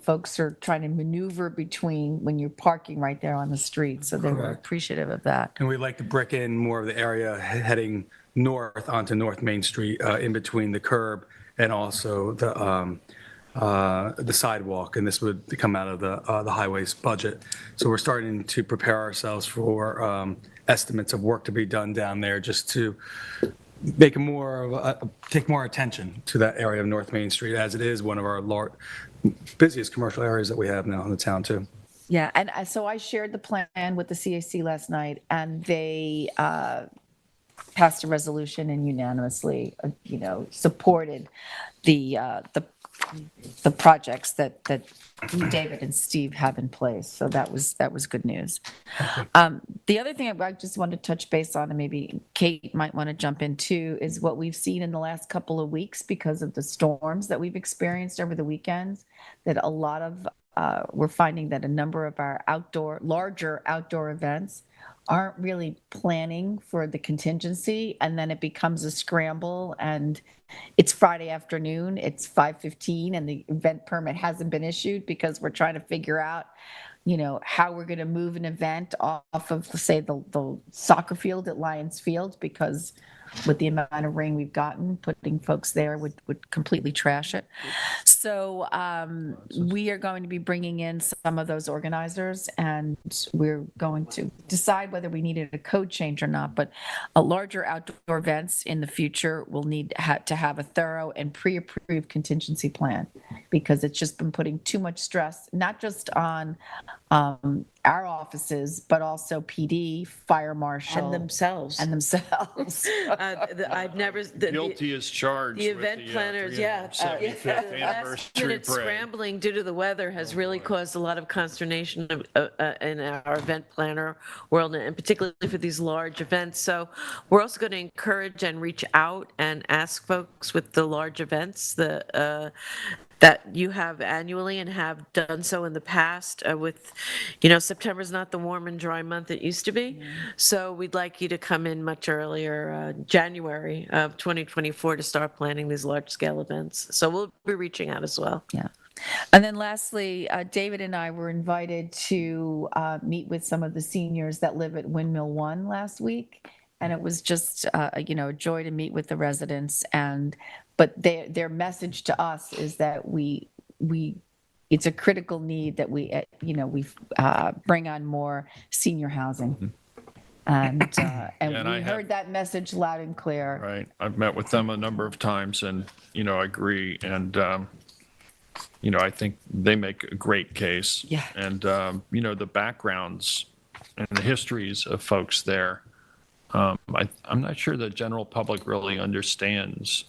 folks are trying to maneuver between when you're parking right there on the street. So they were Correct. appreciative of that. And we'd like to brick in more of the area heading north onto North Main Street in between the curb and also the sidewalk, and this would come out of the highways budget. So we're starting to prepare ourselves for estimates of work to be done down there, just to make it take more attention to that area of North Main Street, as it is one of our busiest commercial areas that we have now in the town too. Yeah, and so I shared the plan with the CAC last night, and they passed a resolution and unanimously, supported the projects that David and Steve have in place. So that was good news. The other thing I just wanted to touch base on, and maybe Kate might want to jump in too, is what we've seen in the last couple of weeks because of the storms that we've experienced over the weekends, that a lot of we're finding that a number of our larger outdoor events aren't really planning for the contingency, and then it becomes a scramble, and it's Friday afternoon, it's 5:15, and the event permit hasn't been issued because we're trying to figure out, how we're going to move an event off of, say, the soccer field at Lions Field, because with the amount of rain we've gotten, putting folks there would completely trash it. So we are going to be bringing in some of those organizers, and we're going to decide whether we needed a code change or not. But a larger outdoor events in the future will need to have a thorough and pre-approved contingency plan, because it's just been putting too much stress, not just on our offices, but also PD, fire marshal, And themselves. I've never. Guilty as charged. The event planners, yeah. 75th Last anniversary minute parade. scrambling due to the weather has really caused a lot of consternation in our event planner world, and particularly for these large events. So we're also going to encourage and reach out and ask folks with the large events that you have annually and have done so in the past with, September's not the warm and dry month it used to be. So we'd like you to come in much earlier, January of 2024, to start planning these large scale events. So we'll be reaching out as well. Yeah. And then lastly, David and I were invited to meet with some of the seniors that live at Windmill 1 last week. And it was just, a joy to meet with the residents. But their message to us is that it's a critical need that we bring on more senior housing. And we heard that message loud and clear. Right. I've met with them a number of times, and, I agree. And, I think they make a great case. Yeah. And, the backgrounds and the histories of folks there, I'm not sure the general public really understands.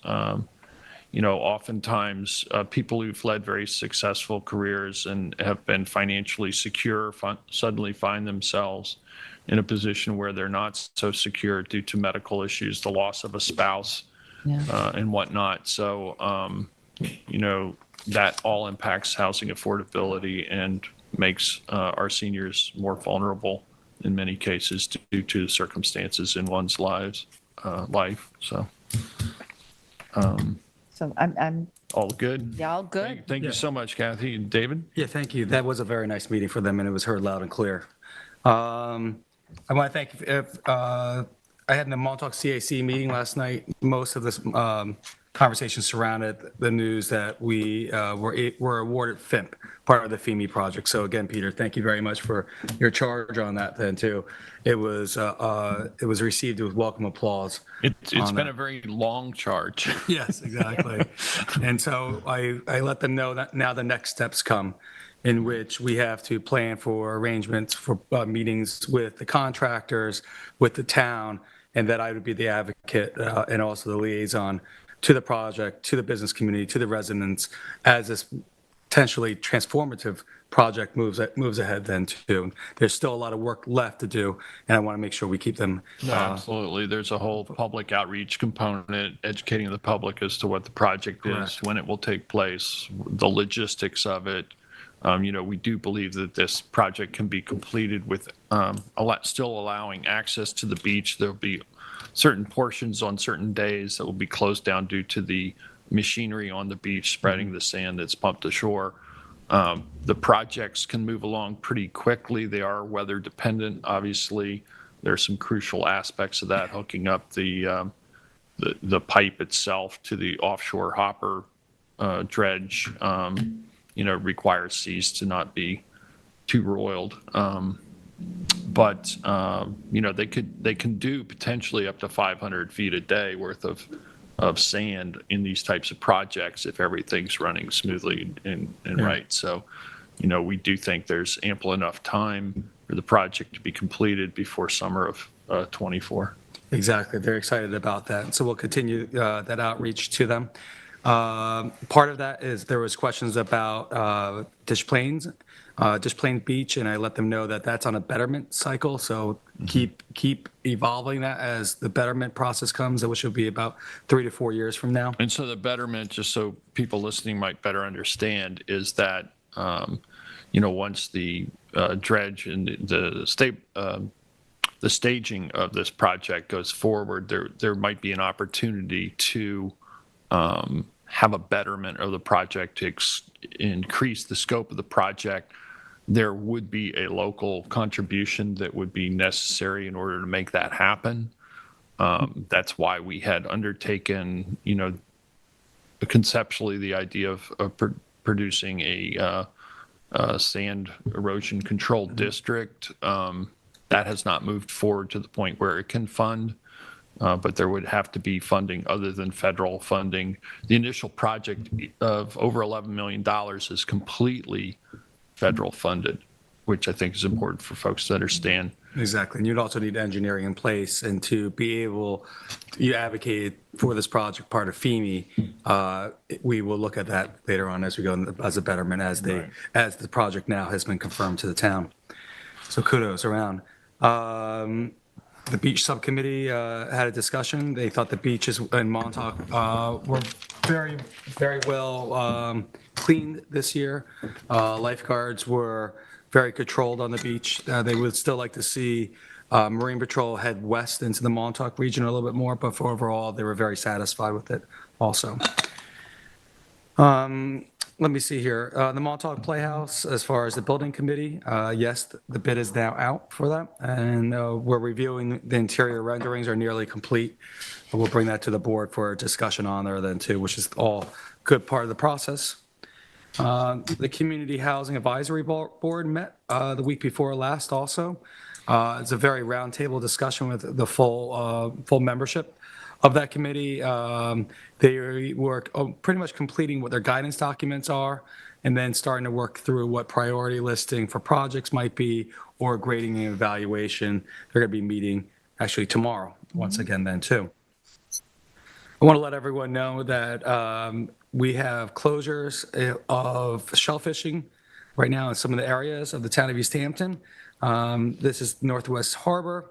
Oftentimes people who've led very successful careers and have been financially secure suddenly find themselves in a position where they're not so secure due to medical issues, the loss of a spouse, and whatnot. So, that all impacts housing affordability and makes our seniors more vulnerable in many cases due to circumstances in one's life. So I'm all good. Yeah, all good. Thank you so much, Kathy and David. Yeah, thank you. That was a very nice meeting for them, and it was heard loud and clear. I want to thank I had in the Montauk CAC meeting last night. Most of this conversation surrounded the news that we were awarded FIMP, part of the FEME project. So again, Peter, thank you very much for your charge on that then too. It was received with welcome applause. It's been a very long charge. Yes, exactly. And so I let them know that now the next steps come, in which we have to plan for arrangements for meetings with the contractors, with the town, and that I would be the advocate and also the liaison to the project, to the business community, to the residents, as this potentially transformative project moves ahead then too. There's still a lot of work left to do, and I want to make sure we keep them. No, absolutely. There's a whole public outreach component, educating the public as to what the project is, when it will take place, the logistics of it. We do believe that this project can be completed with still allowing access to the beach. There'll be certain portions on certain days that will be closed down due to the machinery on the beach spreading the sand that's pumped ashore. The projects can move along pretty quickly. They are weather dependent. Obviously, there are some crucial aspects of that, hooking up the pipe itself to the offshore hopper dredge. Requires seas to not be too roiled. But they can do potentially up to 500 feet a day worth of sand in these types of projects if everything's running smoothly and right. So, we do think there's ample enough time for the project to be completed before summer of 24. Exactly. They're excited about that. So we'll continue that outreach to them. Part of that is there was questions about Dish Plains Beach, and I let them know that that's on a betterment cycle. So keep evolving that as the betterment process comes, which will be about 3 to 4 years from now. And so the betterment, just so people listening might better understand, is that once the dredge and the staging of this project goes forward, there might be an opportunity to have a betterment of the project to increase the scope of the project. There would be a local contribution that would be necessary in order to make that happen. That's why we had undertaken, conceptually the idea of producing a sand erosion control district. That has not moved forward to the point where it can fund. But there would have to be funding other than federal funding. The initial project of over $11 million is completely federal funded, which I think is important for folks to understand. Exactly. And you'd also need engineering in place, and to be able, you advocated for this project part of FEME. We will look at that later on as we go as a betterment as the project now has been confirmed to the town. So kudos around. The beach subcommittee had a discussion. They thought the beaches in Montauk were very, very well cleaned this year. Lifeguards were very controlled on the beach. They would still like to see Marine Patrol head west into the Montauk region a little bit more, but for overall, they were very satisfied with it also. Let me see here. The Montauk Playhouse, as far as the building committee, yes, the bid is now out for that, and we're reviewing the interior renderings are nearly complete. We'll bring that to the board for a discussion on there then too, which is all good part of the process. The Community Housing Advisory Board met the week before last also. It's a very roundtable discussion with the full membership of that committee. They work pretty much completing what their guidance documents are, and then starting to work through what priority listing for projects might be, or grading and evaluation. They're going to be meeting actually tomorrow, once again then too. I want to let everyone know that we have closures of shellfishing right now in some of the areas of the town of East Hampton. This is Northwest Harbor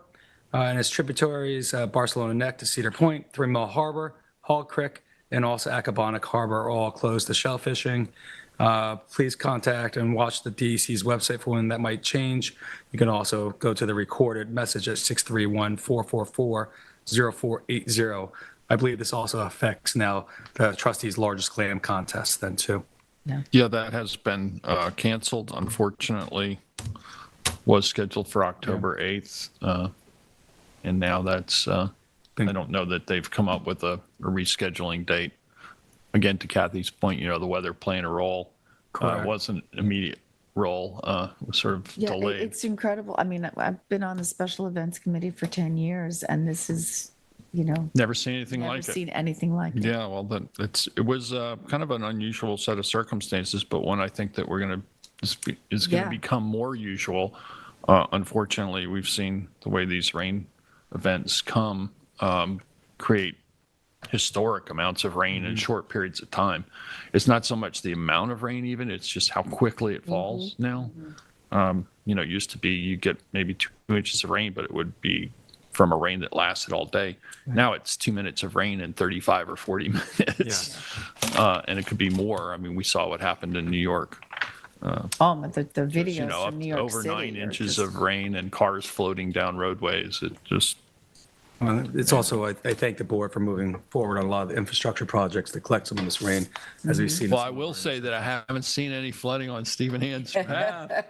and its tributaries, Barcelona Neck to Cedar Point, 3 Mile Harbor, Hall Creek, and also Accabonac Harbor are all closed to shellfishing. Please contact and watch the DEC's website for when that might change. You can also go to the recorded message at 631-444-0480. I believe this also affects now the trustees' largest clam contest then too. Yeah, that has been canceled, unfortunately. Was scheduled for October 8th. And now that's, I don't know that they've come up with a rescheduling date. Again, to Kathy's point, the weather playing a role. It wasn't an immediate role, it was sort of delayed. It's incredible. I mean, I've been on the special events committee for 10 years, and this is, Never seen anything like it. Never seen anything like it. Yeah, well, it was kind of an unusual set of circumstances, but one I think that is going to become more usual. Unfortunately, we've seen the way these rain events create historic amounts of rain in short periods of time. It's not so much the amount of rain even, it's just how quickly it falls now. You know, it used to be you get maybe 2 inches of rain, but it would be from a rain that lasted all day. Now it's 2 minutes of rain in 35 or 40 minutes. And it could be more. I mean, we saw what happened in New York. The videos You know, from New York over City 9 are inches just- of rain and cars floating down roadways. It just, It's also, I thank the board for moving forward on a lot of the infrastructure projects to collect some of this rain, as we've seen. well, I will say that I haven't seen any flooding on Stephen Hand's path.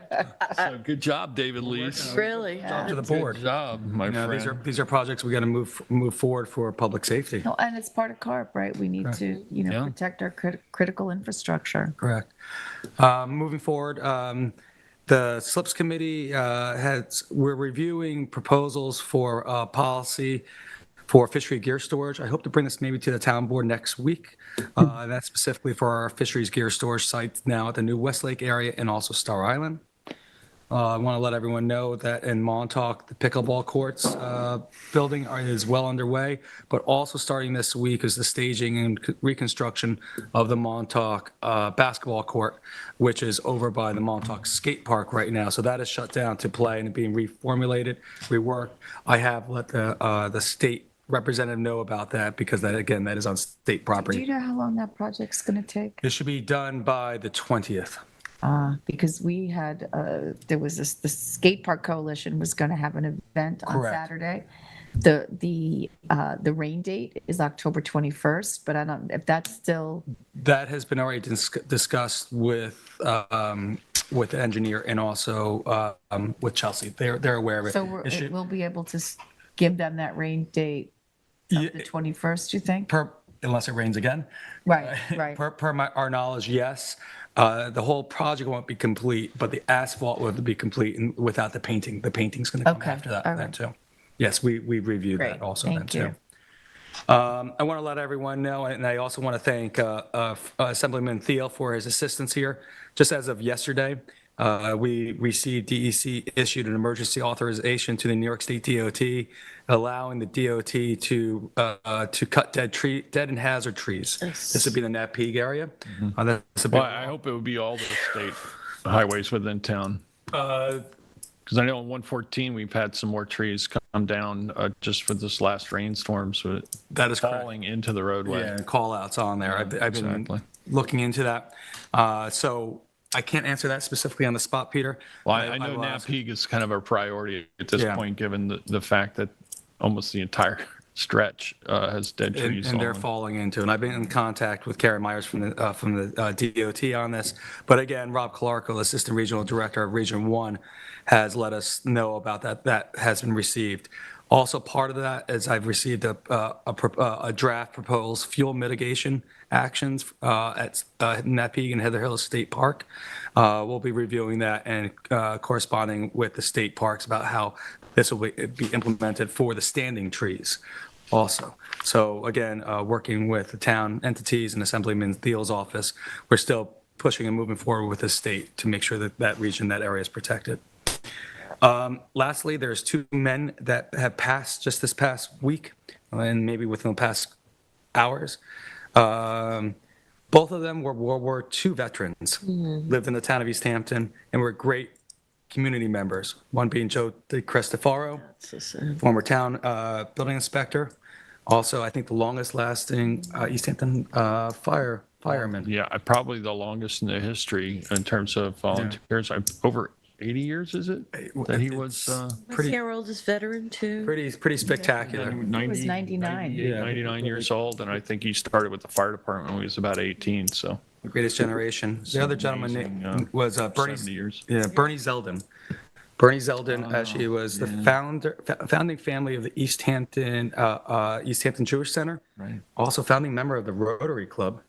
So good job, David Lees. Really? To the board. Good job, my You know, friend. these are projects we got to move forward for public safety. No, and it's part of CARP, right? We need to, Yeah. protect our critical infrastructure. Correct. Moving forward, the SLIPS committee we're reviewing proposals for policy for fishery gear storage. I hope to bring this maybe to the town board next week. And that's specifically for our fisheries gear storage sites now at the new Westlake area and also Star Island. I want to let everyone know that in Montauk, the pickleball courts building is well underway, but also starting this week is the staging and reconstruction of the Montauk basketball court, which is over by the Montauk skate park right now. So that is shut down to play and being reformulated, reworked. I have let the state representative know about that because that, again, that is on state Do property. you know how long that project's going to take? It should be done by the 20th. Because we had, there was this, the Skate Park Coalition was going to have an event on Correct. Saturday. The rain date is October 21st, but I don't, if that's still, That has been already discussed with the engineer and also with Chelsea. They're aware of it. so It should- we'll be able to give them that rain date of the 21st, you think? unless it rains again. Right, right. Per our knowledge, yes. The whole project won't be complete, but the asphalt will be complete and without the painting. The painting's going to come Okay, after that all then right. too. Yes, we reviewed Great, that also then thank too. you. I want to let everyone know, and I also want to thank Assemblyman Thiel for his assistance here. Just as of yesterday, we received DEC issued an emergency authorization to the New York State DOT, allowing the DOT to cut dead and hazard trees. This would be the Napeag area. This would be- Well, I hope it would be all the state highways within town. Because I know on 114, we've had some more trees come down just for this last rainstorm, so That is correct. falling into the roadway. Yeah, and call outs on there. I've been exactly. looking into that. So I can't answer that specifically on the spot, Peter. Well, I know will ask. Napeag is kind of a priority at this Yeah. point, given the fact that almost the entire stretch has dead trees. And they're on. falling into, and I've been in contact with Karen Myers from the DOT on this. But again, Rob Clarko, Assistant Regional Director of Region 1, has let us know about that. That has been received. Also, part of that is I've received a draft proposed fuel mitigation actions at Napeag and Heather Hills State Park. We'll be reviewing that and corresponding with the state parks about how this will be implemented for the standing trees also. So again, working with the town entities and Assemblyman Thiel's office, we're still pushing and moving forward with the state to make sure that that region, that area is protected. Lastly, there's 2 men that have passed just this past week and maybe within the past hours. Both of them were World War II veterans, lived in the town of East Hampton, and were great community members. One being Joe DeCristofaro, former town building inspector. Also, I think the longest lasting East Hampton fireman. Yeah, probably the longest in the history in terms of volunteers. Over 80 years, is it? That he was Pretty. Our oldest veteran, too. Pretty spectacular. He was 99. 99 years old, and I think he started with the fire department when he was about 18, so. The Greatest Generation. The other gentleman amazing, was Bernie. 70 years. Yeah, Bernie Zeldin. Bernie Zeldin actually was the founding family of the East Hampton Jewish Center. Right. Also founding member of the Rotary Club.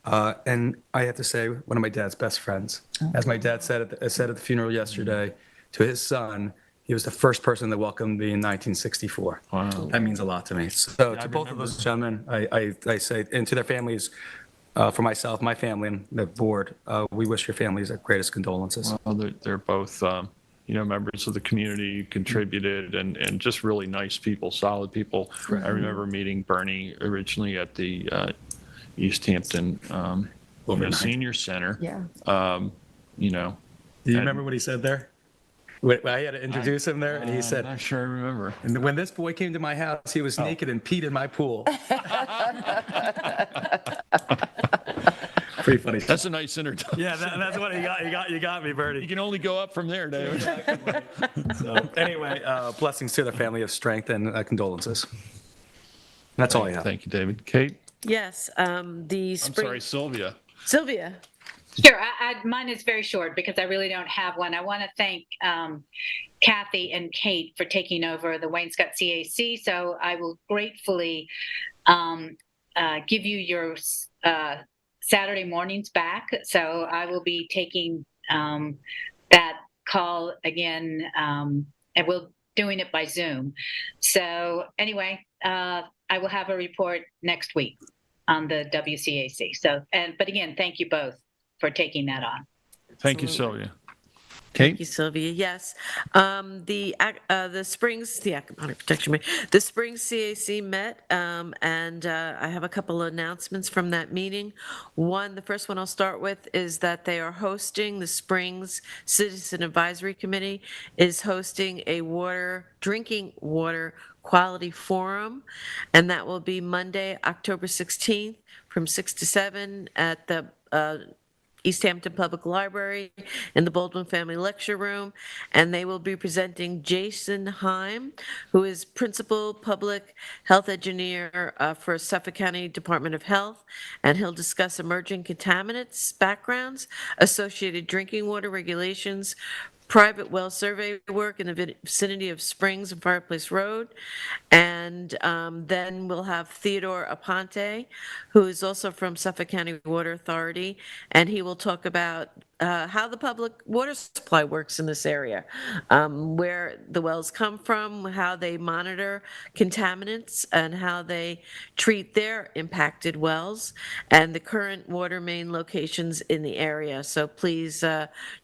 And I have to say, one of my dad's best friends. As my dad said at the funeral yesterday to his son, he was the first person that welcomed me in 1964. Wow. That means a lot to me. So to both of those gentlemen, I say, and to their families, for myself, my family, and the board, we wish your families our greatest condolences. Well, they're both, members of the community contributed, and just really nice people, solid people. I remember meeting Bernie originally at the East Hampton Senior Center. Yeah. Do you remember what he said there? I had to introduce him there, and he said, I'm not sure I remember. "And when this boy came to my house, he was naked and peed in my pool." Pretty funny. That's a nice introduction. Yeah, that's what you got me, Bertie. You can only go up from there, David. So anyway, blessings to the family of strength and condolences. That's all I have. Thank you, David. Kate? Yes, the I'm spring. sorry, Sylvia. Sylvia. Sure, mine is very short because I really don't have one. I want to thank Kathy and Kate for taking over the Wayne-Scott CAC. So I will gratefully give you your Saturday mornings back. So I will be taking that call again, and we'll doing it by Zoom. So anyway, I will have a report next week on the WCAC. So, but again, thank you both for taking that on. Thank you, Sylvia. Thank Kate? you, Sylvia. Yes, the Springs, the Aquaponic Protection Committee, the Springs CAC met, and I have a couple of announcements from that meeting. The first one I'll start with is that they are hosting, the Springs Citizen Advisory Committee is hosting a drinking water quality forum, and that will be Monday, October 16th from 6 to 7 at the East Hampton Public Library in the Baldwin Family Lecture Room, and they will be presenting Jason Heim, who is Principal Public Health Engineer for Suffolk County Department of Health, and he'll discuss emerging contaminants, backgrounds, associated drinking water regulations, private well survey work in the vicinity of Springs and Fireplace Road. And then we'll have Theodore Aponte, who is also from Suffolk County Water Authority, and he will talk about how the public water supply works in this area, where the wells come from, how they monitor contaminants, and how they treat their impacted wells, and the current water main locations in the area. So please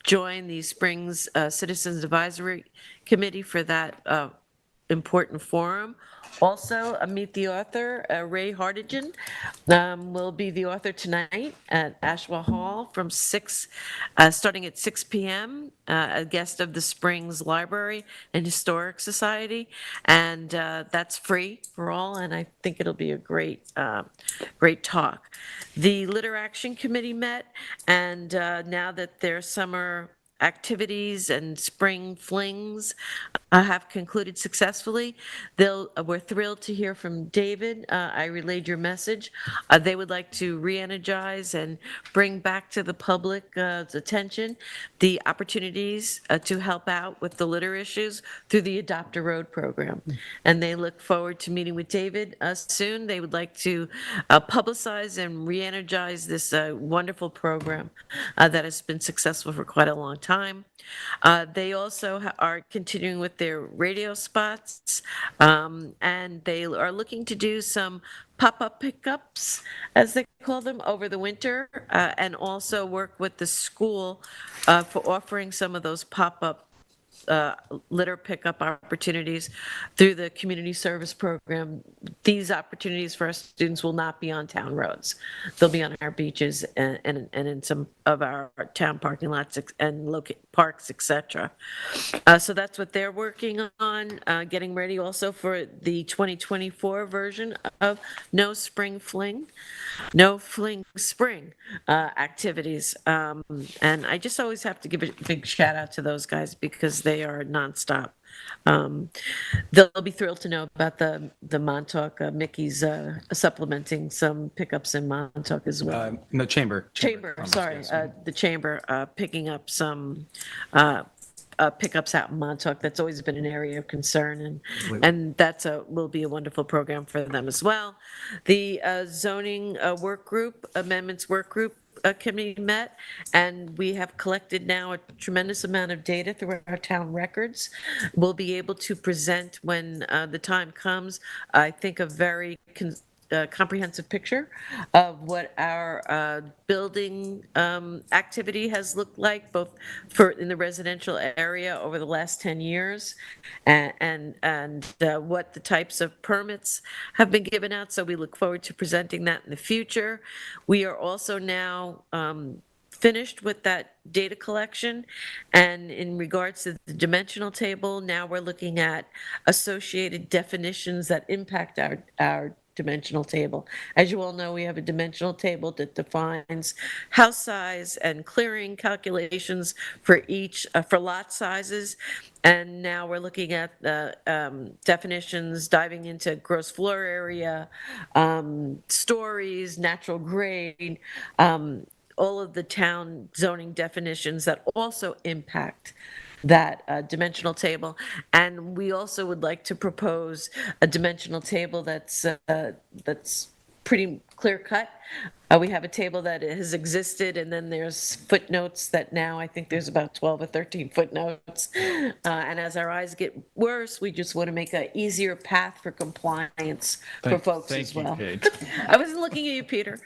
join the Springs Citizens Advisory Committee for that important forum. Also, meet the author, Ray Hartigan, will be the author tonight at Ashwell Hall from starting at 6 p.m., a guest of the Springs Library and Historic Society, and that's free for all, and I think it'll be a great talk. The Litter Action Committee met, and now that their summer activities and spring flings have concluded successfully. We're thrilled to hear from David. I relayed your message. They would like to re-energize and bring back to the public's attention the opportunities to help out with the litter issues through the Adopt a Road program. And they look forward to meeting with David soon. They would like to publicize and re-energize this wonderful program that has been successful for quite a long time. They also are continuing with their radio spots, and they are looking to do some pop-up pickups, as they call them, over the winter, and also work with the school for offering some of those pop-up litter pickup opportunities through the community service program. These opportunities for our students will not be on town roads. They'll be on our beaches and in some of our town parking lots and parks, etc. So that's what they're working on, getting ready also for the 2024 version of No Spring Fling Spring activities. And I just always have to give a big shout out to those guys because they are nonstop. They'll be thrilled to know about the Montauk. Mickey's supplementing some pickups in Montauk as well. No, Chamber. Sorry, the Chamber picking up some pickups out in Montauk. That's always been an area of concern, and that's will be a wonderful program for them as well. The zoning work group, amendments work group committee met, and we have collected now a tremendous amount of data through our town records. We'll be able to present when the time comes, I think, a very comprehensive picture of what our building activity has looked like, both in the residential area over the last 10 years, and what the types of permits have been given out. So we look forward to presenting that in the future. We are also now finished with that data collection, and in regards to the dimensional table, now we're looking at associated definitions that impact our dimensional table. As you all know, we have a dimensional table that defines house size and clearing calculations for each for lot sizes, and now we're looking at the definitions, diving into gross floor area, stories, natural grade, all of the town zoning definitions that also impact that dimensional table. And we also would like to propose a dimensional table that's pretty clear cut. We have a table that has existed, and then there's footnotes that now I think there's about 12 or 13 footnotes. And as our eyes get worse, we just want to make an easier path for compliance for folks as well. Thank you, Kate. I wasn't looking at you, Peter.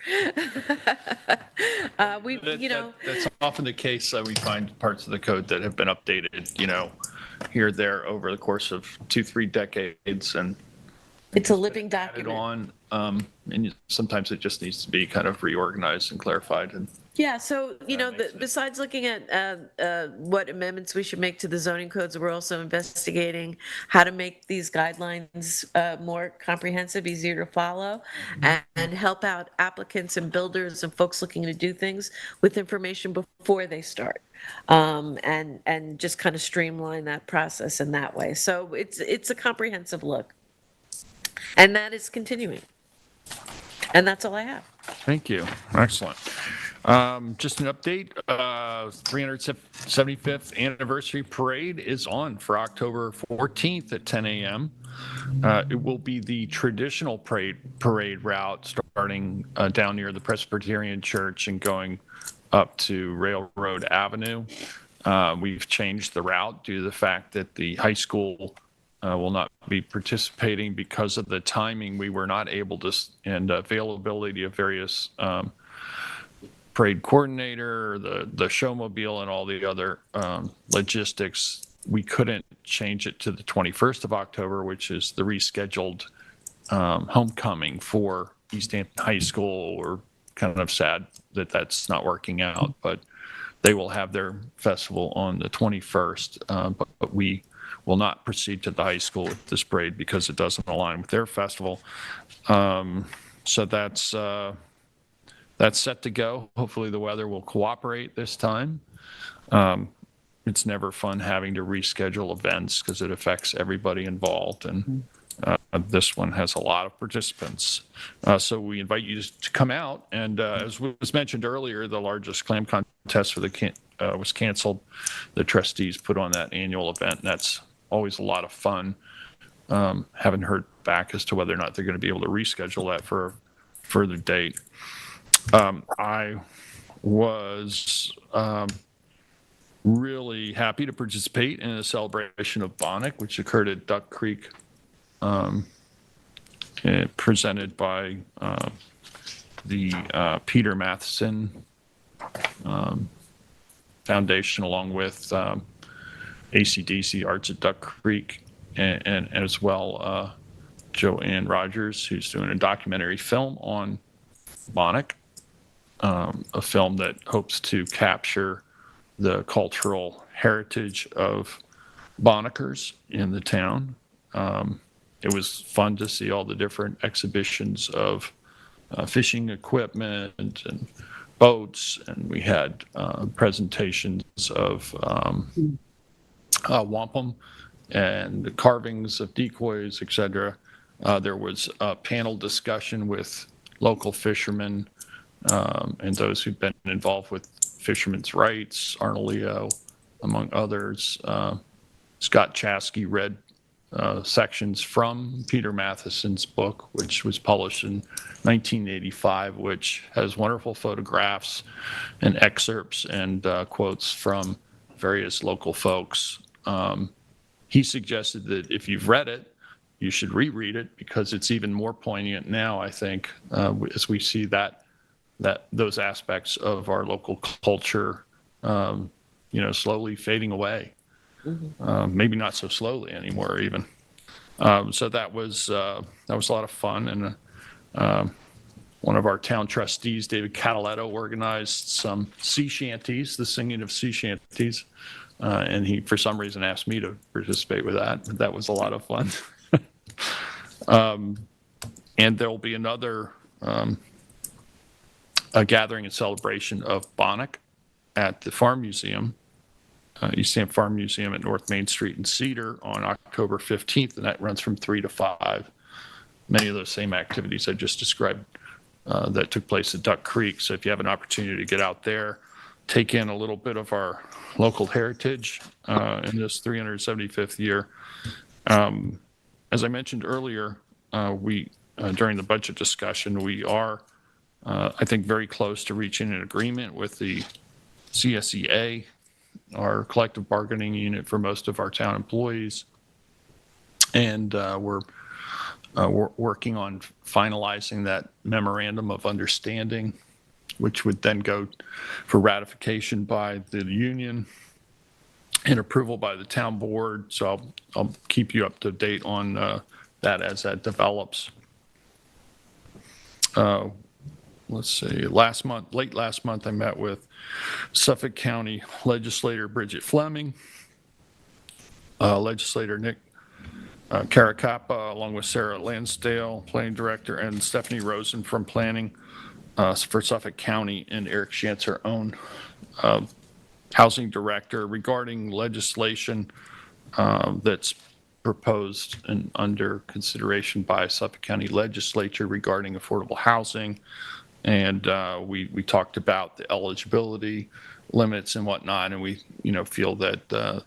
That's often the case. We find parts of the code that have been updated, here or there over the course of 2-3 decades, and it's a living added document. on, and sometimes it just needs to be kind of reorganized and clarified. And Yeah, so, besides looking at what amendments we should make to the zoning codes, we're also investigating how to make these guidelines more comprehensive, easier to follow, and help out applicants and builders and folks looking to do things with information before they start, and just kind of streamline that process in that way. So it's a comprehensive look, and that is continuing. And that's all I have. thank you. Excellent. Just an update, 375th anniversary parade is on for October 14th at 10 a.m. It will be the traditional parade route starting down near the Presbyterian Church and going up to Railroad Avenue. We've changed the route due to the fact that the high school will not be participating because of the timing. We were not able to, and availability of various parade coordinator, the showmobile, and all the other logistics. We couldn't change it to the 21st of October, which is the rescheduled homecoming for East Hampton High School. We're kind of sad that that's not working out, but they will have their festival on the 21st, but we will not proceed to the high school with this parade because it doesn't align with their festival. So that's set to go. Hopefully the weather will cooperate this time. It's never fun having to reschedule events because it affects everybody involved, and this one has a lot of participants. So we invite you to come out, and as was mentioned earlier, the largest clam contest for was canceled. The trustees put on that annual event, and that's always a lot of fun. Haven't heard back as to whether or not they're going to be able to reschedule that for a further date. I was really happy to participate in a celebration of Bonnet, which occurred at Duck Creek, presented by the Peter Matheson Foundation, along with ACDC Arts at Duck Creek, and as well Joanne Rogers, who's doing a documentary film on Bonnet. A film that hopes to capture the cultural heritage of Bonnickers in the town. It was fun to see all the different exhibitions of fishing equipment and boats, and we had presentations of wampum and carvings of decoys, etc. There was a panel discussion with local fishermen and those who've been involved with fishermen's rights, Arnold Leo, among others. Scott Chaskey read sections from Peter Matheson's book, which was published in 1985, which has wonderful photographs and excerpts and quotes from various local folks. He suggested that if you've read it, you should reread it because it's even more poignant now, I think, as we see those aspects of our local culture, slowly fading away. Maybe not so slowly anymore, even. So that was a lot of fun, and one of our town trustees, David Cataletto, organized some sea shanties, the singing of sea shanties, and he, for some reason, asked me to participate with that. That was a lot of fun. And there will be another a gathering and celebration of Bonnick at the Farm Museum, East Hampton Farm Museum at North Main Street in Cedar on October 15th, and that runs from 3 to 5. Many of those same activities I just described that took place at Duck Creek. So if you have an opportunity to get out there, take in a little bit of our local heritage in this 375th year. As I mentioned earlier, during the budget discussion, we are, I think, very close to reaching an agreement with the CSEA, our collective bargaining unit for most of our town employees. And we're working on finalizing that memorandum of understanding, which would then go for ratification by the union and approval by the town board. So I'll keep you up to date on that as that develops. Let's see, late last month, I met with Suffolk County Legislator Bridget Fleming, Legislator Nick Caracappa, along with Sarah Lansdale, Planning Director, and Stephanie Rosen from Planning for Suffolk County, and Eric Schanzer, own Housing Director, regarding legislation that's proposed and under consideration by Suffolk County Legislature regarding affordable housing. And we talked about the eligibility limits and whatnot, and we feel that the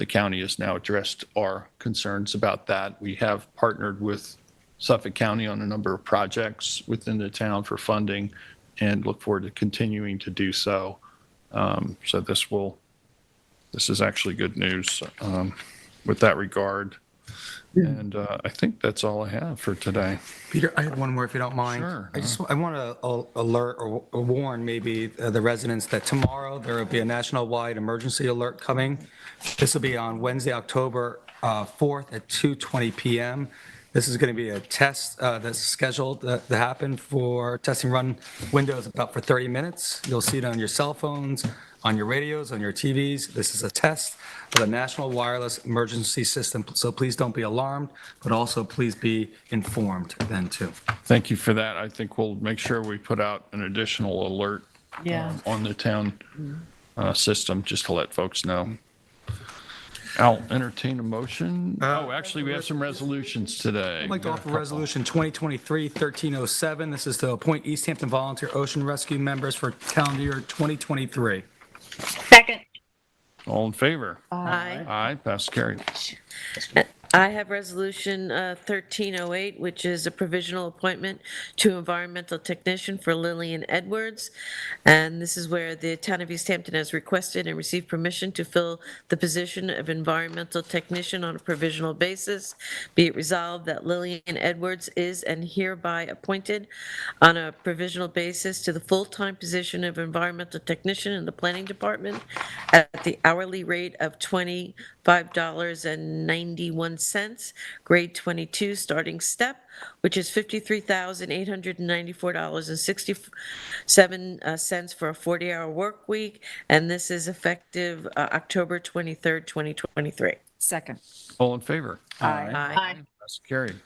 county has now addressed our concerns about that. We have partnered with Suffolk County on a number of projects within the town for funding, and look forward to continuing to do so. So this is actually good news with that regard. And I think that's all I have for today. Peter, I have one more if you don't mind. Sure. I want to alert or warn maybe the residents that tomorrow there will be a national-wide emergency alert coming. This will be on Wednesday, October 4th at 2:20 p.m. This is going to be a test that's scheduled to happen for testing run windows about for 30 minutes. You'll see it on your cell phones, on your radios, on your TVs. This is a test of the National Wireless Emergency System. So please don't be alarmed, but also please be informed then too. Thank you for that. I think we'll make sure we put out an additional alert on the town system just to let folks know. I'll entertain a motion. Actually, we have some resolutions today. I'd like to offer Resolution 2023-1307. This is to appoint East Hampton Volunteer Ocean Rescue members for calendar year 2023. Second. All in favor? Aye. Aye, pass carried. I have Resolution 1308, which is a provisional appointment to environmental technician for Lillian Edwards. And this is where the town of East Hampton has requested and received permission to fill the position of environmental technician on a provisional basis. Be it resolved that Lillian Edwards is and hereby appointed on a provisional basis to the full-time position of environmental technician in the planning department at the hourly rate of $25.91, grade 22, starting step, which is $53,894.67 for a 40-hour work week, and this is effective October 23rd, 2023. Second. All in favor? Aye. Pass carried.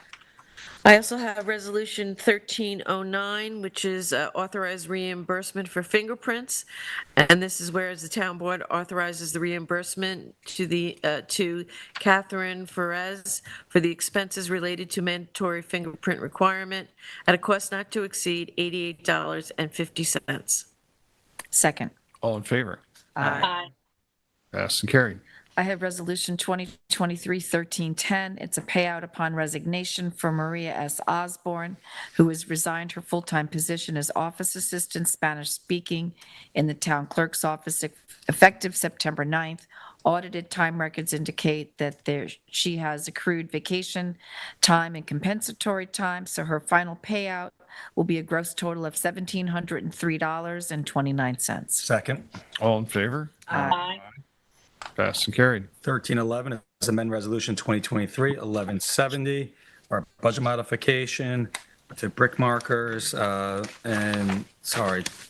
I also have Resolution 1309, which is authorized reimbursement for fingerprints. And this is whereas the town board authorizes the reimbursement to Catherine Ferez for the expenses related to mandatory fingerprint requirement at a cost not to exceed $88.50. Second. All in favor? Aye. Pass and carried. I have Resolution 2023-1310. It's a payout upon resignation for Maria S. Osborne, who has resigned her full-time position as office assistant Spanish speaking in the town clerk's office effective September 9th. Audited time records indicate that she has accrued vacation time and compensatory time, so her final payout will be a gross total of $1,703.29. Second. All in favor? Aye. Passed and carried. 1311 is amend resolution 2023-1170, our budget modification to brick markers,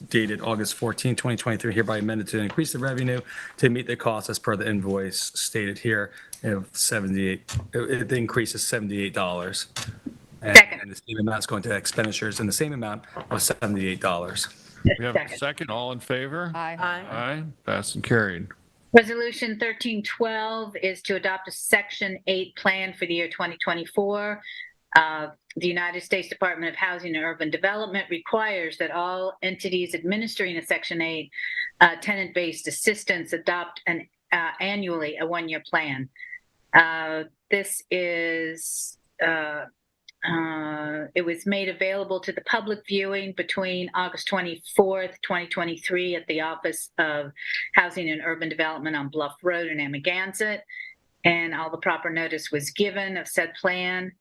dated August 14, 2023, hereby amended to increase the revenue to meet the cost as per the invoice stated here of the increase is $78. And the same amount is going to expenditures in the same amount of $78. We have a second. All in favor? Aye. Aye. Passed and carried. Resolution 1312 is to adopt a Section 8 plan for the year 2024. The United States Department of Housing and Urban Development requires that all entities administering a Section 8 tenant-based assistance adopt annually a one-year plan. This is it was made available to the public viewing between August 24th, 2023 at the Office of Housing and Urban Development on Bluff Road in Amagansett, and all the proper notice was given of said plan,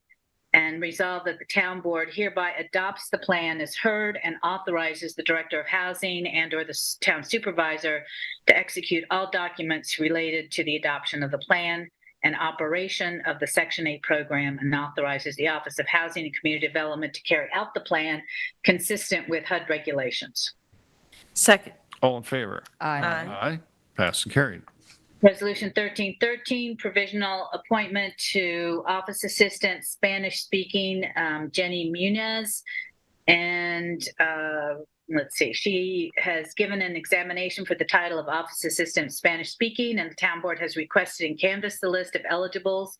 and resolved that the town board hereby adopts the plan as heard and authorizes the Director of Housing and/or the town supervisor to execute all documents related to the adoption of the plan and operation of the Section 8 program, and authorizes the Office of Housing and Community Development to carry out the plan consistent with HUD regulations. Second. All in favor? Aye. Aye. Passed and carried. Resolution 1313, provisional appointment to Office Assistant Spanish Speaking Jenny Munez. And let's see, she has given an examination for the title of Office Assistant Spanish Speaking, and the town board has requested and canvassed the list of eligibles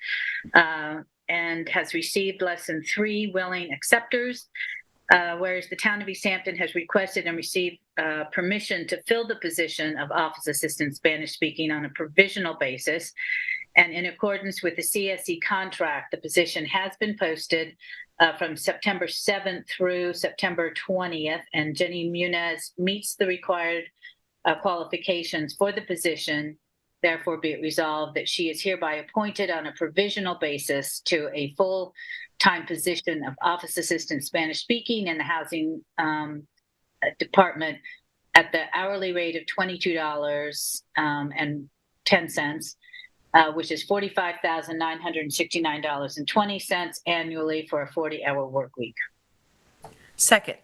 and has received less than 3 willing acceptors. Whereas the town of East Hampton has requested and received permission to fill the position of Office Assistant Spanish Speaking on a provisional basis. And in accordance with the CSE contract, the position has been posted from September 7th through September 20th, and Jenny Munez meets the required qualifications for the position. Therefore, be it resolved that she is hereby appointed on a provisional basis to a full-time position of Office Assistant Spanish Speaking in the Housing Department at the hourly rate of $22.10, which is $45,969.20 annually for a 40-hour work week. Second.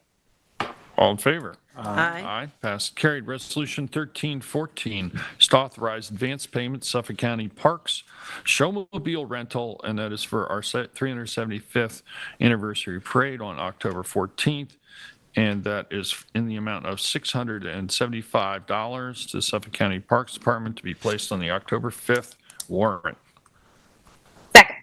All in favor? Aye. Aye. Passed and carried. Resolution 1314 is to authorize advance payment Suffolk County Parks Showmobile rental, and that is for our 375th anniversary parade on October 14th. And that is in the amount of $675 to the Suffolk County Parks Department to be placed on the October 5th warrant. Second.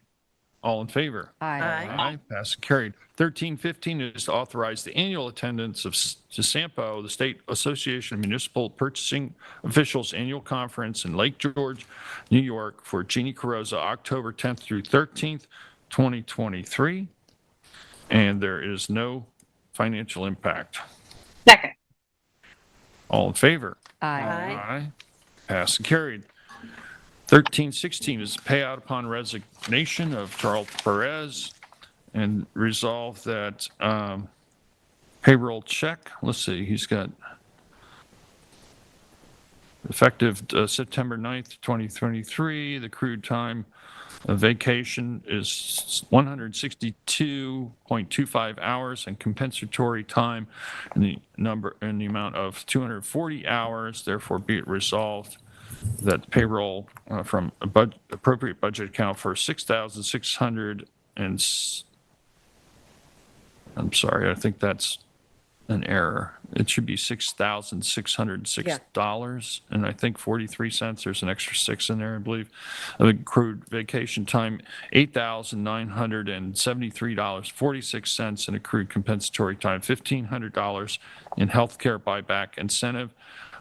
All in favor? Aye. Aye. Passed and carried. 1315 is to authorize the annual attendance of SAMPO, the State Association of Municipal Purchasing Officials Annual Conference in Lake George, New York, for Jeannie Carrozza, October 10th through 13th, 2023. And there is no financial impact. Second. All in favor? Aye. Aye. Passed and carried. 1316 is payout upon resignation of Charles Perez, and resolve that payroll check, let's see, he's got effective September 9th, 2023, the accrued time of vacation is 162.25 hours, and compensatory time in the amount of 240 hours. Therefore, be it resolved that payroll from appropriate budget account for 6,600 and I'm sorry, I think that's an error. It should be $6,606, and I think 43 cents. There's an extra 6 in there, I believe. Of accrued vacation time, $8,973.46, and accrued compensatory time, $1,500 in healthcare buyback incentive,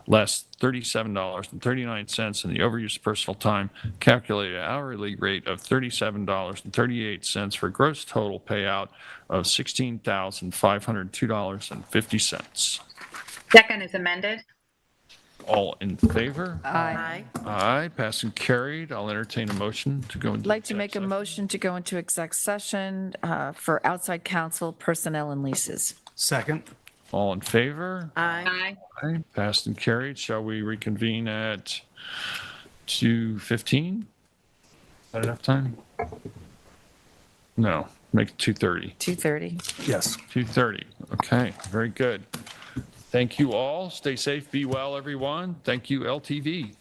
less $37.39 in the overuse personal time, calculated hourly rate of $37.38 for gross total payout of $16,502.50. Second is amended. All in favor? Aye. Aye, passed and carried. I'll entertain a motion to go into. I'd like to make a motion to go into exec session for outside counsel, personnel, and leases. Second. All in favor? Aye. Aye, passed and carried. Shall we reconvene at 2:15? Is that enough time? No, make it 2:30. 2:30. Yes. 2:30. Okay, very good. Thank you all. Stay safe, be well, everyone. Thank you, LTV.